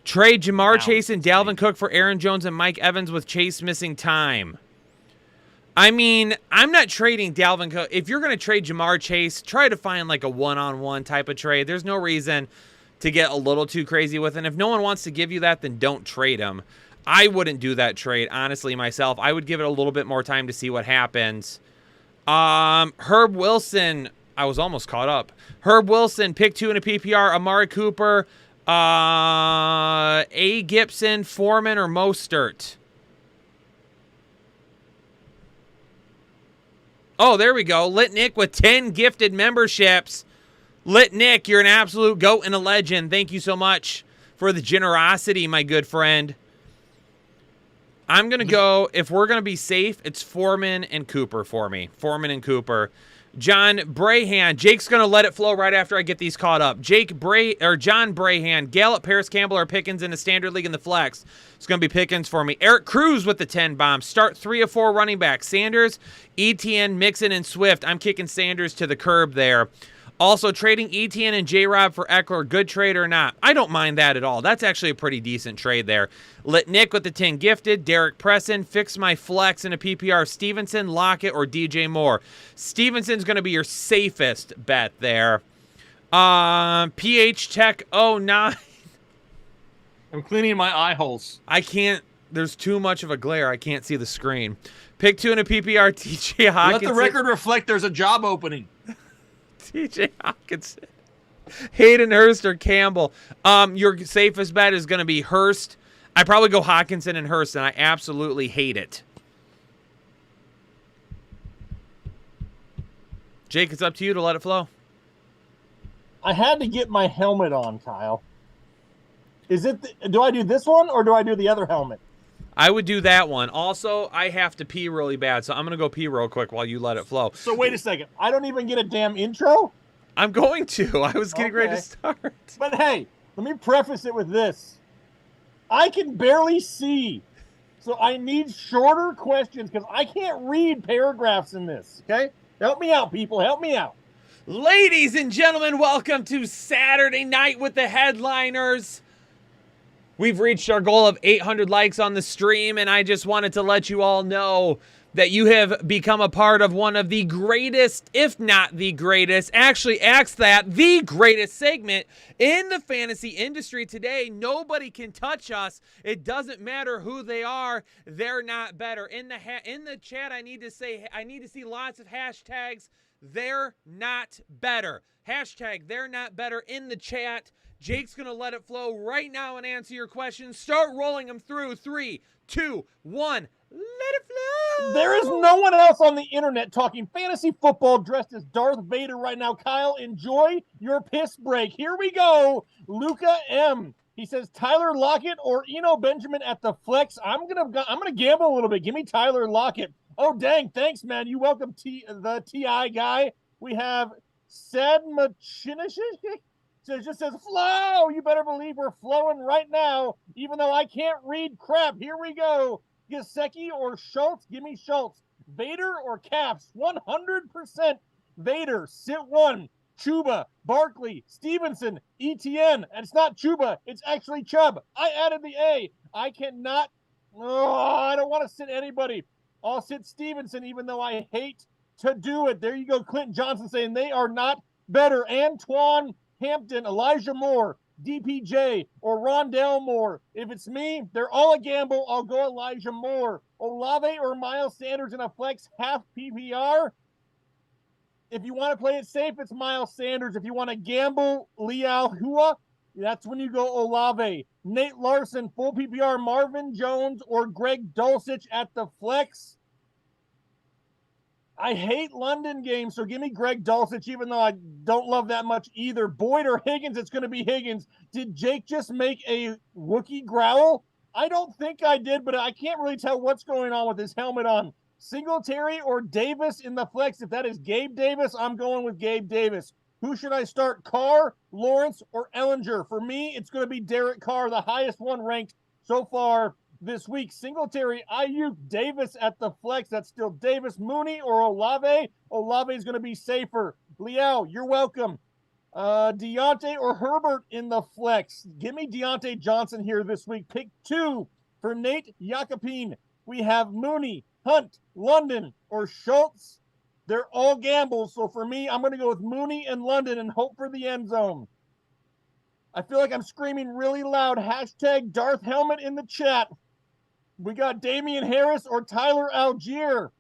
Trade Jamar Chase and Dalvin Cook for Aaron Jones and Mike Evans with Chase missing time. I mean, I'm not trading Dalvin Cook. If you're going to trade Jamar Chase, try to find like a one-on-one type of trade. There's no reason to get a little too crazy with it. And if no one wants to give you that, then don't trade him. I wouldn't do that trade, honestly, myself. I would give it a little bit more time to see what happens. Herb Wilson, I was almost caught up. Herb Wilson, pick 2 in a PPR. Amari Cooper, A. Gibson, Foreman, or Mostert. Oh, there we go. Lit Nick with 10 gifted memberships. Lit Nick, you're an absolute goat and a legend. Thank you so much for the generosity, my good friend. I'm going to go, if we're going to be safe, it's Foreman and Cooper for me. Foreman and Cooper. John Brahan. Jake's going to let it flow right after I get these caught up. John Brahan. Gallup, Paris Campbell, or Pickens in the standard league in the flex. It's going to be Pickens for me. Eric Cruz with the 10 bombs. Start 3 of 4 running backs. Sanders, Etienne, Mixon, and Swift. I'm kicking Sanders to the curb there. Also, trading Etienne and J-Rob for Eckler, good trade or not? I don't mind that at all. That's actually a pretty decent trade there. Lit Nick with the 10 gifted. Derek Presson, fix my flex in a PPR. Stevenson, Lockett, or DJ Moore. Stevenson's going to be your safest bet there. PH Tech 09. I'm cleaning my eye holes. I can't. There's too much of a glare. I can't see the screen. Pick 2 in a PPR. TJ Hawkinson. Let the record reflect there's a job opening. TJ Hawkinson, Hayden Hurst, or Campbell. Your safest bet is going to be Hurst. I probably go Hawkinson and Hurst, and I absolutely hate it. Jake, it's up to you to let it flow. I had to get my helmet on, Kyle. Is it? Do I do this one or do I do the other helmet? I would do that one. Also, I have to pee really bad, so I'm going to go pee real quick while you let it flow. So wait a second. I don't even get a damn intro? I'm going to. I was getting ready to start. But hey, let me preface it with this. I can barely see, so I need shorter questions because I can't read paragraphs in this, okay? Help me out, people. Help me out. Ladies and gentlemen, welcome to Saturday Night with the Headliners. We've reached our goal of 800 likes on the stream, and I just wanted to let you all know that you have become a part of one of the greatest, if not the greatest, actually acts that, the greatest segment in the fantasy industry today. Nobody can touch us. It doesn't matter who they are. They're not better. In the chat, I need to see lots of hashtags. They're not better. Hashtag they're not better in the chat. Jake's going to let it flow right now and answer your questions. Start rolling them through. 3, 2, 1. Let it flow. There is no one else on the internet talking fantasy football dressed as Darth Vader right now. Kyle, enjoy your piss break. Here we go. Luca M. He says Tyler Lockett or Eno Benjamin at the flex. I'm gonna gamble a little bit. Give me Tyler Lockett. Oh dang, thanks man. You welcome the TI guy. We have Sad Machinish. So it just says flow. You better believe we're flowing right now, even though I can't read crap. Here we go. Gesicki or Schultz? Give me Schultz. Vader or Caps? 100% Vader. Sit one. Chuba, Barkley, Stevenson, ETN. And it's not Chuba. It's actually Chubb. I added the A. I cannot. Oh, I don't want to sit anybody. I'll sit Stevenson, even though I hate to do it. There you go. Clinton Johnson saying they are not better. Antoine Hampton, Elijah Moore, DPJ, or Rondell Moore. If it's me, they're all a gamble. I'll go Elijah Moore. Olave or Miles Sanders in a flex half PPR. If you want to play it safe, it's Miles Sanders. If you want to gamble, Liao Hua, that's when you go Olave. Nate Larson, full PPR, Marvin Jones or Greg Dulcich at the flex. I hate London games, so give me Greg Dulcich, even though I don't love that much either. Boyd or Higgins, it's going to be Higgins. Did Jake just make a Wookiee growl? I don't think I did, but I can't really tell what's going on with his helmet on. Singletary or Davis in the flex? If that is Gabe Davis, I'm going with Gabe Davis. Who should I start, Carr, Lawrence, or Ellinger? For me, it's going to be Derek Carr, the highest one ranked so far this week. Singletary, Ayuk, Davis at the flex. That's still Davis. Mooney or Olave? Olave is going to be safer. Liao, you're welcome. Deontay or Herbert in the flex? Give me Deontay Johnson here this week. Pick 2 for Nate Yakupin. We have Mooney, Hunt, London, or Schultz. They're all gambles. So for me, I'm going to go with Mooney and London and hope for the end zone. I feel like I'm screaming really loud. Hashtag Darth Helmet in the chat. We got Damian Harris or Tyler Algier.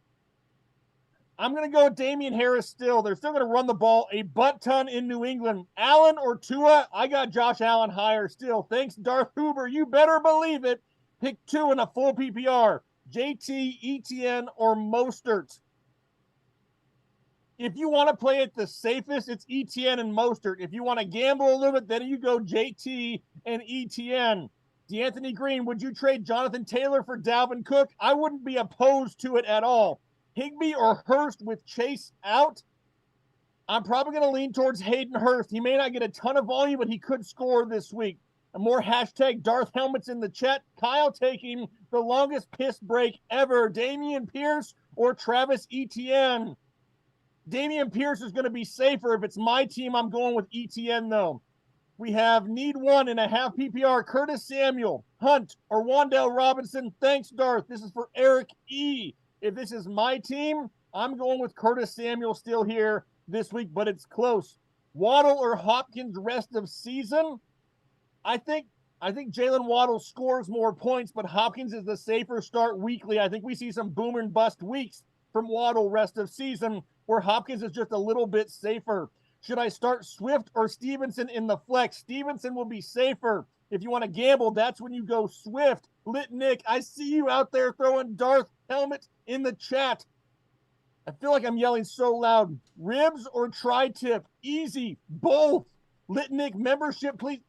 I'm going to go with Damian Harris still. They're still going to run the ball a butt ton in New England. Allen or Tua? I got Josh Allen higher still. Thanks, Darth Huber. You better believe it. Pick 2 in a full PPR. JT, ETN, or Mostert. If you want to play it the safest, it's ETN and Mostert. If you want to gamble a little bit, then you go JT and ETN. DeAnthony Green, would you trade Jonathan Taylor for Dalvin Cook? I wouldn't be opposed to it at all. Higbee or Hurst with Chase out? I'm probably going to lean towards Hayden Hurst. He may not get a ton of volume, but he could score this week. And more hashtag Darth Helmets in the chat. Kyle taking the longest piss break ever. Damian Pierce or Travis Etienne? Damian Pierce is going to be safer. If it's my team, I'm going with Etienne, though. We have need 1 in a half PPR. Curtis Samuel, Hunt, or Wan'Dale Robinson. Thanks, Darth. This is for Eric E. If this is my team, I'm going with Curtis Samuel still here this week, but it's close. Waddle or Hopkins rest of season? I think Jalen Waddle scores more points, but Hopkins is the safer start weekly. I think we see some boom and bust weeks from Waddle rest of season, where Hopkins is just a little bit safer. Should I start Swift or Stevenson in the flex? Stevenson will be safer. If you want to gamble, that's when you go Swift. Lit Nick, I see you out there throwing Darth Helmet in the chat. I feel like I'm yelling so loud. Ribs or tri-tip? Easy. Both. Lit Nick, membership, please.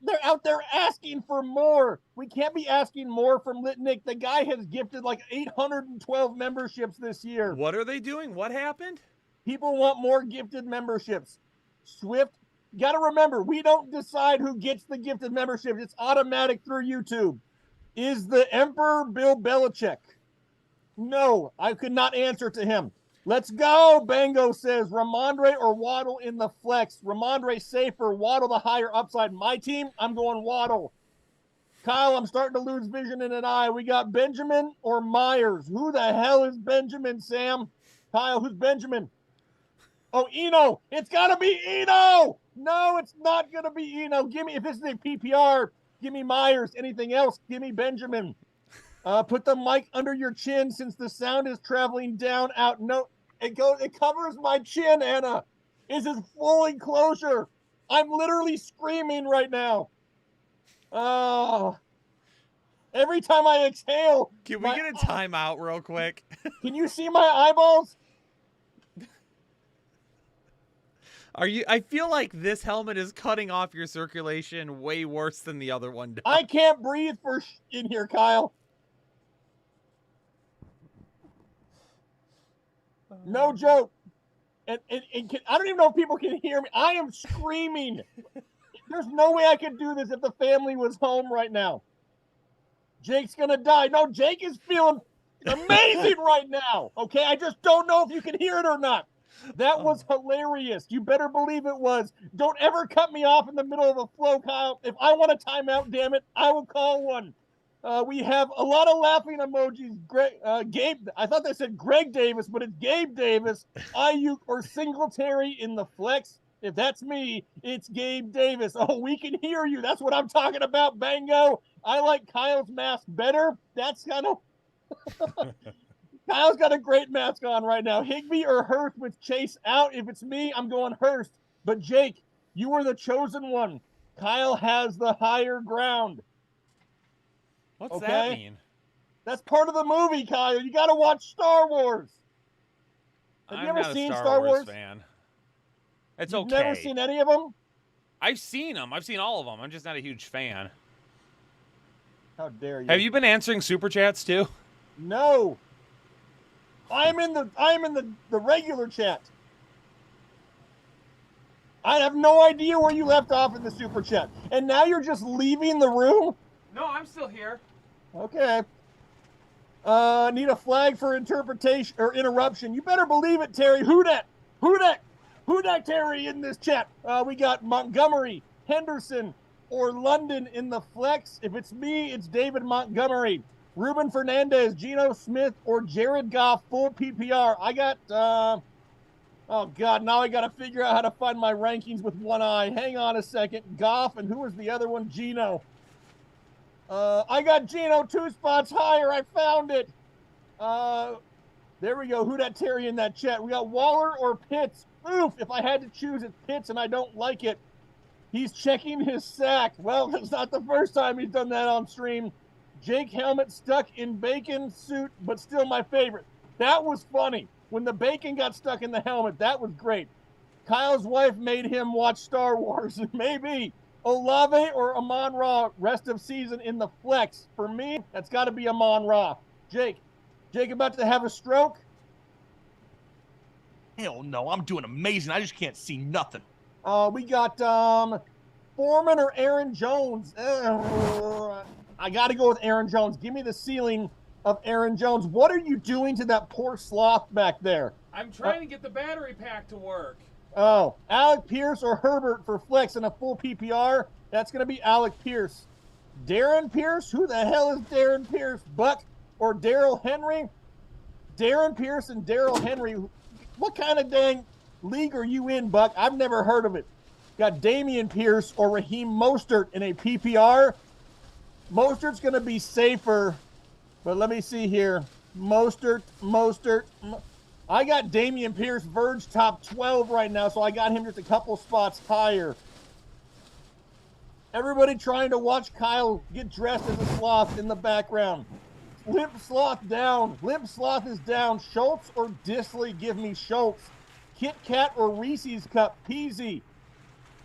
They're out there asking for more. We can't be asking more from Lit Nick. The guy has gifted like 812 memberships this year. What are they doing? What happened? People want more gifted memberships. Swift, got to remember, we don't decide who gets the gifted memberships. It's automatic through YouTube. Is the Emperor Bill Belichick? No, I could not answer to him. Let's go, Bango says. Ramondre or Waddle in the flex? Ramondre safer, Waddle the higher upside. My team, I'm going Waddle. Kyle, I'm starting to lose vision in an eye. We got Benjamin or Myers. Who the hell is Benjamin, Sam? Kyle, who's Benjamin? Oh, Eno. It's got to be Eno. No, it's not going to be Eno. Give me, if this is a PPR, give me Myers. Anything else, give me Benjamin. Put the mic under your chin since the sound is traveling down, out. No, it covers my chin, Anna. This is full enclosure. I'm literally screaming right now. Oh. Every time I exhale. Can we get a timeout real quick? Can you see my eyeballs? Are you? I feel like this helmet is cutting off your circulation way worse than the other one does. I can't breathe in here, Kyle. No joke. And I don't even know if people can hear me. I am screaming. There's no way I could do this if the family was home right now. Jake's going to die. No, Jake is feeling amazing right now. Okay, I just don't know if you can hear it or not. That was hilarious. You better believe it was. Don't ever cut me off in the middle of a flow, Kyle. If I want a timeout, damn it, I will call one. We have a lot of laughing emojis. Gabe, I thought they said Greg Davis, but it's Gabe Davis, Ayuk, or Singletary in the flex. If that's me, it's Gabe Davis. Oh, we can hear you. That's what I'm talking about, Bango. I like Kyle's mask better. That's kind of... Kyle's got a great mask on right now. Higbee or Hurst with Chase out. If it's me, I'm going Hurst. But Jake, you were the chosen one. Kyle has the higher ground. What's that mean? That's part of the movie, Kyle. You got to watch Star Wars. Have you ever seen Star Wars? Fan. It's You've okay. Never seen any of them? I've seen them. I've seen all of them. I'm just not a huge fan. How dare you? Have you been answering super chats too? No. I'm in the regular chat. I have no idea where you left off in the super chat. And now you're just leaving the room? No, I'm still here. Okay. Need a flag for interpretation or interruption. You better believe it, Terry. Who that Terry in this chat? We got Montgomery, Henderson, or London in the flex. If it's me, it's David Montgomery. Ruben Fernandez, Geno Smith, or Jared Goff, full PPR. I got, oh God, now I got to figure out how to find my rankings with one eye. Hang on a second. Goff, and who was the other one? Geno. I got Geno 2 spots higher. I found it. There we go. Who that Terry in that chat? We got Waller or Pitts. Oof, if I had to choose, it's Pitts, and I don't like it. He's checking his sack. Well, it's not the first time he's done that on stream. Jake helmet stuck in bacon suit, but still my favorite. That was funny. When the bacon got stuck in the helmet, that was great. Kyle's wife made him watch Star Wars. Maybe. Olave or Amon-Ra, rest of season in the flex. For me, that's got to be Amon-Ra. Jake about to have a stroke? Hell no, I'm doing amazing. I just can't see nothing. We got Foreman or Aaron Jones. I got to go with Aaron Jones. Give me the ceiling of Aaron Jones. What are you doing to that poor sloth back there? I'm trying to get the battery pack to work. Oh, Alec Pierce or Herbert for flex in a full PPR. That's going to be Alec Pierce. Darren Pierce? Who the hell is Darren Pierce? Buck or Darrell Henry? Darren Pierce and Darrell Henry. What kind of dang league are you in, Buck? I've never heard of it. Got Damian Pierce or Raheem Mostert in a PPR. Mostert's going to be safer, but let me see here. Mostert. I got Damian Pierce, Verge top 12 right now, so I got him just a couple spots higher. Everybody trying to watch Kyle get dressed as a sloth in the background. Limp Sloth down. Limp Sloth is down. Schultz or Disley? Give me Schultz. Kit Kat or Reese's Cup? Peasy.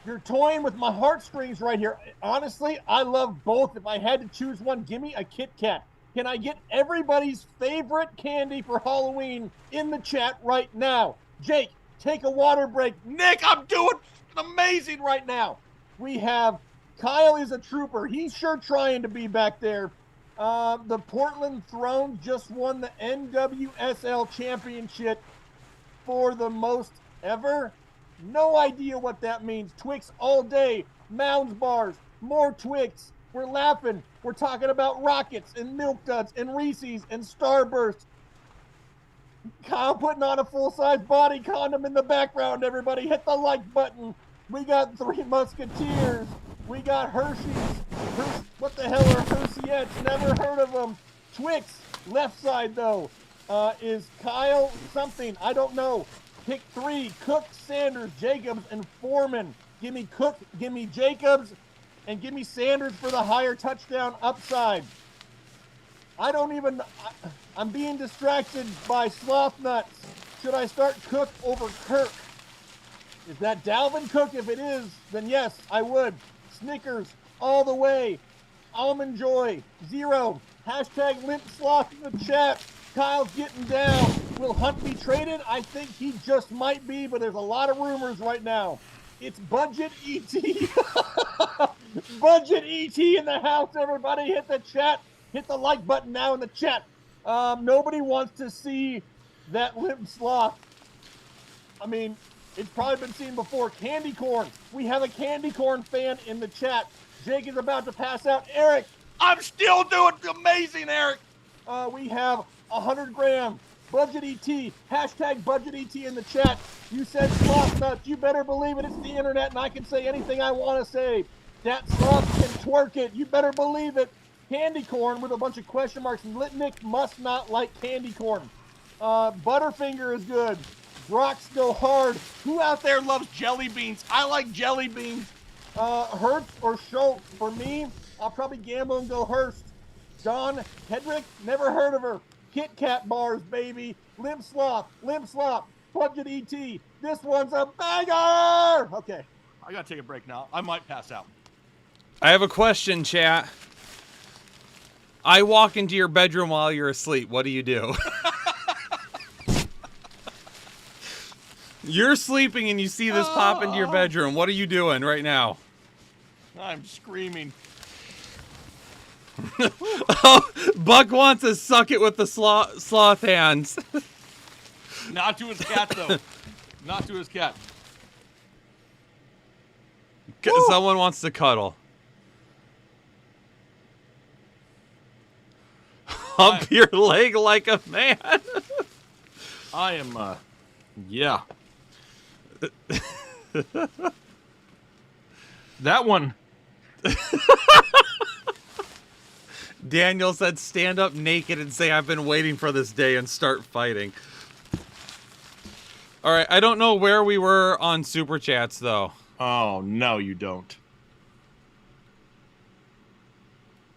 You're toying with my heartstrings right here. Honestly, I love both. If I had to choose one, give me a Kit Kat. Can I get everybody's favorite candy for Halloween in the chat right now? Jake, take a water break. Nick, I'm doing amazing right now. We have Kyle is a trooper. He's sure trying to be back there. The Portland Throne just won the NWSL championship for the most ever. No idea what that means. Twix all day. Mounds bars. More Twix. We're laughing. We're talking about Rockets and Milk Duds and Reese's and Starburst. Kyle putting on a full-size body condom in the background, everybody. Hit the like button. We got Three Musketeers. We got Hershey's. What the hell are Hershey's? Never heard of them. Twix. Left side, though, is Kyle something. I don't know. Pick 3. Cook, Sanders, Jacobs, and Foreman. Give me Cook, give me Jacobs, and give me Sanders for the higher touchdown upside. I'm being distracted by sloth nuts. Should I start Cook over Kirk? Is that Dalvin Cook? If it is, then yes, I would. Snickers all the way. Almond Joy 0. Hashtag Limp Sloth in the chat. Kyle's getting down. Will Hunt be traded? I think he just might be, but there's a lot of rumors right now. It's Budget ET. Budget ET in the house, everybody. Hit the chat. Hit the like button now in the chat. Nobody wants to see that Limp Sloth. I mean, it's probably been seen before. Candy corn. We have a candy corn fan in the chat. Jake is about to pass out. Eric. I'm still doing amazing, Eric. We have 100 grams. Budget ET. Hashtag Budget ET in the chat. You said sloth nuts. You better believe it. It's the internet, and I can say anything I want to say. That sloth can twerk it. You better believe it. Candy corn with a bunch of question marks. Litnick must not like candy corn. Butterfinger is good. Rocks go hard. Who out there loves jelly beans? I like jelly beans. Hurst or Schultz. For me, I'll probably gamble and go Hurst. Dawn Hedrick, never heard of her. Kit Kat bars, baby. Limp Sloth. Budget ET. This one's a banger! Okay. I gotta take a break now. I might pass out. I have a question, chat. I walk into your bedroom while you're asleep. What do you do? You're sleeping and you see this pop into your bedroom. What are you doing right now? I'm screaming. Oh, Buck wants to suck it with the sloth hands. Not to his cat, though. Not to his cat. Someone wants to cuddle. Hump your leg like a man. I am, yeah. That one. Daniel said, stand up naked and say, I've been waiting for this day, and start fighting. All right, I don't know where we were on Super Chats, though. Oh, no, you don't.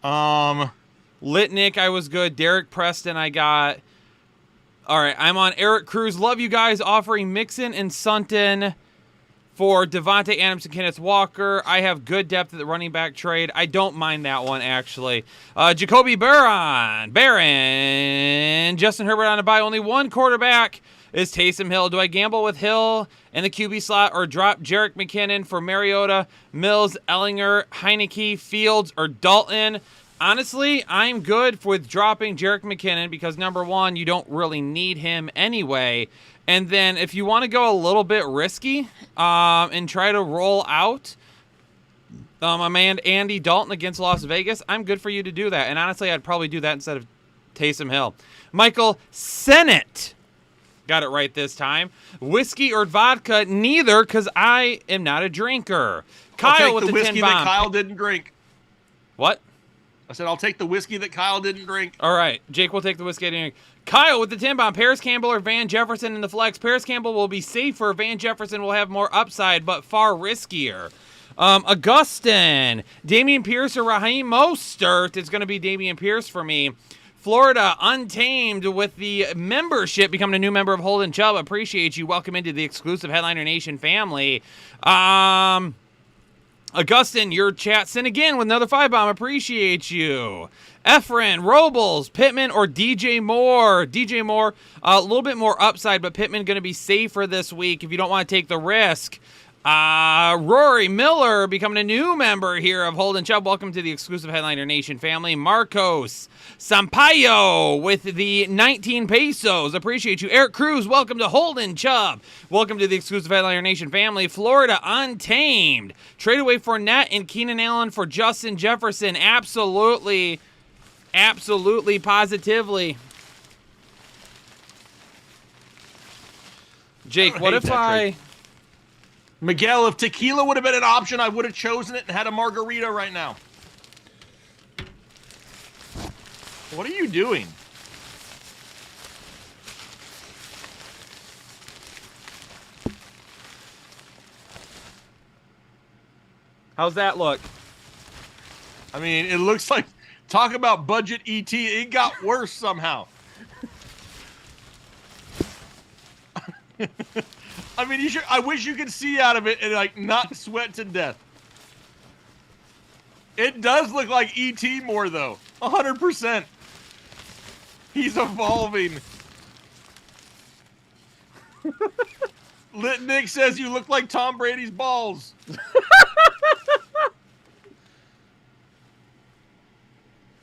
Litnick, I was good. Derek Preston, I got. All right, I'm on Eric Cruz. Love you guys. Offering Mixon and Sutton for Devontae Adams and Kenneth Walker. I have good depth at the running back trade. I don't mind that one, actually. Jacoby Barron. Justin Herbert on a bye. Only one quarterback is Taysom Hill. Do I gamble with Hill in the QB slot or drop Jerick McKinnon for Mariota, Mills, Ellinger, Heineke, Fields, or Dalton? Honestly, I'm good with dropping Jerick McKinnon because, number one, you don't really need him anyway. And then if you want to go a little bit risky and try to roll out my man Andy Dalton against Las Vegas, I'm good for you to do that. And honestly, I'd probably do that instead of Taysom Hill. Michael Sennett. Got it right this time. Whiskey or vodka? Neither, because I am not a drinker. Kyle with the whiskey 10 bomb. that Kyle didn't drink. What? I said, I'll take the whiskey that Kyle didn't drink. All right. Jake will take the whiskey. Drink. Kyle with the 10 bomb. Paris Campbell or Van Jefferson in the flex. Paris Campbell will be safer. Van Jefferson will have more upside, but far riskier. Augustin. Damian Pierce or Raheem Mostert. It's going to be Damian Pierce for me. Florida Untamed with the membership, becoming a new member of Holden Chubb. Appreciate you. Welcome into the exclusive Headliner Nation family. Augustin, your chat sent again with another 5-bomb. Appreciate you. Efren, Robles, Pittman, or DJ Moore. DJ Moore, a little bit more upside, but Pittman going to be safer this week if you don't want to take the risk. Rory Miller becoming a new member here of Holden Chubb. Welcome to the exclusive Headliner Nation family. Marcos Sampaio with the 19 pesos. Appreciate you. Eric Cruz, welcome to Holden Chubb. Welcome to the exclusive Headliner Nation family. Florida Untamed. Trade away Fournette and Keenan Allen for Justin Jefferson. Absolutely. Absolutely, positively. Jake, what if I... Miguel, if tequila would have been an option, I would have chosen it and had a margarita right now. What are you doing? How's that look? I mean, it looks like, talk about budget ET, it got worse somehow. I mean, you should. I wish you could see out of it and like not sweat to death. It does look like E.T. more though. 100%. He's evolving. Lit Nick says you look like Tom Brady's balls.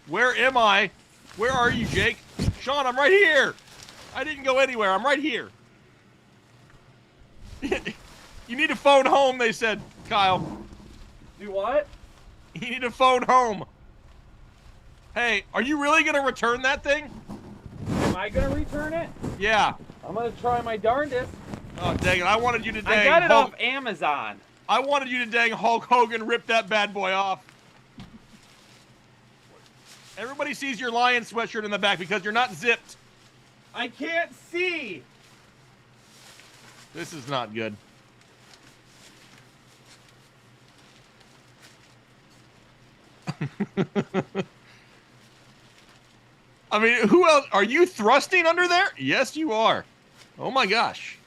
Where am I? Where are you, Jake? Sean, I'm right here. I didn't go anywhere. I'm right here. You need to phone home, they said, Kyle. Do what? You need to phone home. Hey, are you really going to return that thing? Am I going to return it? Yeah. I'm going to try my darndest. Oh, dang it. I wanted you to dang I got it Hulk. off Amazon. I wanted you to dang Hulk Hogan rip that bad boy off. Everybody sees your lion sweatshirt in the back because you're not zipped. I can't see. This is not good. I mean, who else? Are you thrusting under there? Yes, you are. Oh my gosh.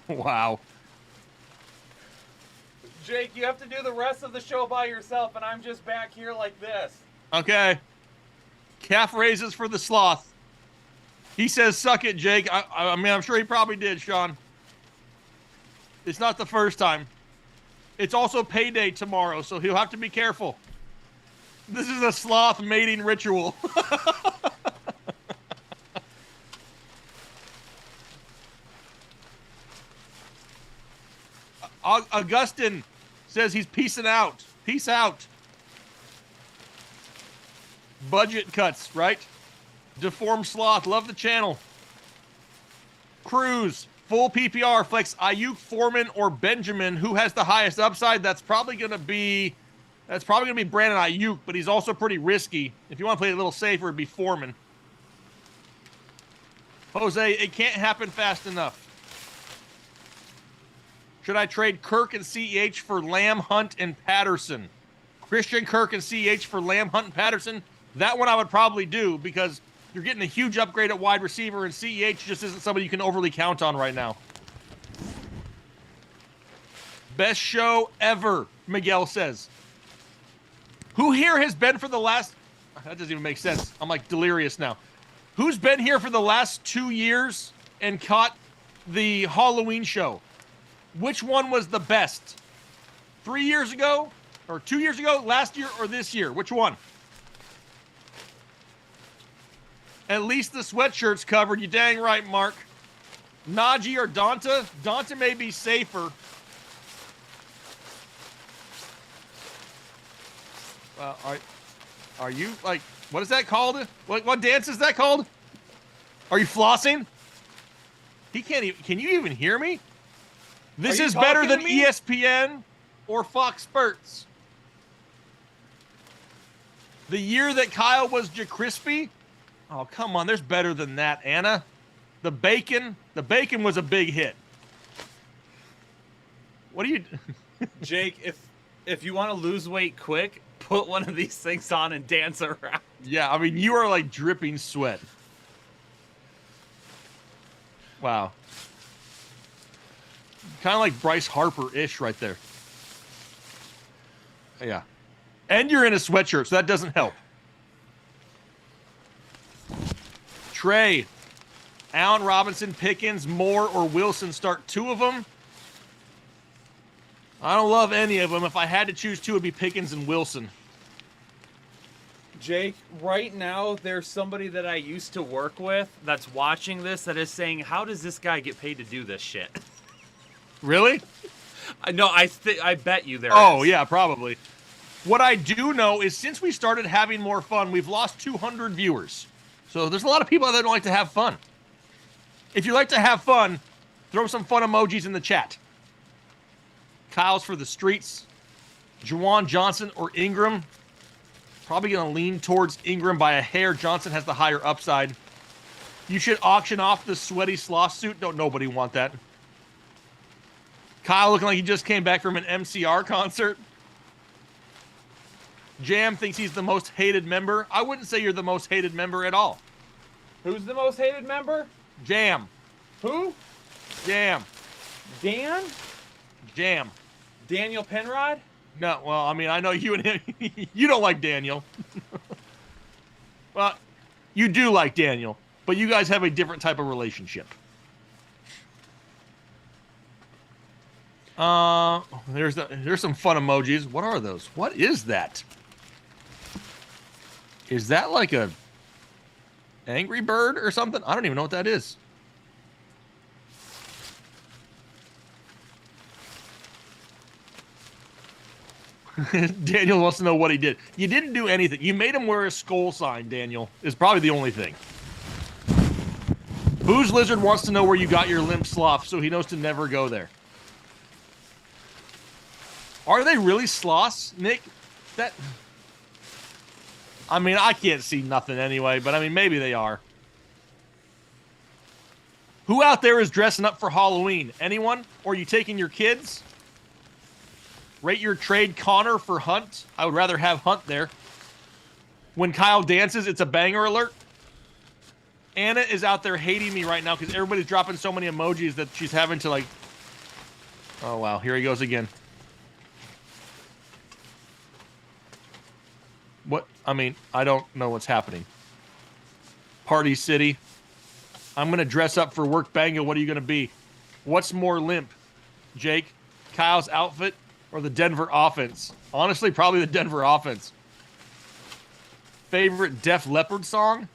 Wow. Jake, you have to do the rest of the show by yourself, and I'm just back here like this. Okay. Calf raises for the sloth. He says, suck it, Jake. I mean, I'm sure he probably did, Sean. It's not the first time. It's also payday tomorrow, so he'll have to be careful. This is a sloth mating ritual. Augustine says he's peacing out. Peace out. Budget cuts, right? Deformed Sloth, love the channel. Cruz, full PPR, flex Ayuk, Foreman, or Benjamin. Who has the highest upside? That's probably gonna be Brandon Ayuk, but he's also pretty risky. If you want to play a little safer, it'd be Foreman. Jose, it can't happen fast enough. Should I trade Kirk and CEH for Lamb, Hunt, and Patterson? Christian Kirk and CEH for Lamb, Hunt, and Patterson? That one I would probably do because you're getting a huge upgrade at wide receiver, and CEH just isn't somebody you can overly count on right now. Best show ever, Miguel says. Who here has been for the last... That doesn't even make sense. I'm like delirious now. Who's been here for the last 2 years and caught the Halloween show? Which one was the best? 3 years ago? Or 2 years ago? Last year or this year? Which one? At least the sweatshirt's covered. You dang right, Mark. Najee or Donta? Donta may be safer. Are you, like, what is that called? What dance is that called? Are you flossing? He can't even, can you even hear me? This is better than ESPN or Fox Sports. The year that Kyle was JaCrispy? Oh, come on. There's better than that, Anna. The bacon was a big hit. What do you... Jake, if you want to lose weight quick, put one of these things on and dance around. Yeah, I mean, you are like dripping sweat. Wow. Kind of like Bryce Harper-ish right there. Yeah. And you're in a sweatshirt, so that doesn't help. Trey, Allen Robinson, Pickens, Moore, or Wilson, start two of them. I don't love any of them. If I had to choose two, it would be Pickens and Wilson. Jake, right now, there's somebody that I used to work with that's watching this that is saying, how does this guy get paid to do this shit? Really? No, I bet you there Oh, is. yeah, probably. What I do know is since we started having more fun, we've lost 200 viewers. So there's a lot of people that don't like to have fun. If you like to have fun, throw some fun emojis in the chat. Kyle's for the streets. Juwan Johnson or Ingram. Probably going to lean towards Ingram by a hair. Johnson has the higher upside. You should auction off the sweaty sloth suit. Don't nobody want that. Kyle looking like he just came back from an MCR concert. Jam thinks he's the most hated member. I wouldn't say you're the most hated member at all. Who's the most hated member? Jam. Who? Jam. Dan? Jam. Daniel Penrod? No, well, I mean, I know you and him. You don't like Daniel. Well, you do like Daniel, but you guys have a different type of relationship. There's some fun emojis. What are those? What is that? Is that like a Angry Bird or something? I don't even know what that is. Daniel wants to know what he did. You didn't do anything. You made him wear a skull sign, Daniel, is probably the only thing. Booze Lizard wants to know where you got your limp sloth, so he knows to never go there. Are they really sloths, Nick? I mean, I can't see nothing anyway, but I mean, maybe they are. Who out there is dressing up for Halloween? Anyone? Or are you taking your kids? Rate your trade Connor for Hunt. I would rather have Hunt there. When Kyle dances, it's a banger alert. Anna is out there hating me right now because everybody's dropping so many emojis that she's having to like... Oh, wow. Here he goes again. What? I mean, I don't know what's happening. Party City. I'm going to dress up for work, Bango. What are you going to be? What's more limp? Jake? Kyle's outfit? Or the Denver offense? Honestly, probably the Denver offense. Favorite Def Leppard song?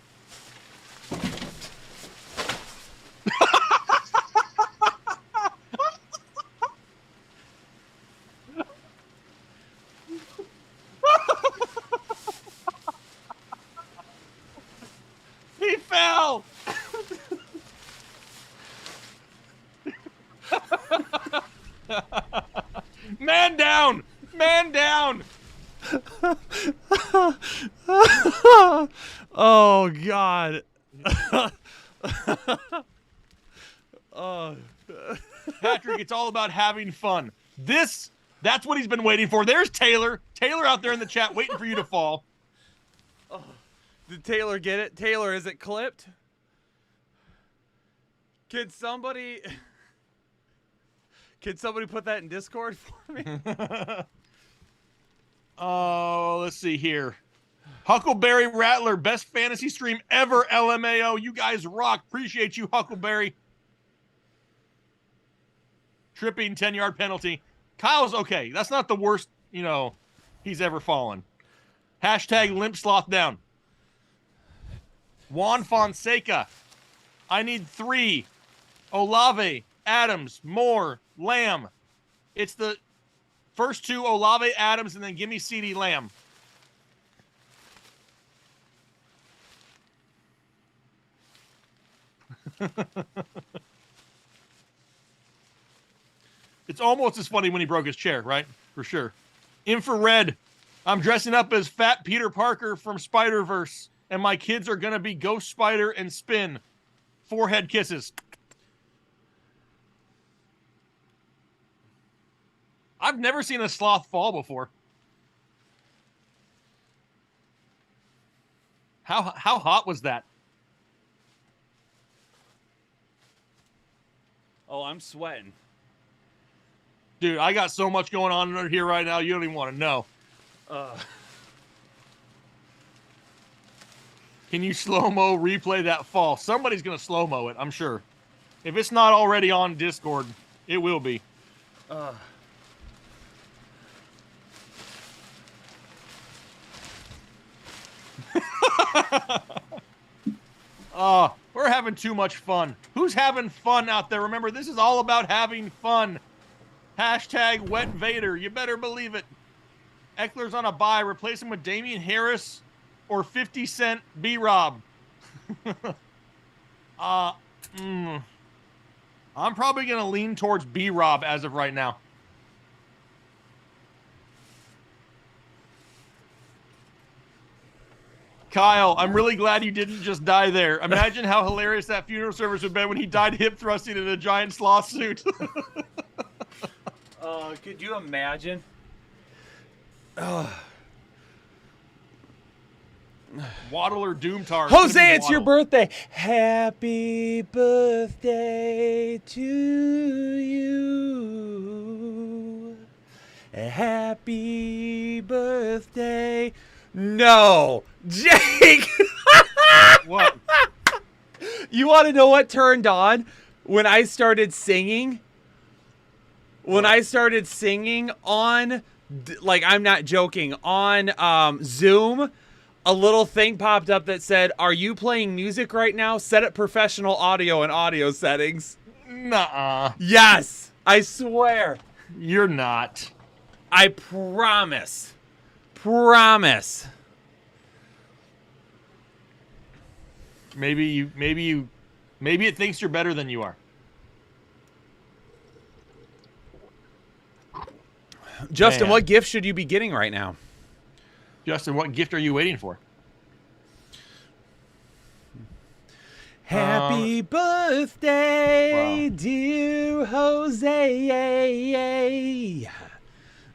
He fell! Man down! Man down! Oh, God. Oh. Patrick, it's all about having fun. That's what he's been waiting for. There's Taylor. Taylor out there in the chat waiting for you to fall. Oh. Did Taylor get it? Taylor, is it clipped? Can somebody put that in Discord for me? Oh, let's see here. Huckleberry Rattler, best fantasy stream ever, LMAO. You guys rock. Appreciate you, Huckleberry. Tripping, 10-yard penalty. Kyle's okay. That's not the worst, he's ever fallen. Hashtag limp sloth down. Juan Fonseca. I need 3. Olave, Adams, Moore, Lamb. It's the first 2, Olave, Adams, and then give me CeeDee Lamb. It's almost as funny when he broke his chair, right? For sure. Infrared. I'm dressing up as Fat Peter Parker from Spider-Verse, and my kids are going to be Ghost Spider and Spin. Forehead kisses. I've never seen a sloth fall before. How hot was that? Oh, I'm sweating. Dude, I got so much going on under here right now, you don't even want to know. Can you slow-mo replay that fall? Somebody's going to slow-mo it, I'm sure. If it's not already on Discord, it will be. We're having too much fun. Who's having fun out there? Remember, this is all about having fun. Hashtag Wet Vader. You better believe it. Eckler's on a bye. Replace him with Damian Harris or 50 Cent B-Rob. I'm probably going to lean towards B-Rob as of right now. Kyle, I'm really glad you didn't just die there. Imagine how hilarious that funeral service would have been when he died hip thrusting in a giant sloth suit. Could you imagine? Waddle or Doomtar. Jose, it's your Waddle. birthday. Happy birthday to you. Happy birthday. No. Jake. What? You want to know what turned on when I started singing? When I started singing on, like, I'm not joking, on Zoom, a little thing popped up that said, "Are you playing music right now? Set it professional audio and audio settings." Nuh-uh. Yes, I swear. You're not. I promise. Promise. Maybe it thinks you're better than you are. Justin, Man. what gift should you be getting right now? Justin, what gift are you waiting for? Happy birthday, wow. dear Jose.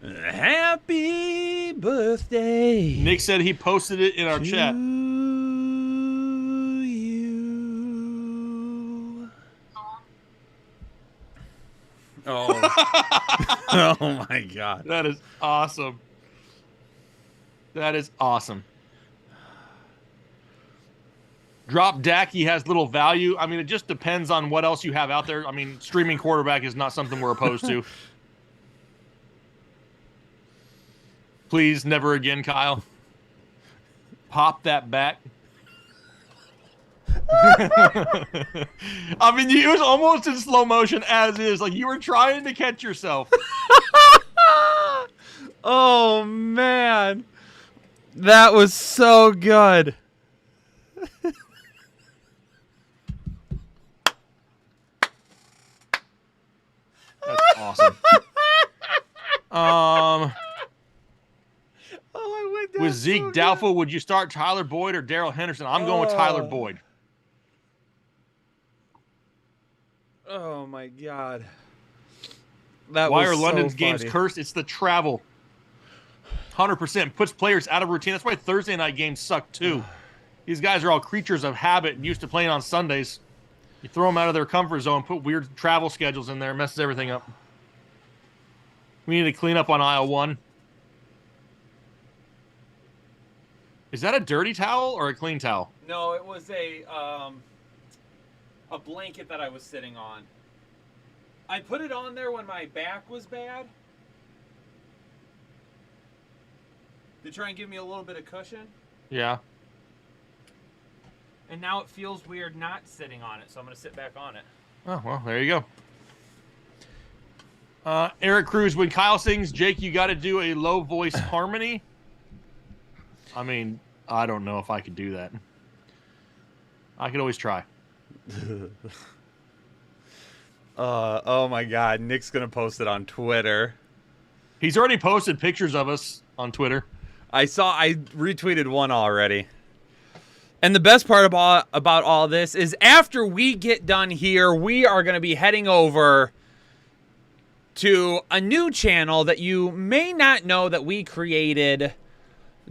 Happy birthday. Nick said he posted it in our chat. To you. Oh. Oh my God. That is awesome. That is awesome. Drop Dacky has little value. I mean, it just depends on what else you have out there. I mean, streaming quarterback is not something we're opposed to. Please, never again, Kyle. Pop that back. I mean, it was almost in slow motion as is. Like, you were trying to catch yourself. Oh, man. That was so good. That's awesome. Oh, I went down With Zeke so doubtful, would you start Tyler Boyd or Darrell Henderson? I'm going with Tyler Boyd. Oh my God. That Why was are London's so games funny. cursed? It's the travel. 100% puts players out of routine. That's why Thursday night games suck too. These guys are all creatures of habit and used to playing on Sundays. You throw them out of their comfort zone, put weird travel schedules in there, messes everything up. We need to clean up on aisle 1. Is that a dirty towel or a clean towel? No, it was a blanket that I was sitting on. I put it on there when my back was bad to try and give me a little bit of cushion. Yeah. And now it feels weird not sitting on it, so I'm going to sit back on it. Oh, well, there you go. Eric Cruz, when Kyle sings, Jake, you got to do a low voice harmony. I mean, I don't know if I could do that. I could always try. Oh my God, Nick's going to post it on Twitter. He's already posted pictures of us on Twitter. I retweeted one already. And the best part about all this is after we get done here, we are going to be heading over to a new channel that you may not know that we created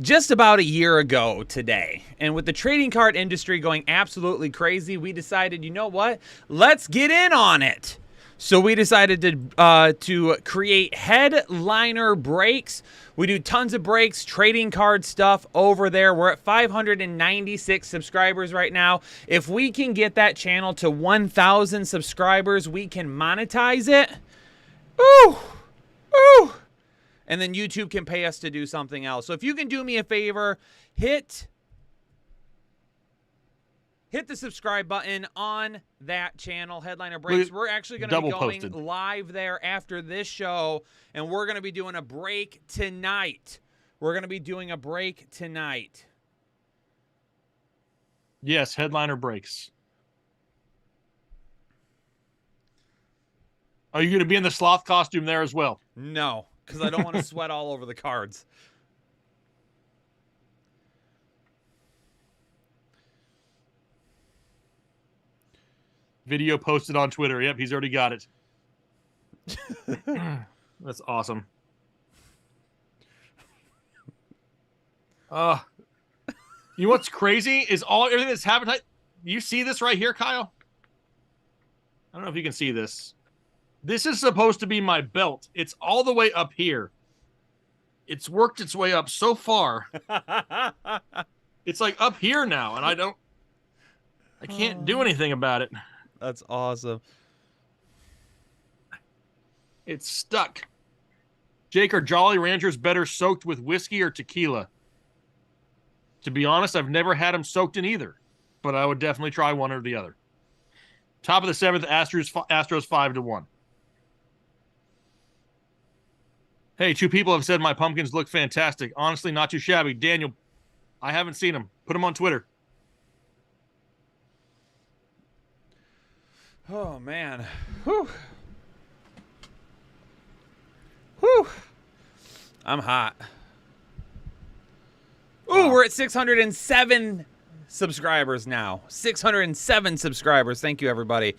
just about a year ago today. And with the trading card industry going absolutely crazy, we decided, you know what? Let's get in on it. So we decided to create headliner breaks. We do tons of breaks, trading card stuff over there. We're at 596 subscribers right now. If we can get that channel to 1,000 subscribers, we can monetize it. Ooh, ooh. And then YouTube can pay us to do something else. So if you can do me a favor, hit the subscribe button on that channel, Headliner Breaks. We're actually going to be going live there after this show, and we're going to be doing a break tonight. Yes, Headliner Breaks. Are you going to be in the sloth costume there as well? No, because I don't want to sweat all over the cards. Video posted on Twitter. Yep, he's already got it. That's awesome. You know what's crazy is everything that's happened. You see this right here, Kyle? I don't know if you can see this. This is supposed to be my belt. It's all the way up here. It's worked its way up so far. It's like up here now, and I can't do anything about it. That's awesome. It's stuck. Jake, are Jolly Ranchers better soaked with whiskey or tequila? To be honest, I've never had them soaked in either, but I would definitely try one or the other. Top of the 7th, Astros 5-1. Hey, 2 people have said my pumpkins look fantastic. Honestly, not too shabby. Daniel, I haven't seen them. Put them on Twitter. Oh, man. Whew. Whew. I'm hot. Ooh, we're at 607 subscribers now. 607 subscribers. Thank you, everybody.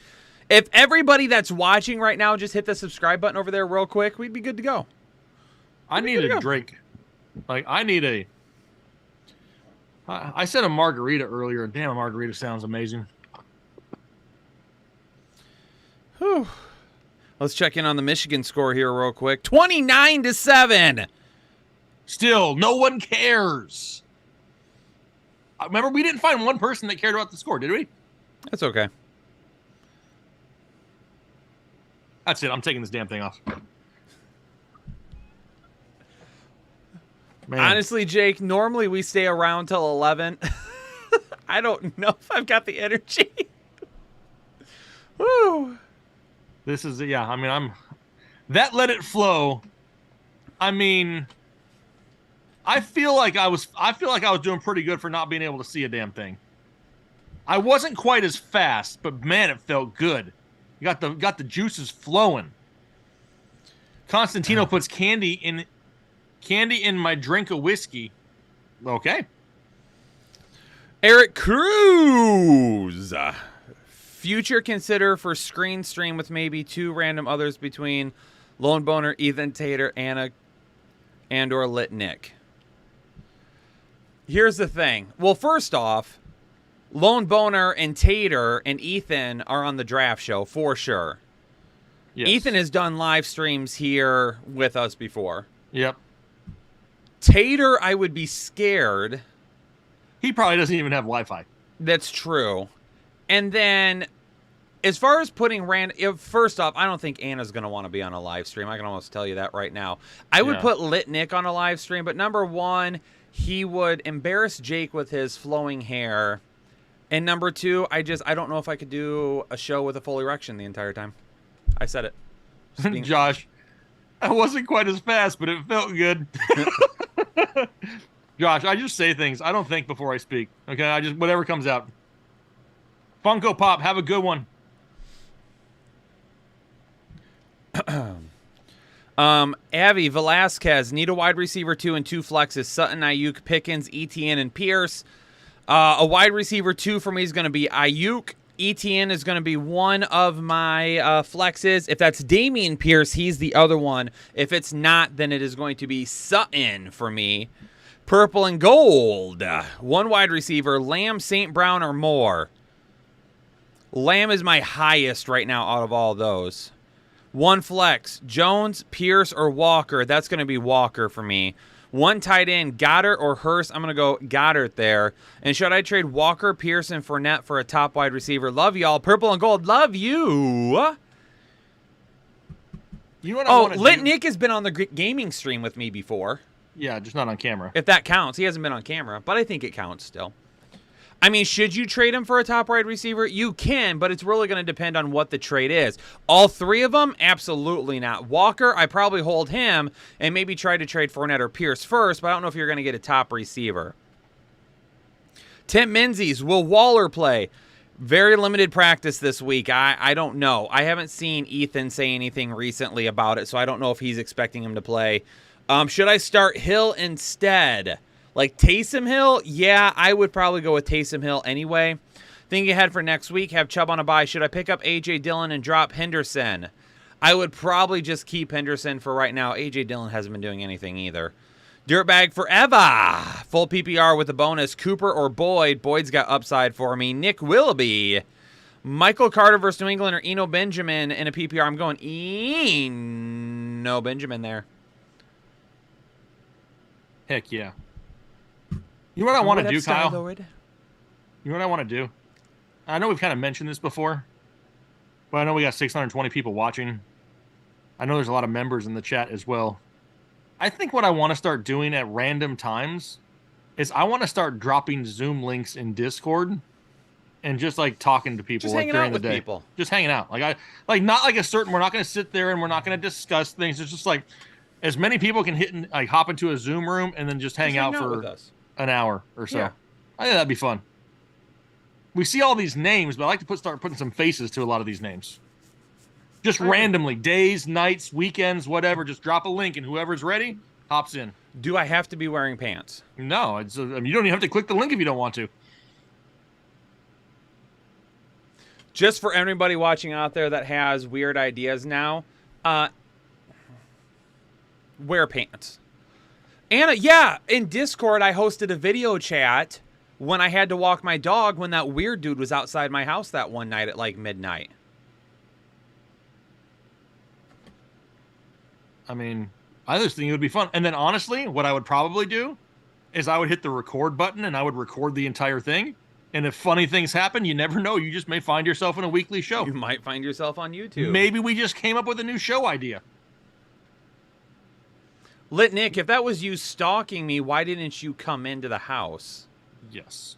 If everybody that's watching right now just hit the subscribe button over there real quick, we'd be good to go. I need a drink. Like, I need I said a margarita earlier, and damn, a margarita sounds amazing. Whew. Let's check in on the Michigan score here real quick. 29-7. Still, no one cares. Remember, we didn't find one person that cared about the score, did we? That's okay. That's it. I'm taking this damn thing off. Man. Honestly, Jake, normally we stay around till 11. I don't know if I've got the energy. Woo. This is, yeah, I mean, that let it flow. I mean, I feel like I was doing pretty good for not being able to see a damn thing. I wasn't quite as fast, but man, it felt good. You got the juices flowing. Constantino puts candy in my drink of whiskey. Okay. Eric Cruz. Future consider for screen stream with maybe 2 random others between Lone Boner, Ethan Tater, Anna, and/or Lit Nick. Here's the thing. Well, first off, Lone Boner and Tater and Ethan are on the draft show for sure. Yes. Ethan has done live streams here with us before. Yep. Tater, I would be scared. He probably doesn't even have Wi-Fi. That's true. And then, as far as putting first off, I don't think Anna's going to want to be on a live stream. I can almost tell you that right now. I would put Lit Nick on a live stream, but number one, he would embarrass Jake with his flowing hair. And number two, I don't know if I could do a show with a full erection the entire time. I said it. Josh, I wasn't quite as fast, but it felt good. Josh, I just say things. I don't think before I speak. Okay, I just, whatever comes out. Funko Pop, have a good one. Avi Velasquez, need a wide receiver 2 and 2 flexes. Sutton, Ayuk, Pickens, ETN, and Pierce. A wide receiver 2 for me is going to be Ayuk. ETN is going to be one of my flexes. If that's Damian Pierce, he's the other one. If it's not, then it is going to be Sutton for me. Purple and gold. One wide receiver, Lamb, St. Brown, or more. Lamb is my highest right now out of all those. One flex, Jones, Pierce, or Walker. That's going to be Walker for me. One tight end, Goddard or Hurst. I'm going to go Goddard there. And should I trade Walker, Pierce, and Fournette for a top wide receiver? Love y'all. Purple and gold. Love you. You know what I want to do? Lit Nick has been on the gaming stream with me before. Yeah, just not on camera. If that counts. He hasn't been on camera, but I think it counts still. I mean, should you trade him for a top wide receiver? You can, but it's really going to depend on what the trade is. All three of them? Absolutely not. Walker, I probably hold him and maybe try to trade Fournette or Pierce first, but I don't know if you're going to get a top receiver. Tim Menzies, will Waller play? Very limited practice this week. I don't know. I haven't seen Ethan say anything recently about it, so I don't know if he's expecting him to play. Should I start Hill instead? Like Taysom Hill? Yeah, I would probably go with Taysom Hill anyway. Thinking ahead for next week, have Chubb on a bye. Should I pick up A.J. Dillon and drop Henderson? I would probably just keep Henderson for right now. A.J. Dillon hasn't been doing anything either. Dirtbag forever. Full PPR with a bonus. Cooper or Boyd. Boyd's got upside for me. Nick Willoughby. Michael Carter versus New England or Eno Benjamin in a PPR. I'm going Eno Benjamin there. Heck yeah. You know what I want to do, Kyle? Lord. You know what I want to do? I know we've kind of mentioned this before, but I know we got 620 people watching. I know there's a lot of members in the chat as well. I think what I want to start doing at random times is I want to start dropping Zoom links in Discord and just like talking to people like during the day. People. Just hanging out. Like not like a certain, we're not going to sit there and we're not going to discuss things. It's just like as many people can hop into a Zoom room and then just hang out for an hour or so. Yeah. I think that'd be fun. We see all these names, but I like to start putting some faces to a lot of these names. Just randomly, days, nights, weekends, whatever. Just drop a link, and whoever's ready hops in. Do I have to be wearing pants? No, you don't even have to click the link if you don't want to. Just for everybody watching out there that has weird ideas now, wear pants. Anna, yeah, in Discord, I hosted a video chat when I had to walk my dog when that weird dude was outside my house that one night at like midnight. I mean, I just think it would be fun. And then honestly, what I would probably do is I would hit the record button and I would record the entire thing. And if funny things happen, you never know. You just may find yourself in a weekly show. You might find yourself on YouTube. Maybe we just came up with a new show idea. Lit Nick, if that was you stalking me, why didn't you come into the house? Yes.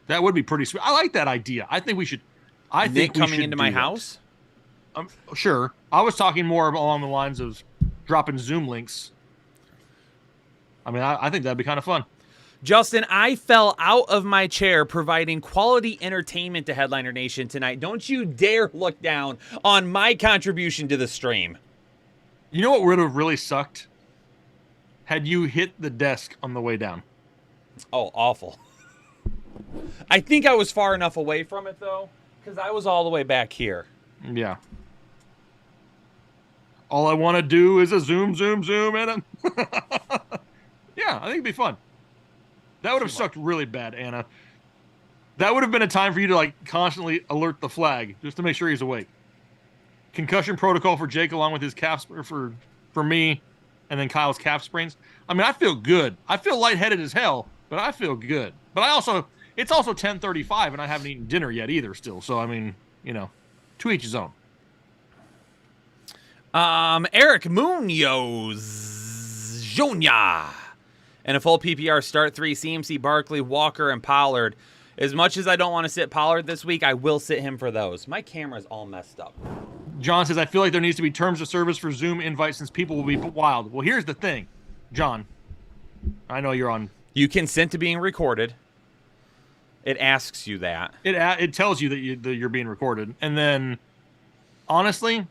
That would be pretty sweet. I like that idea. I think we should. Nick coming into my house? Sure. I was talking more along the lines of dropping Zoom links. I mean, I think that'd be kind of fun. Justin, I fell out of my chair providing quality entertainment to Headliner Nation tonight. Don't you dare look down on my contribution to the stream. You know what would have really sucked? Had you hit the desk on the way down. Oh, awful. I think I was far enough away from it, though, because I was all the way back here. Yeah. All I want to do is a zoom, and yeah, I think it'd be fun. That would have sucked really bad, Anna. That would have been a time for you to like constantly alert the flag just to make sure he's awake. Concussion protocol for Jake along with his calf for me, and then Kyle's calf sprains. I mean, I feel good. I feel lightheaded as hell, but I feel good. But it's also 10:35 and I haven't eaten dinner yet either still. So, I mean, to each his own. Eric Munoz Jr. And a full PPR start 3, CMC, Barkley, Walker, and Pollard. As much as I don't want to sit Pollard this week, I will sit him for those. My camera's all messed up. John says, I feel like there needs to be terms of service for Zoom invites since people will be wild. Well, here's the thing, John. I know you're on. You consent to being recorded. It asks you that. It tells you that you're being recorded. And then, honestly,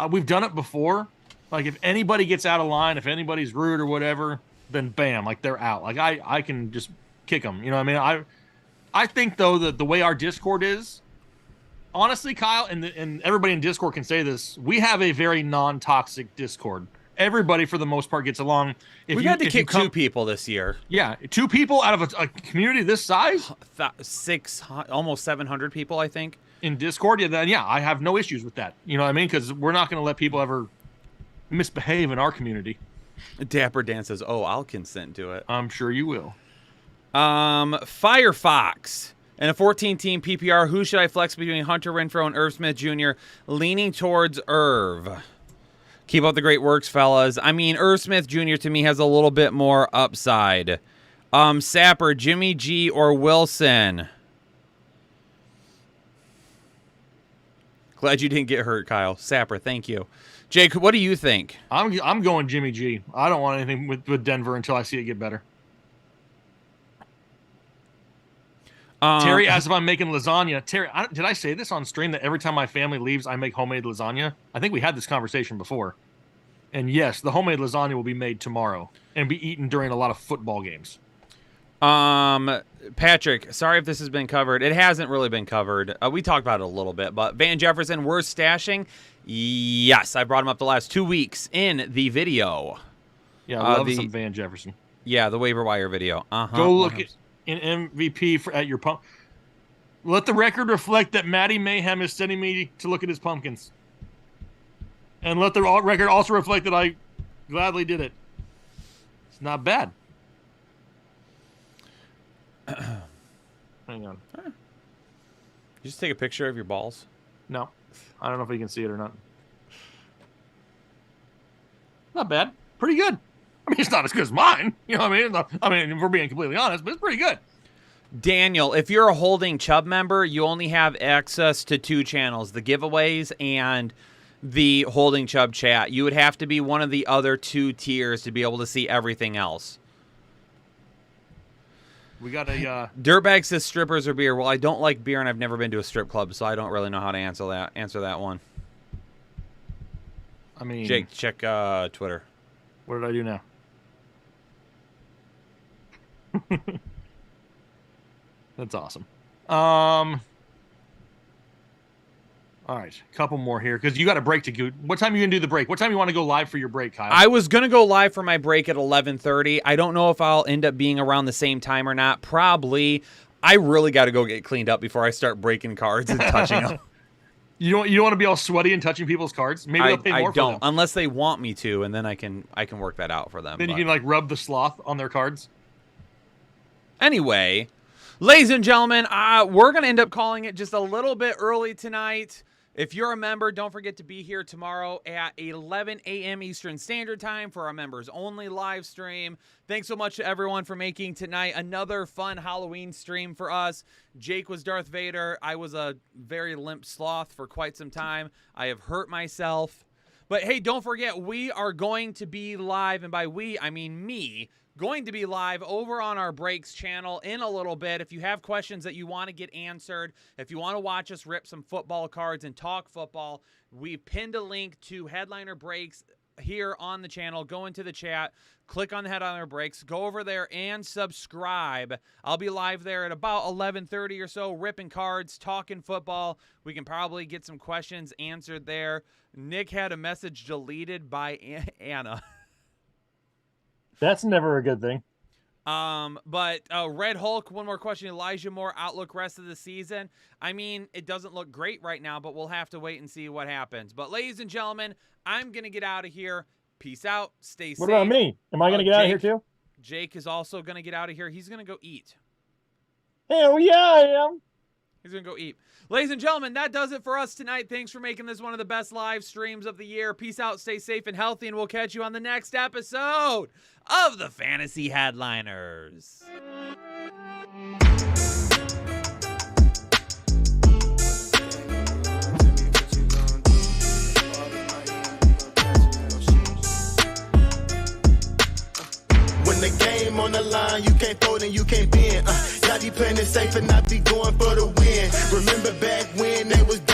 we've done it before. Like, if anybody gets out of line, if anybody's rude or whatever, then bam, like, they're out. Like, I can just kick them. You know what I mean? I think, though, that the way our Discord is, honestly, Kyle, and everybody in Discord can say this, we have a very non-toxic Discord. Everybody, for the most part, gets along. We had to kick 2 people this year. Yeah, 2 people out of a community this size? 600, almost 700 people, I think. In Discord? Yeah, I have no issues with that. You know what I mean? Because we're not going to let people ever misbehave in our community. Dapper Dan says, oh, I'll consent to it. I'm sure you will. Firefox. And a 14-team PPR, who should I flex between Hunter Renfrow and Irv Smith Jr.? Leaning towards Irv. Keep up the great works, fellas. I mean, Irv Smith Jr. to me has a little bit more upside. Sapper, Jimmy G, or Wilson? Glad you didn't get hurt, Kyle. Sapper, thank you. Jake, what do you think? I'm going Jimmy G. I don't want anything with Denver until I see it get better. Terry asks if I'm making lasagna. Terry, did I say this on stream that every time my family leaves, I make homemade lasagna? I think we had this conversation before. And yes, the homemade lasagna will be made tomorrow and be eaten during a lot of football games. Patrick, sorry if this has been covered. It hasn't really been covered. We talked about it a little bit, but Van Jefferson, worst stashing? Yes, I brought him up the last 2 weeks in the video. Yeah, I love some Van Jefferson. Yeah, the waiver wire video. Go look at an MVP at your pump. Let the record reflect that Matty Mayhem is sending me to look at his pumpkins. And let the record also reflect that I gladly did it. It's not bad. Hang on. You just take a picture of your balls? No. I don't know if you can see it or not. Not bad. Pretty good. I mean, it's not as good as mine. You know what I mean? If we're being completely honest, but it's pretty good. Daniel, if you're a Holding Chubb member, you only have access to 2 channels, the giveaways and the Holding Chubb chat. You would have to be one of the other 2 tiers to be able to see everything else. We got a Dirtbag says strippers or beer. Well, I don't like beer and I've never been to a strip club, so I don't really know how to answer that one. I mean, Jake, check Twitter. What did I do now? That's awesome. All right, a couple more here because you got a break to go. What time are you gonna do the break? What time you want to go live for your break, Kyle? I was gonna go live for my break at 11:30. I don't know if I'll end up being around the same time or not. Probably. I really got to go get cleaned up before I start breaking cards and touching them. You don't want to be all sweaty and touching people's cards. Maybe they'll pay more I don't, for them. unless they want me to, and then I can work that out for them. Then you can like rub the sloth on their cards. Anyway, ladies and gentlemen, we're gonna end up calling it just a little bit early tonight. If you're a member, don't forget to be here tomorrow at 11 a.m. Eastern Standard Time for our members only live stream. Thanks so much to everyone for making tonight another fun Halloween stream for us. Jake was Darth Vader. I was a very limp sloth for quite some time. I have hurt myself. But hey, don't forget, we are going to be live, and by we, I mean me, going to be live over on our Breaks channel in a little bit. If you have questions that you want to get answered, if you want to watch us rip some football cards and talk football, we pinned a link to Headliner Breaks here on the channel. Go into the chat, click on the Headliner Breaks, go over there and subscribe. I'll be live there at about 11:30 or so, ripping cards, talking football. We can probably get some questions answered there. Nick had a message deleted by Anna. That's never a good thing. But Red Hulk, one more question. Elijah Moore outlook rest of the season. I mean, it doesn't look great right now, but we'll have to wait and see what happens. But ladies and gentlemen, I'm going to get out of here. Peace out. Stay safe. What about me? Am I going to get out of here too? Jake is also going to get out of here. He's going to go eat. Hell yeah, I am. He's going to go eat. Ladies and gentlemen, that does it for us tonight. Thanks for making this one of the best live streams of the year. Peace out, stay safe and healthy, and we'll catch you on the next episode of the Fantasy Headliners. When the game on the line, you can't fold and you can't bend. Y'all be playing it safe and not be going for the win. Remember back when they was down.